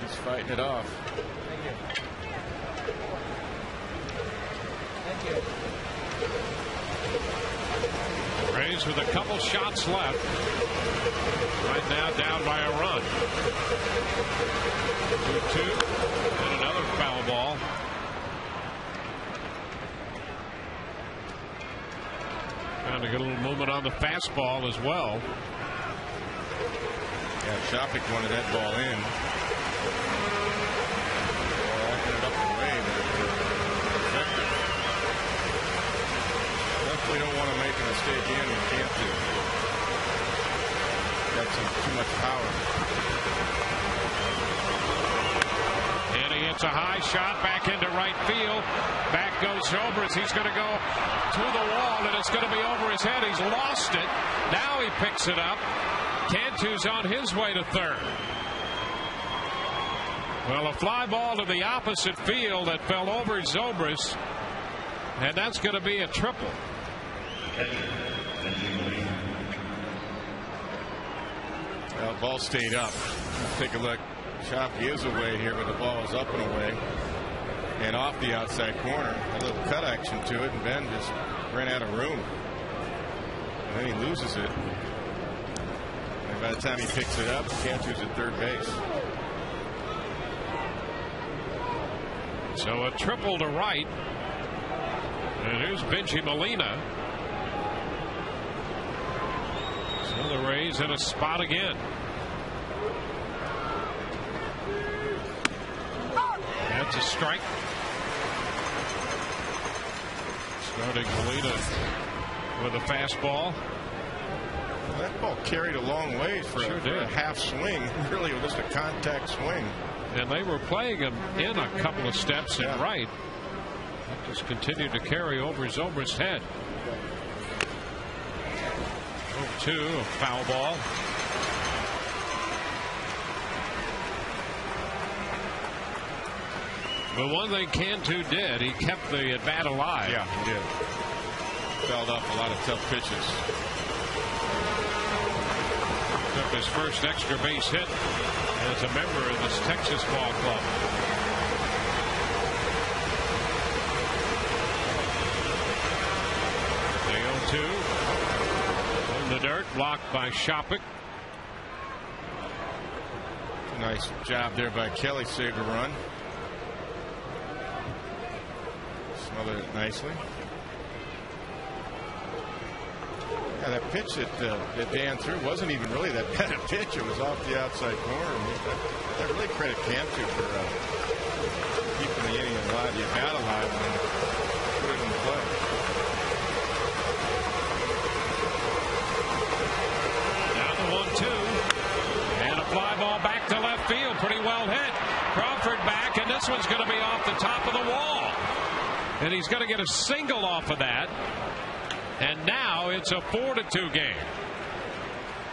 He's fighting it off. Rays with a couple shots left. Right now down by a run. 2-2 and another foul ball. Trying to get a little movement on the fastball as well. Yeah, Shopik wanted that ball in. Walking it up and away, but effective. Definitely don't want to make a mistake in with Cantu. Got too much power. And he hits a high shot back into right field. Back goes Zobrist. He's going to go to the wall, and it's going to be over his head. He's lost it. Now he picks it up. Cantu's on his way to third. Well, a fly ball to the opposite field that fell over Zobrist, and that's going to be a triple. Well, ball stayed up. Take a look. Shoppy is away here, but the ball is up and away. And off the outside corner. A little cut action to it, and Ben just ran out of room. And then he loses it. And by the time he picks it up, Cantu's at third base. So a triple to right. And here's Benji Molina. So the Rays in a spot again. That's a strike. Starting Molina with a fastball. Well, that ball carried a long way for a half swing. Really just a contact swing. And they were playing him in a couple of steps in right. It just continued to carry over Zobrist's head. 0-2, a foul ball. But one thing Cantu did, he kept the at bat alive. Yeah, he did. Fouled off a lot of tough pitches. Took his first extra base hit as a member of this Texas ball club. The 0-2 in the dirt, blocked by Shopik. Nice job there by Kelly, saved a run. Smothered it nicely. Yeah, that pitch that Dan threw wasn't even really that bad a pitch. It was off the outside corner. I really credit Cantu for keeping the inning alive, the at-bat alive, and put it in play. Now the 1-2. And a fly ball back to left field. Pretty well hit. Crawford back, and this one's going to be off the top of the wall. And he's going to get a single off of that. And now it's a 4-2 game.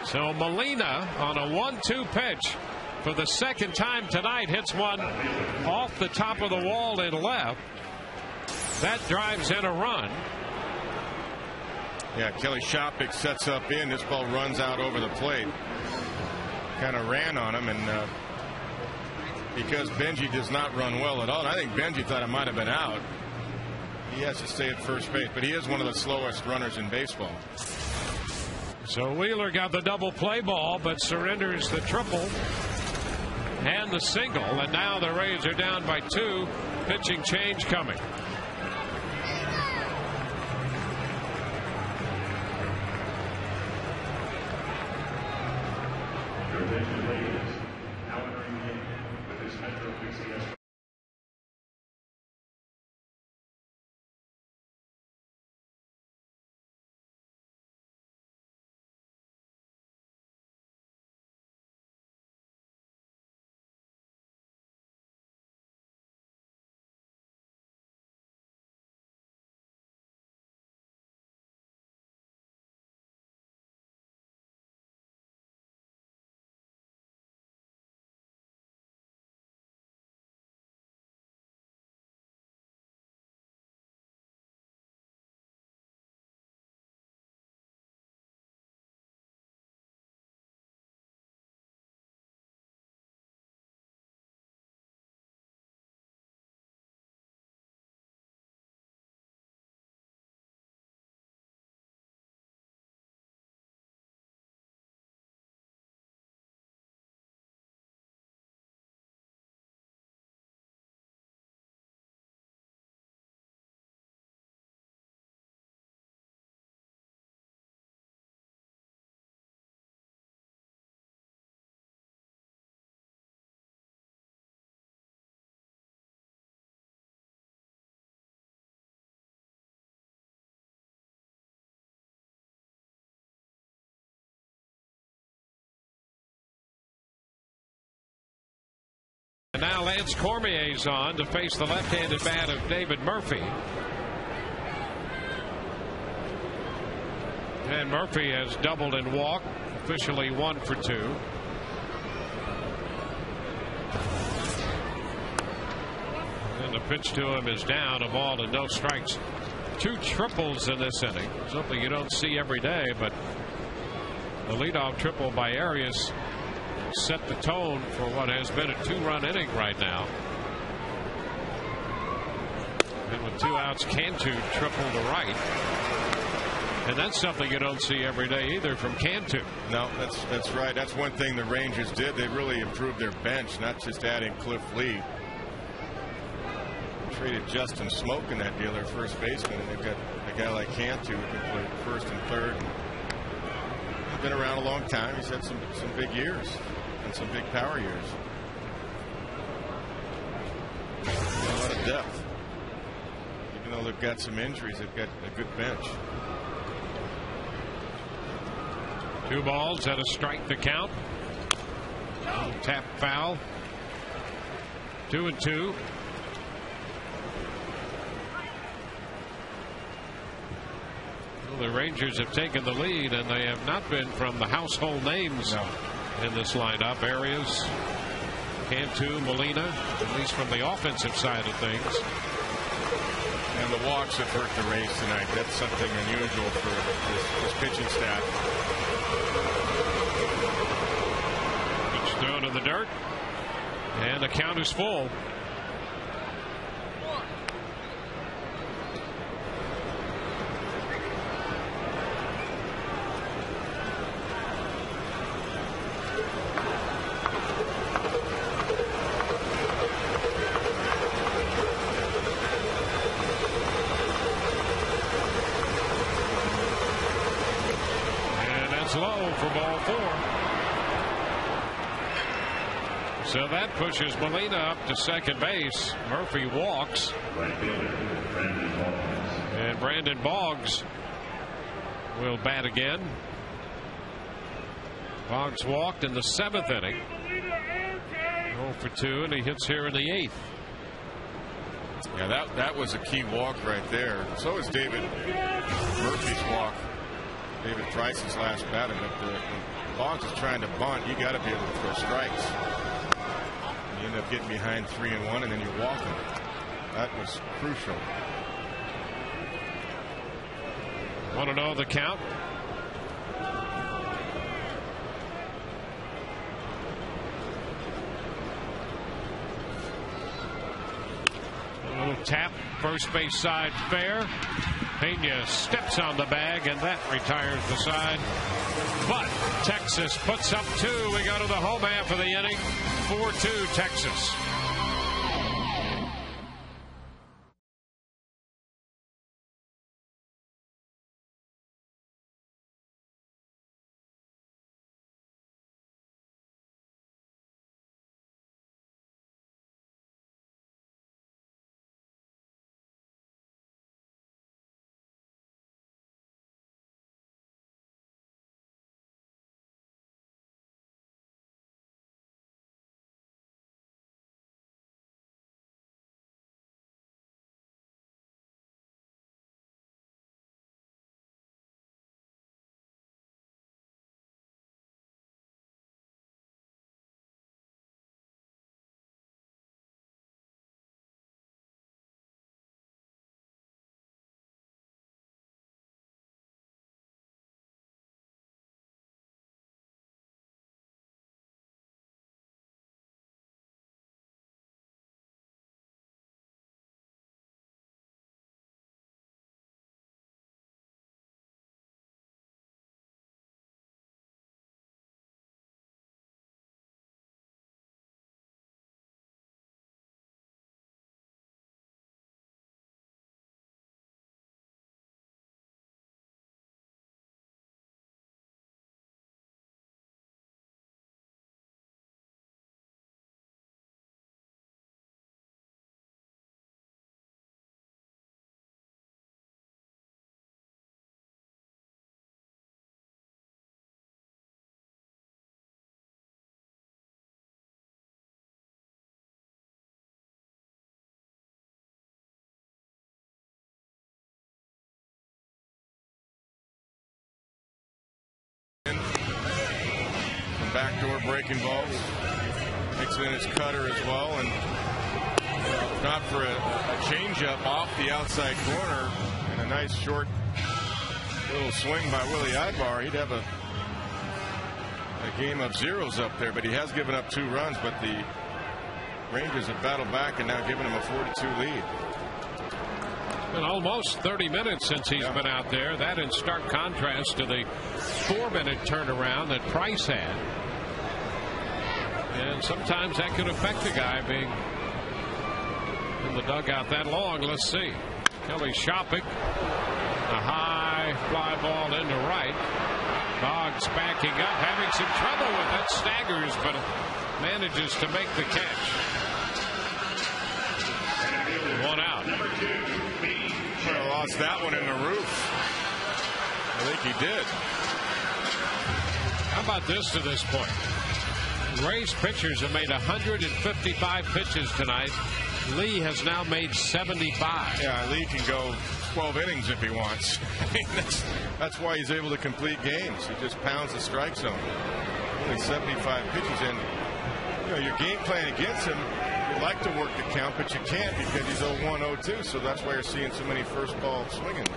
So Molina on a 1-2 pitch for the second time tonight hits one off the top of the wall in left. That drives in a run. Yeah, Kelly Shopik sets up in. This ball runs out over the plate. Kind of ran on him, and because Benji does not run well at all, and I think Benji thought it might have been out. He has to stay at first base, but he is one of the slowest runners in baseball. So Wheeler got the double play ball, but surrenders the triple and the single, and now the Rays are down by 2. Pitching change coming. And now Lance Cormier's on to face the left-handed bat of David Murphy. And Murphy has doubled and walked, officially 1 for 2. And the pitch to him is down, a ball and no strikes. 2 triples in this inning, something you don't see every day, but the leadoff triple by Arias set the tone for what has been a 2-run inning right now. And with 2 outs, Cantu triple to right. And that's something you don't see every day either from Cantu. No, that's right. That's one thing the Rangers did. They really improved their bench, not just adding Cliff Lee. Traded Justin Smoke in that deal, their first baseman, and they've got a guy like Cantu who can play first and third. He's been around a long time. He's had some big years. And some big power years. A lot of depth. Even though they've got some injuries, they've got a good bench. 2 balls and a strike to count. Tap foul. 2-2. Well, the Rangers have taken the lead, and they have not been from the household names. No. In this lineup. Arias, Cantu, Molina, at least from the offensive side of things. And the walks have hurt the Rays tonight. That's something unusual for this pitching staff. Pitch thrown in the dirt, and the count is full. Low for ball 4. So that pushes Molina up to second base. Murphy walks. And Brandon Boggs will bat again. Boggs walked in the 7th inning. 0 for 2, and he hits here in the 8th. Yeah, that was a key walk right there. So is David Murphy's walk. David Price's last batter, but Boggs is trying to bunt. You got to be able to throw strikes. You end up getting behind 3-1, and then you're walking. That was crucial. Want to know the count? A little tap, first base side fair. Pena steps on the bag, and that retires the side. But Texas puts up 2. We go to the home half of the inning. 4-2 Texas. Backdoor breaking balls. Makes it in his cutter as well, and not for a changeup off the outside corner and a nice short little swing by Willie Ibar. He'd have a game of zeros up there, but he has given up 2 runs. But the Rangers have battled back and now given him a 4-2 lead. It's been almost 30 minutes since he's been out there. That in stark contrast to the 4-minute turnaround that Price had. And sometimes that could affect the guy being in the dugout that long. Let's see. Kelly Shopik. A high fly ball into right. Boggs backing up, having some trouble with it. Staggers, but manages to make the catch. 1 out. Could have lost that one in the roof. I think he did. How about this to this point? Rays pitchers have made 155 pitches tonight. Lee has now made 75. Yeah, Lee can go 12 innings if he wants. I mean, that's why he's able to complete games. He just pounds the strike zone. Only 75 pitches in. You know, your game plan against him, you like to work the count, but you can't because he's 0-1, 0-2. So that's why you're seeing so many first ball swinging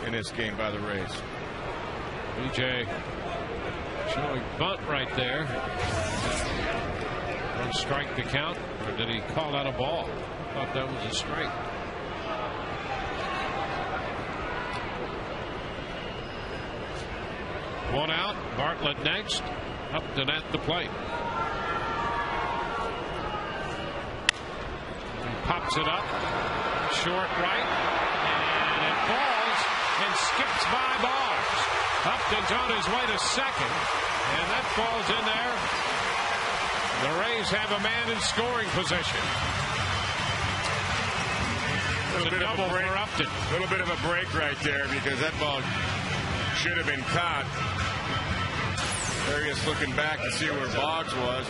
in this game by the Rays. BJ showing bunt right there. And strike the count, or did he call out a ball? I thought that was a strike. One out. Bartlett next. Upton at the plate. He pops it up. Short right. And it falls and skips by Boggs. Upton's on his way to second. And that falls in there. The Rays have a man in scoring position. It's a double for Upton. A little bit of a break right there because that ball should have been caught. Arias looking back to see where Boggs was.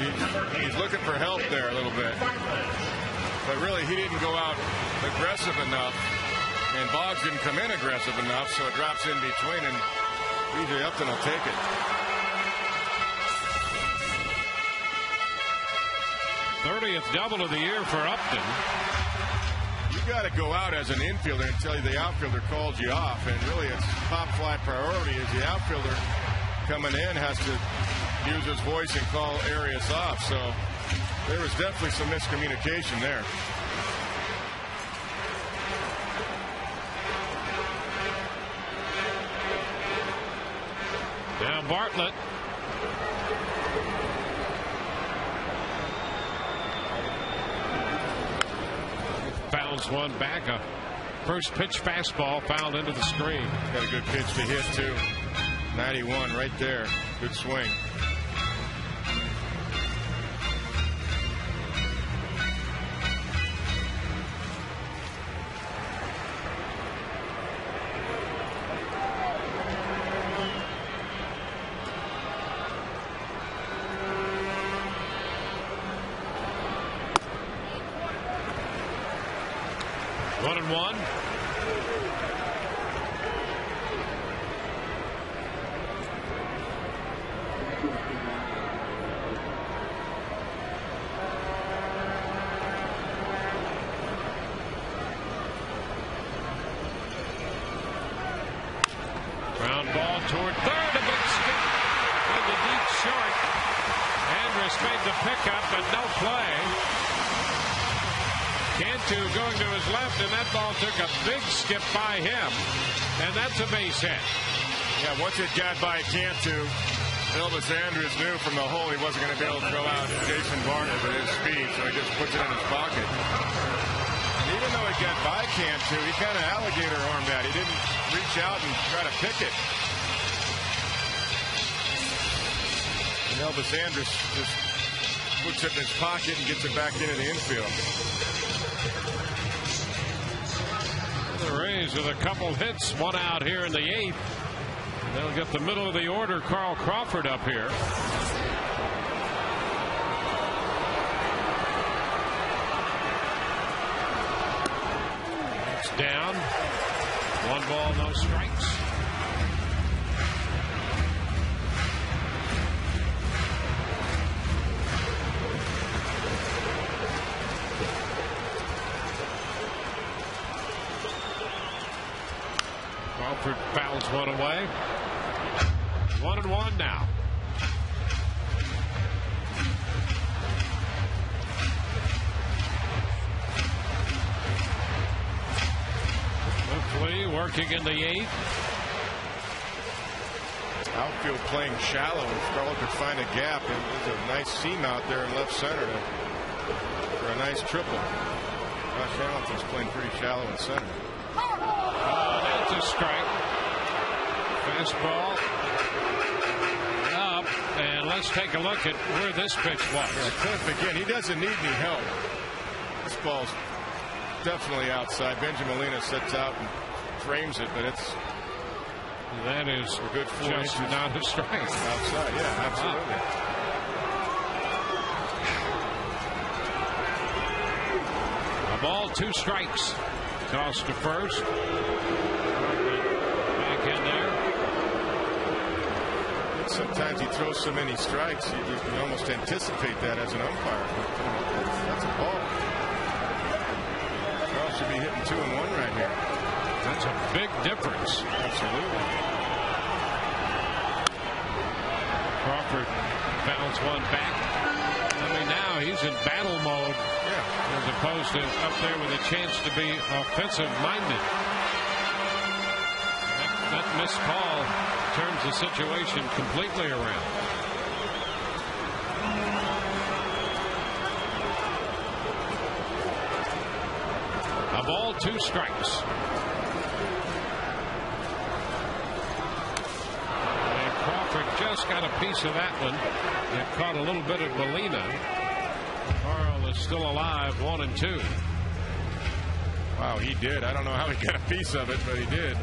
He's looking for help there a little bit. But really, he didn't go out aggressive enough. And Boggs didn't come in aggressive enough, so it drops in between, and B.J. Upton will take it. 30th double of the year for Upton. got to go out as an infielder until the outfielder calls you off. And really, it's top fly priority as the outfielder coming in has to use his voice and call Arias off. So there was definitely some miscommunication there. Now Bartlett. Fouls one back. A first pitch fastball fouled into the screen. Got a good pitch to hit, too. 91 right there. Good swing. One and one. Ground ball toward third. A big skip in the deep short. Andrus made the pickup, but no play. Cantu going to his left, and that ball took a big skip by him, and that's a base hit. Yeah, once it got by Cantu, Elvis Andrus knew from the hole he wasn't going to be able to throw out Jason Bartlett with his speed, so he just puts it in his pocket. And even though it got by Cantu, he kind of alligator armed that. He didn't reach out and try to pick it. And Elvis Andrus just puts it in his pocket and gets it back into the infield. The Rays with a couple hits, one out here in the eighth. They'll get the middle of the order, Carl Crawford, up here. It's down. One ball, no strikes. Crawford fouls one away. 1-1 now. Hopefully working in the eighth. Outfield playing shallow. If Scarlett could find a gap, and there's a nice seam out there in left center for a nice triple. Josh Hamilton's playing pretty shallow in center. That's a strike. Fastball up, and let's take a look at where this pitch was. Yeah, Cliff again. He doesn't need any help. This ball's definitely outside. Benjamin Molina sets out and frames it, but it's that is a good 4 just inches not a strike. Outside, yeah, absolutely. A ball, 2 strikes. Toss to first. Back in there. Sometimes he throws so many strikes, you can almost anticipate that as an umpire. That's a ball. Carl should be hitting 2 and 1 right here. That's a big difference. Absolutely. Crawford bounce one back. I mean, now he's in battle mode. Yeah. As opposed to up there with a chance to be offensive minded. That missed call turns the situation completely around. A ball, 2 strikes. And Crawford just got a piece of that one. It caught a little bit of Molina. Carl is still alive, 1 and 2. Wow, he did. I don't know how he got a piece of it, but he did.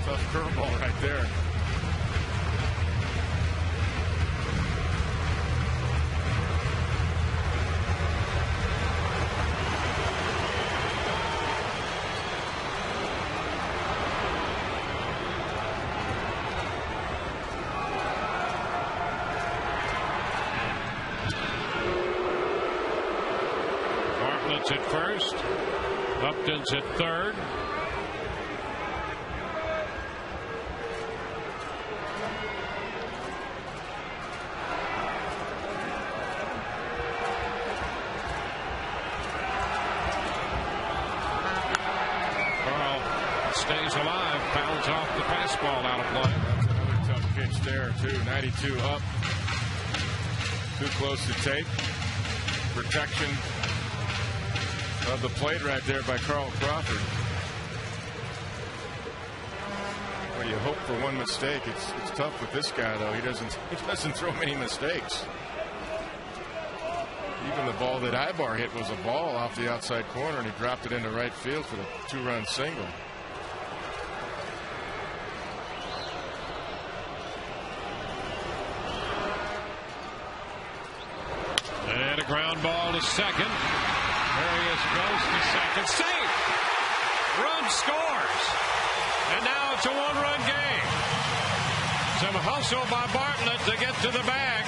Tough curveball right there. first. Upton's at third. Stays alive, bounds off the fastball out of play. That's another tough pitch there, too. 92 up. Too close to take. Protection of the plate right there by Carl Crawford. Well, you hope for one mistake. It's tough with this guy, though. He doesn't throw many mistakes. Even the ball that Ibar hit was a ball off the outside corner, and he dropped it into right field for the 2-run single. And a ground ball to second. Arias goes to second. Safe! Run scores. And now it's a 1-run game. Some hustle by Bartlett to get to the bag.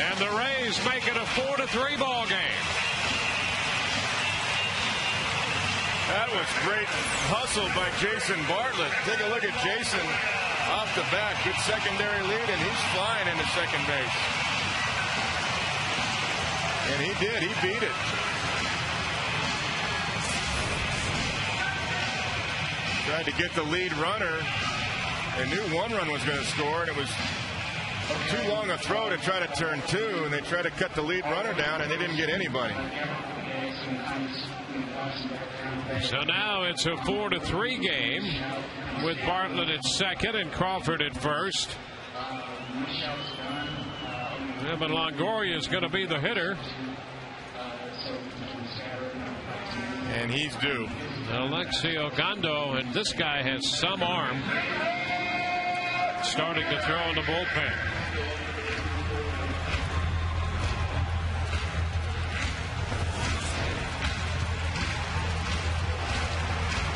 And the Rays make it a 4-3 ball game. That was great hustle by Jason Bartlett. Take a look at Jason off the bat. Good secondary lead, and he's flying into second base. And he did. He beat it. Tried to get the lead runner. They knew 1 run was going to score, and it was too long a throw to try to turn 2, and they tried to cut the lead runner down, and they didn't get anybody. So now it's a 4-3 game with Bartlett at second and Crawford at first. Yeah, but Longoria is going to be the hitter. And he's due. Alexio Gondo, and this guy has some arm. Starting to throw in the bullpen.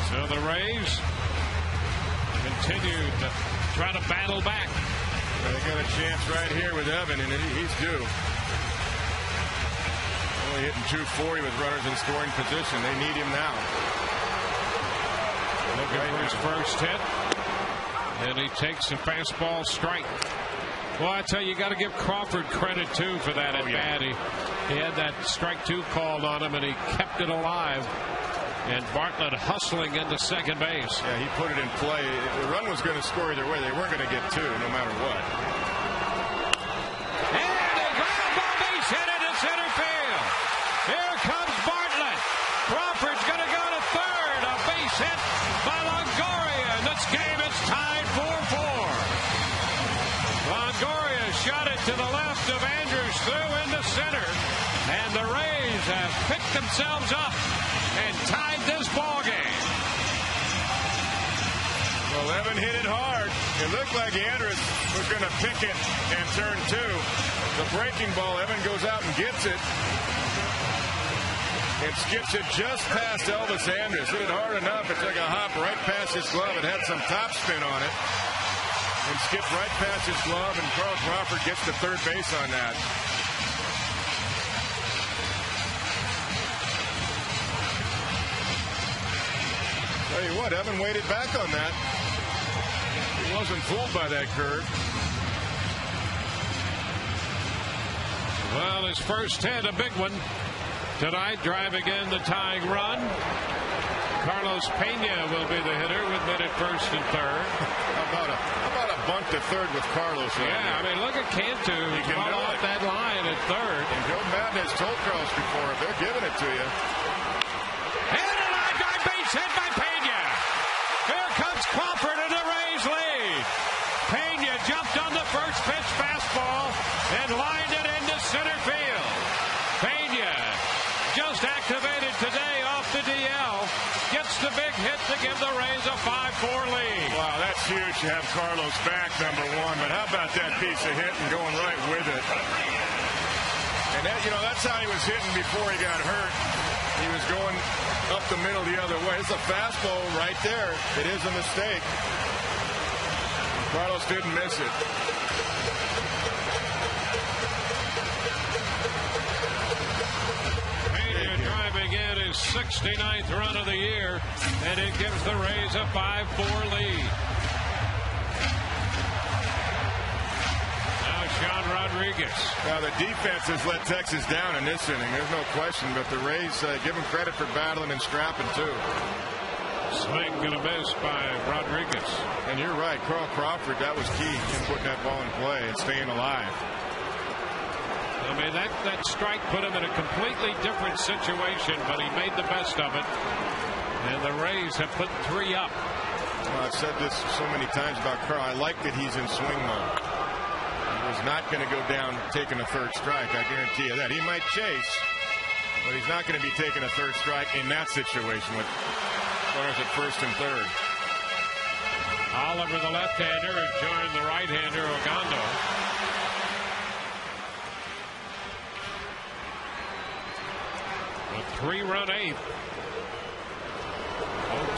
So the Rays continue to try to battle back. Well, they got a chance right here with Evan, and he's due. Only hitting 240 with runners in scoring position. They need him now. Looking for his first hit. And he takes a fastball strike. Well, I tell you, got to give Crawford credit, too, for that at bat. He had that strike 2 called on him, and he kept it alive. And Bartlett hustling into second base. Yeah, he put it in play. The run was going to score either way. They weren't going to get 2 no matter what. And a ground ball base hit into center field. Here comes Bartlett. Crawford's going to go to third. A base hit by Longoria. In this game, it's tied 4-4. Longoria shot it to the left of Andrews, through into center. And the Rays have picked themselves up and tied this ball game. Well, Evan hit it hard. It looked like Andrus was going to pick it and turn 2. The breaking ball, Evan goes out and gets it. And skips it just past Elvis Andrus. Hit it hard enough. It took a hop right past his glove. It had some top spin on it. And skipped right past his glove, and Carl Crawford gets to third base on that. Tell you what, Evan waited back on that. He wasn't fooled by that curve. Well, his first hit, a big one tonight, driving in the tying run. Carlos Pena will be the hitter with men at first and third. How about a bunt to third with Carlos? Yeah, I mean, look at Cantu. He can fall off that line at third. And Joe Madden has told Carlos before, if they're giving it to you. And a line drive base hit by Pena. Here comes Crawford in the Rays lead. Pena jumped on the first pitch fastball and lined it into center field. Pena, just activated today off the DL, gets the big hit to give the Rays a 5-4 lead. Wow, that's huge to have Carlos back, number 1. But how about that piece of hit and going right with it? And that, that's how he was hitting before he got hurt. He was going up the middle the other way. It's a fastball right there. It is a mistake. Carlos didn't miss it. Pena driving in his 69th run of the year, and it gives the Rays a 5-4 lead. Now Sean Rodriguez. Now the defense has let Texas down in this inning. There's no question, but the Rays give them credit for battling and scrapping too. Swing and a miss by Rodriguez. And you're right, Carl Crawford, that was key in putting that ball in play and staying alive. I mean, that strike put him in a completely different situation, but he made the best of it. And the Rays have put 3 up. Well, I've said this so many times about Carl. I like that he's in swing mode. He was not going to go down taking a third strike. I guarantee you that. He might chase, but he's not going to be taking a third strike in that situation with runners at first and third. Oliver, the left-hander, has joined the right-hander, Ogando. A 3-run 8th.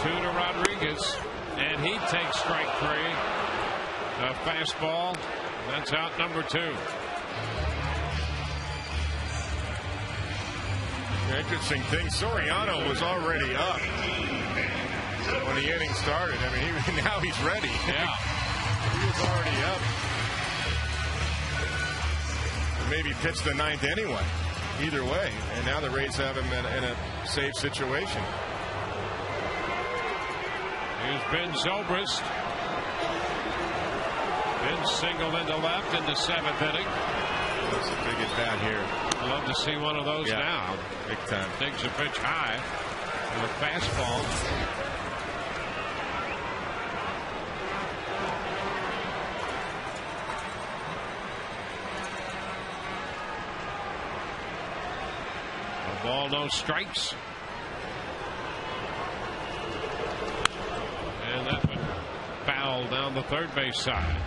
0-2 to Rodriguez, and he takes strike 3. A fastball. That's out number 2. Interesting thing, Soriano was already up when the inning started. I mean, now he's ready. Yeah. He was already up. Maybe pitch the 9th anyway. Either way. And now the Rays have him in a safe situation. Here's Ben Zobrist. Ben singled into left in the 7th inning. That's a big at bat here. I'd love to see one of those now. Big time. Takes a pitch high with a fastball. A ball, no strikes. And that one foul down the third base side.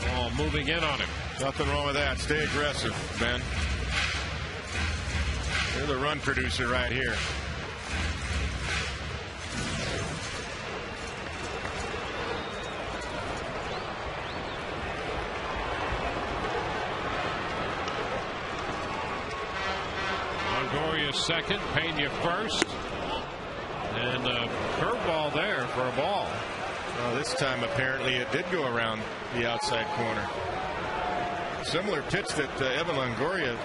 Ball moving in on him. Nothing wrong with that. Stay aggressive, Ben. You're the run producer right here. Longoria second, Pena first. And a curveball there for a ball. Well, this time apparently it did go around the outside corner. Similar pitch that Evan Longoria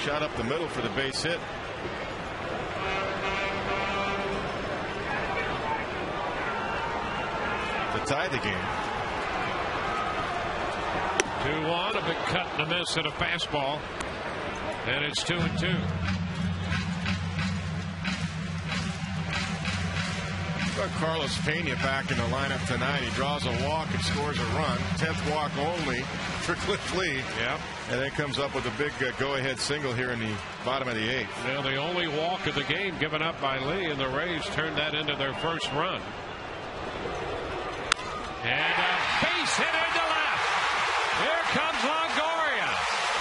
shot up the middle for the base hit. To tie the game. 2-1, a big cut and a miss and a fastball. And it's 2-2. Carlos Pena back in the lineup tonight. He draws a walk and scores a run. 10th walk only for Cliff Lee. Yep. And then comes up with a big go-ahead single here in the bottom of the 8th. Now the only walk of the game given up by Lee, and the Rays turned that into their first run. And a base hit into left. Here comes Longoria.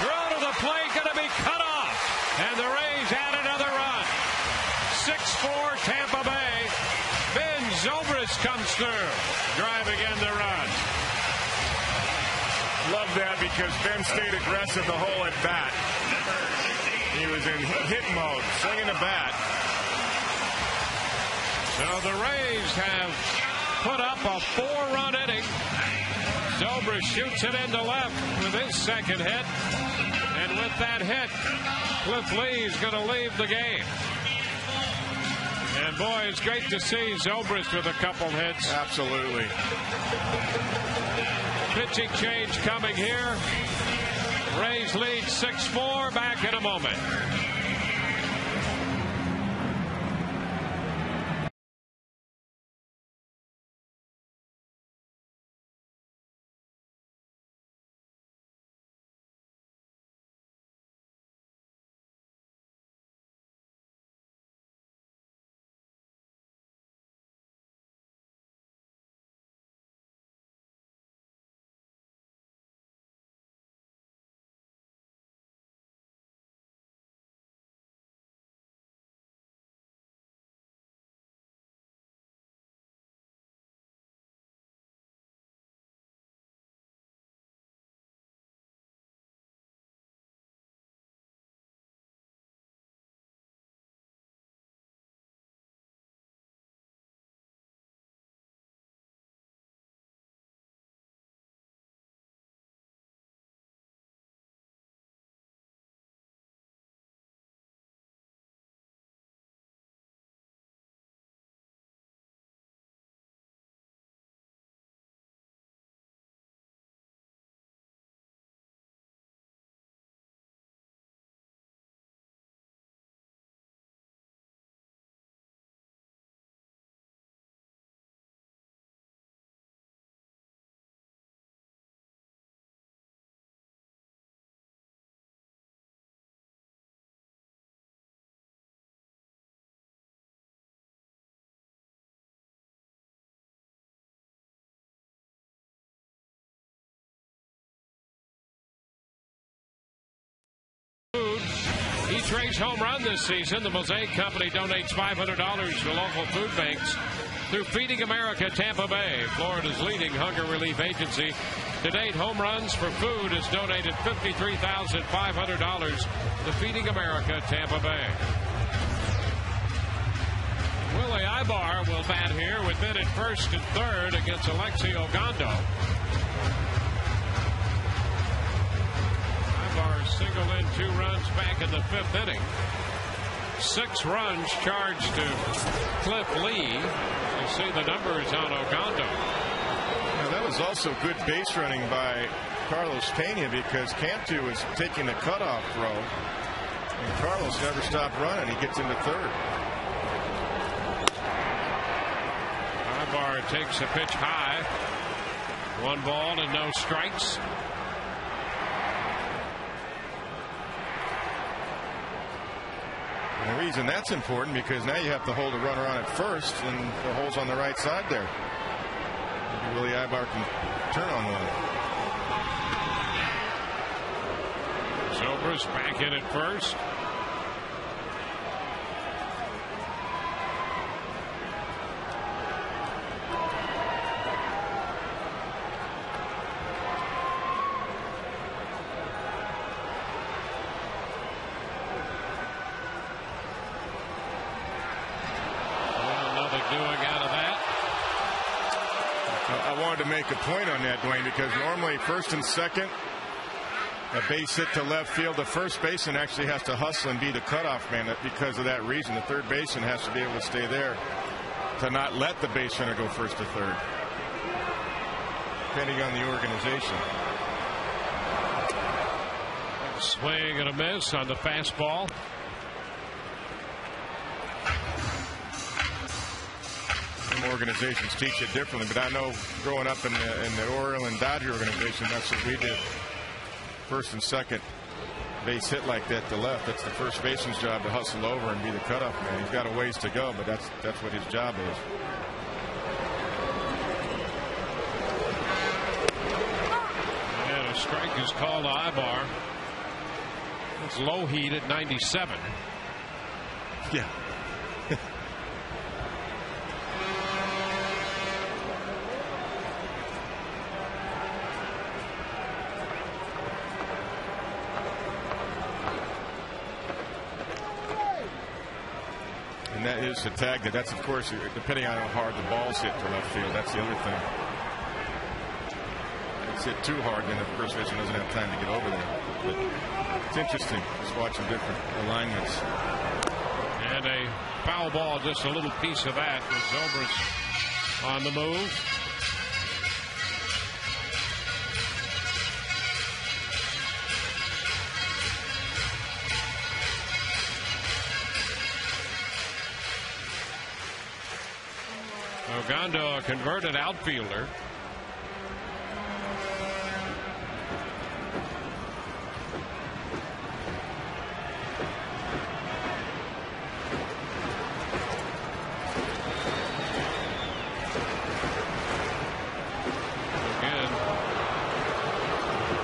Throw to the plate, going to be cut off. And the Rays add another run. 6-4 Tampa Bay. Ben Zobrist comes through, driving in the run. Love that because Ben stayed aggressive the whole at bat. He was in hit mode, swinging the bat. So the Rays have put up a 4-run inning. Zobrist shoots it into left with his second hit. And with that hit, Cliff Lee is going to leave the game. And boy, it's great to see Zobrist with a couple hits. Absolutely. Pitching change coming here. Rays lead 6-4. Back in a moment. each race home run this season, the Mosaic Company donates $500 to local food banks through Feeding America Tampa Bay, Florida's leading hunger relief agency. To date, home runs for food has donated $53,500 to Feeding America Tampa Bay. Willie Ibar will bat here with men at first and third against Alexi Ogando. Ibar singled in 2 runs back in the 5th inning. 6 runs charged to Cliff Lee. You see the numbers on Ogando. Now, that was also good base running by Carlos Pena because Cantu was taking the cutoff throw, and Carlos never stopped running. He gets into third. Ibar takes a pitch high. 1 ball and no strikes. And the reason that's important because now you have to hold a runner on at first, and the hole's on the right side there. Maybe Willie Ibar can turn on one. Zobrist back in at first. To make a point on that, Dwayne, because normally first and second, a base hit to left field, the first baseman actually has to hustle and be the cutoff man. Because of that reason, the third baseman has to be able to stay there to not let the base runner go first to third, depending on the organization. Swing and a miss on the fastball. Organizations teach it differently, but I know growing up in the Oriole and Dodger organization, that's what we did. First and second base hit like that to left, that's the first baseman's job to hustle over and be the cutoff man. He's got a ways to go, but that's what his job is. And a strike is called to Ibar. It's low heat at 97. Yeah. And that is the tag. That's, of course, depending on how hard the ball's hit to left field. That's the other thing. If it's hit too hard, then the first baseman doesn't have time to get over there. But it's interesting just watching different alignments. And a foul ball, just a little piece of that. Zobrist on the move. Ogando, a converted outfielder. Again,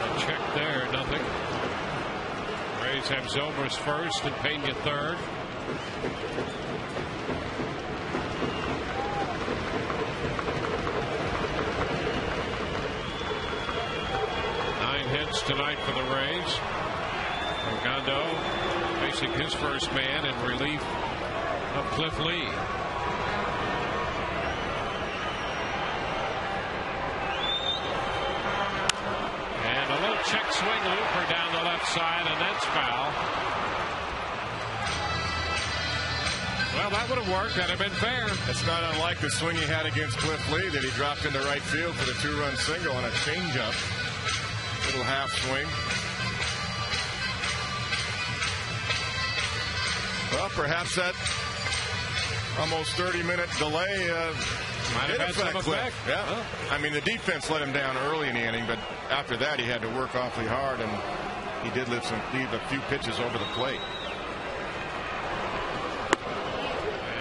a check there, nothing. Rays have Zobrist first and Pena third. Tonight for the Rays. Ogando facing his first man in relief of Cliff Lee. And a little check swing looper down the left side, and that's foul. Well, that would have worked. That'd have been fair. It's not unlike the swing he had against Cliff Lee that he dropped into right field for the 2-run single on a changeup. Little half swing. Well, perhaps that almost 30-minute delay might have had some effect. Yeah. Oh. I mean, the defense let him down early in the inning, but after that he had to work awfully hard, and he did leave a few pitches over the plate.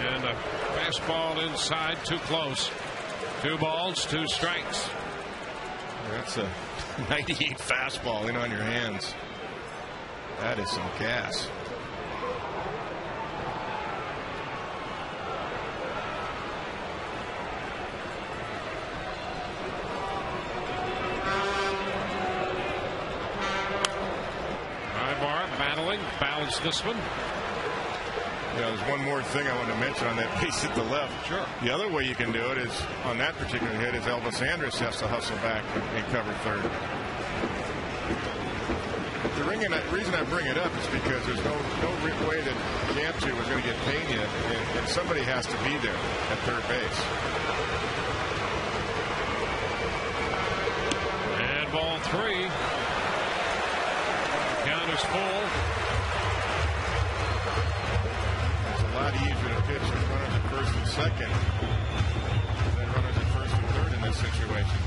And a fastball inside, too close. 2 balls, 2 strikes. That's a 98 fastball in on your hands. That is some gas. Moreland fouls this one. Yeah, there's one more thing I want to mention on that piece at the left. Sure. The other way you can do it is on that particular hit is Elvis Andrus has to hustle back and cover third. The reason I bring it up is because there's no way that Gamtu was going to get Pena, and somebody has to be there at third base. And ball 3. Count is full. It's a lot easier to pitch with runners at first and second than runners at first and third in this situation.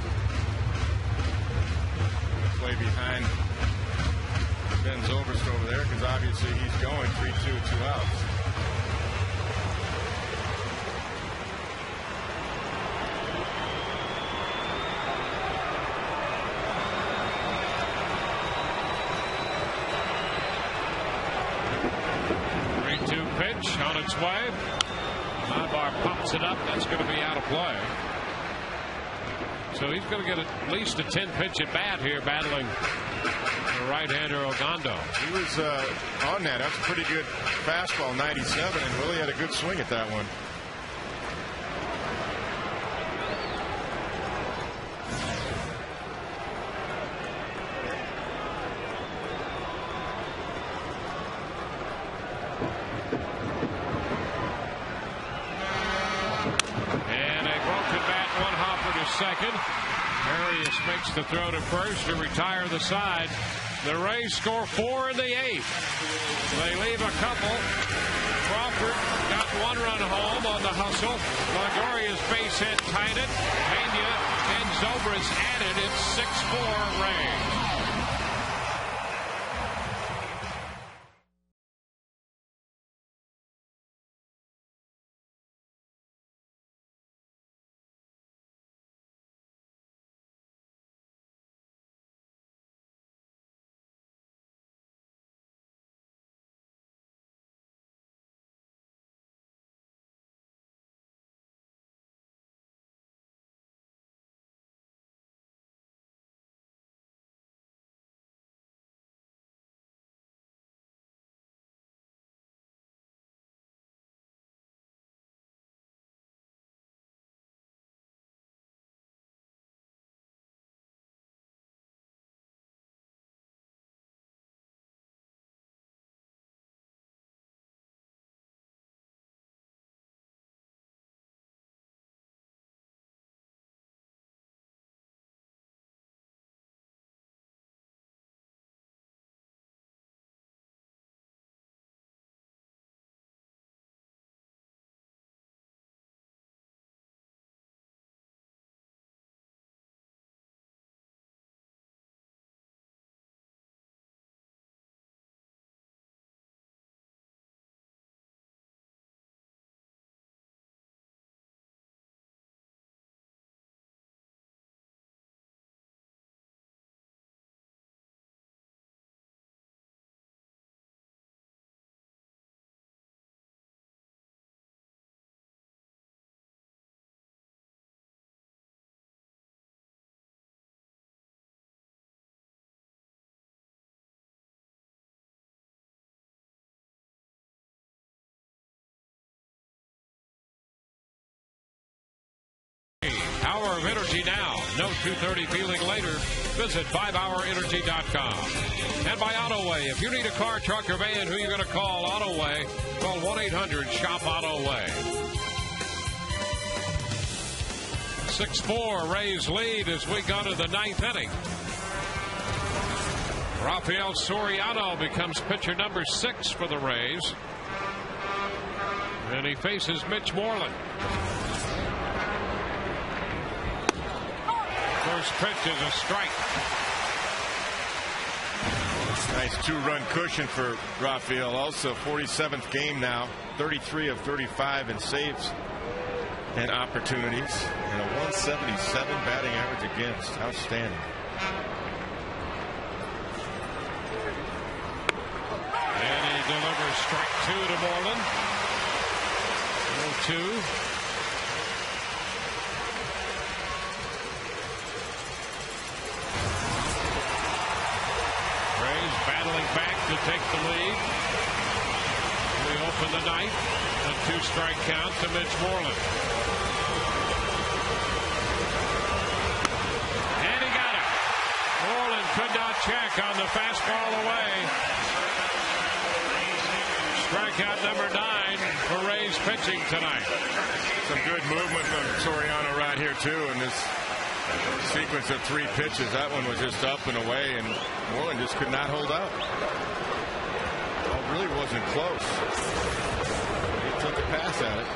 Play behind Ben Zobrist over there because obviously he's going 3-2, 2 outs. Pitch on its way. Ibar pops it up. That's going to be out of play. So he's going to get at least a 10-pitch at bat here, battling the right-hander Ogando. He was on that. That's a pretty good fastball, 97, and Willie had a good swing at that one. Second. Arias makes the throw to first to retire the side. The Rays score 4 in the 8th. They leave a couple. Crawford got 1 run home on the hustle. Longoria's base hit tied it. Pena and Zobrist added. It's 6-4 Rays. Hour of Energy now. No 2:30 feeling later. Visit 5hourenergy.com. And by AutoWay. If you need a car, truck, or van, who are you going to call? AutoWay. Call 1-800-SHOP-AutoWay. 6-4 Rays lead as we go to the 9th inning. Rafael Soriano becomes pitcher number 6 for the Rays. And he faces Mitch Moreland. First pitch is a strike. Nice 2-run cushion for Rafael. Also 47th game now. 33 of 35 in saves and opportunities. And a 177 batting average against. Outstanding. And he delivers strike 2 to Moreland. 0-2. Battling back to take the lead. We open the ninth. A 2-strike count to Mitch Moreland. And he got it. Moreland could not check on the fastball away. Strikeout number 9 for Rays pitching tonight. Some good movement from Soriano right here, too, in this sequence of 3 pitches. That one was just up and away, and Moreland just could not hold out. Well, it really wasn't close. He took a pass at it.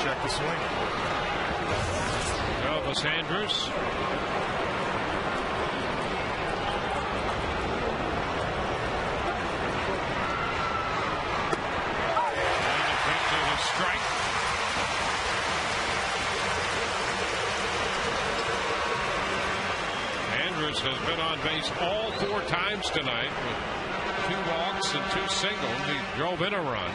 Check the swing. Elvis Andrus. Strike. Andrus has been on base all 4 times tonight with 2 walks and 2 singles. He drove in a run.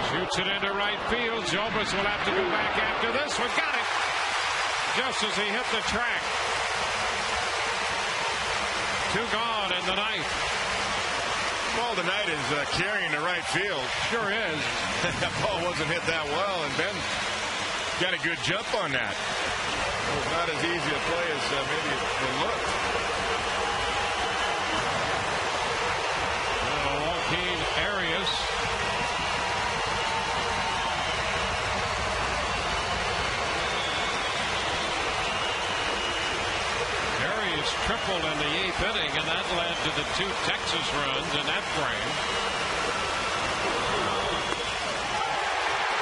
Shoots it into right field. Jobas will have to go back after this one. Got it just as he hit the track. 2 gone in the ninth. Well, the Knight is carrying the right field. Sure is. That ball wasn't hit that well, and Ben got a good jump on that. It was not as easy a play as maybe it looked. Joaquin Arias. Tripled in the 8th inning, and that led to the 2 Texas runs in that frame.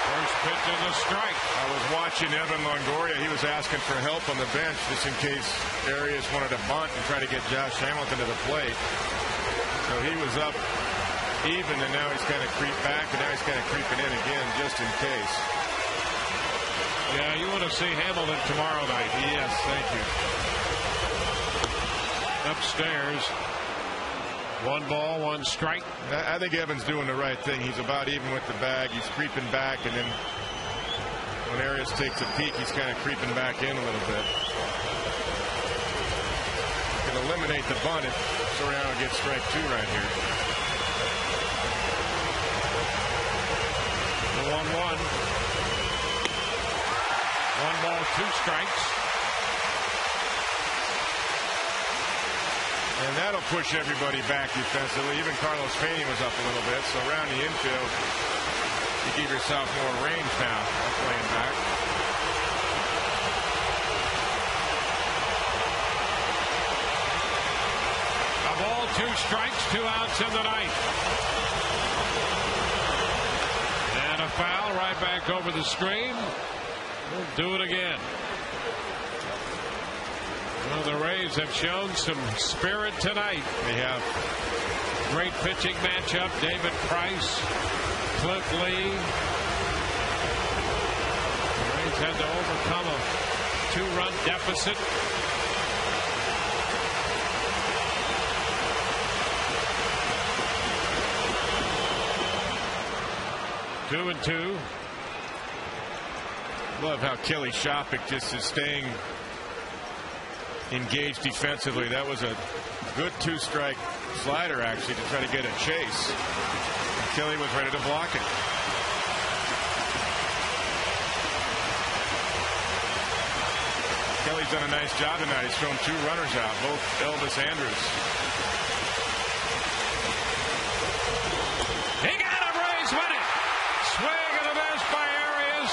First pitch is a strike. I was watching Evan Longoria. He was asking for help on the bench just in case Arias wanted to bunt and try to get Josh Hamilton to the plate. So he was up even, and now he's kind of creeped back, and now he's kind of creeping in again just in case. Yeah, you want to see Hamilton tomorrow night. Yes, thank you. Upstairs. 1 ball, 1 strike. I think Evan's doing the right thing. He's about even with the bag. He's creeping back, and then when Arias takes a peek, he's kind of creeping back in a little bit. Can eliminate the bunt if Soriano gets strike 2 right here. The 1-1. 1 ball, 2 strikes. And that'll push everybody back defensively. Even Carlos Pena was up a little bit. So around the infield, you give yourself more range now playing back. A ball, 2 strikes, 2 outs in the ninth. And a foul right back over the screen. We'll do it again. Well, the Rays have shown some spirit tonight. They have. Great pitching matchup. David Price, Cliff Lee. The Rays had to overcome a 2-run deficit. Two and 2. Love how Kelly Shoppach just is staying engaged defensively. That was a good 2-strike slider, actually, to try to get a chase. And Kelly was ready to block it. Kelly's done a nice job tonight. He's thrown 2 runners out, both Elvis Andrus. He got him. Rays win it. Swing and a miss by Arias.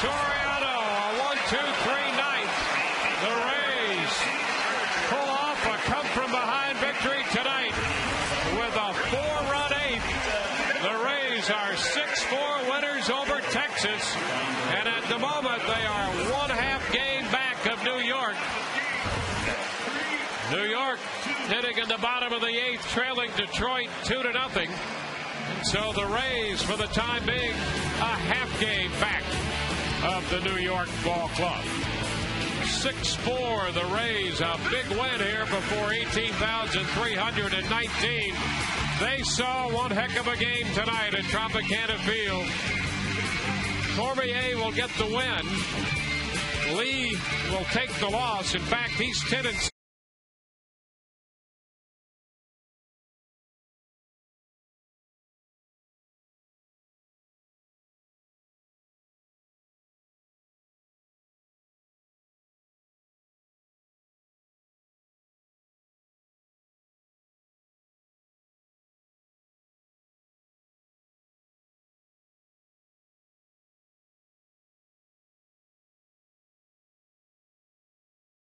Soriano, a 1-2-3 ninth. The Rays pull off a come-from-behind victory tonight with a 4-run 8th. The Rays are 6-4 winners over Texas, and at the moment they are 1/2 game back of New York. New York hitting in the bottom of the 8th, trailing Detroit 2-0. So the Rays, for the time being, a half game back of the New York Ball Club. 6-4, the Rays, a big win here before 18,319. They saw one heck of a game tonight at Tropicana Field. Cormier will get the win. Lee will take the loss. In fact, he's 10-6.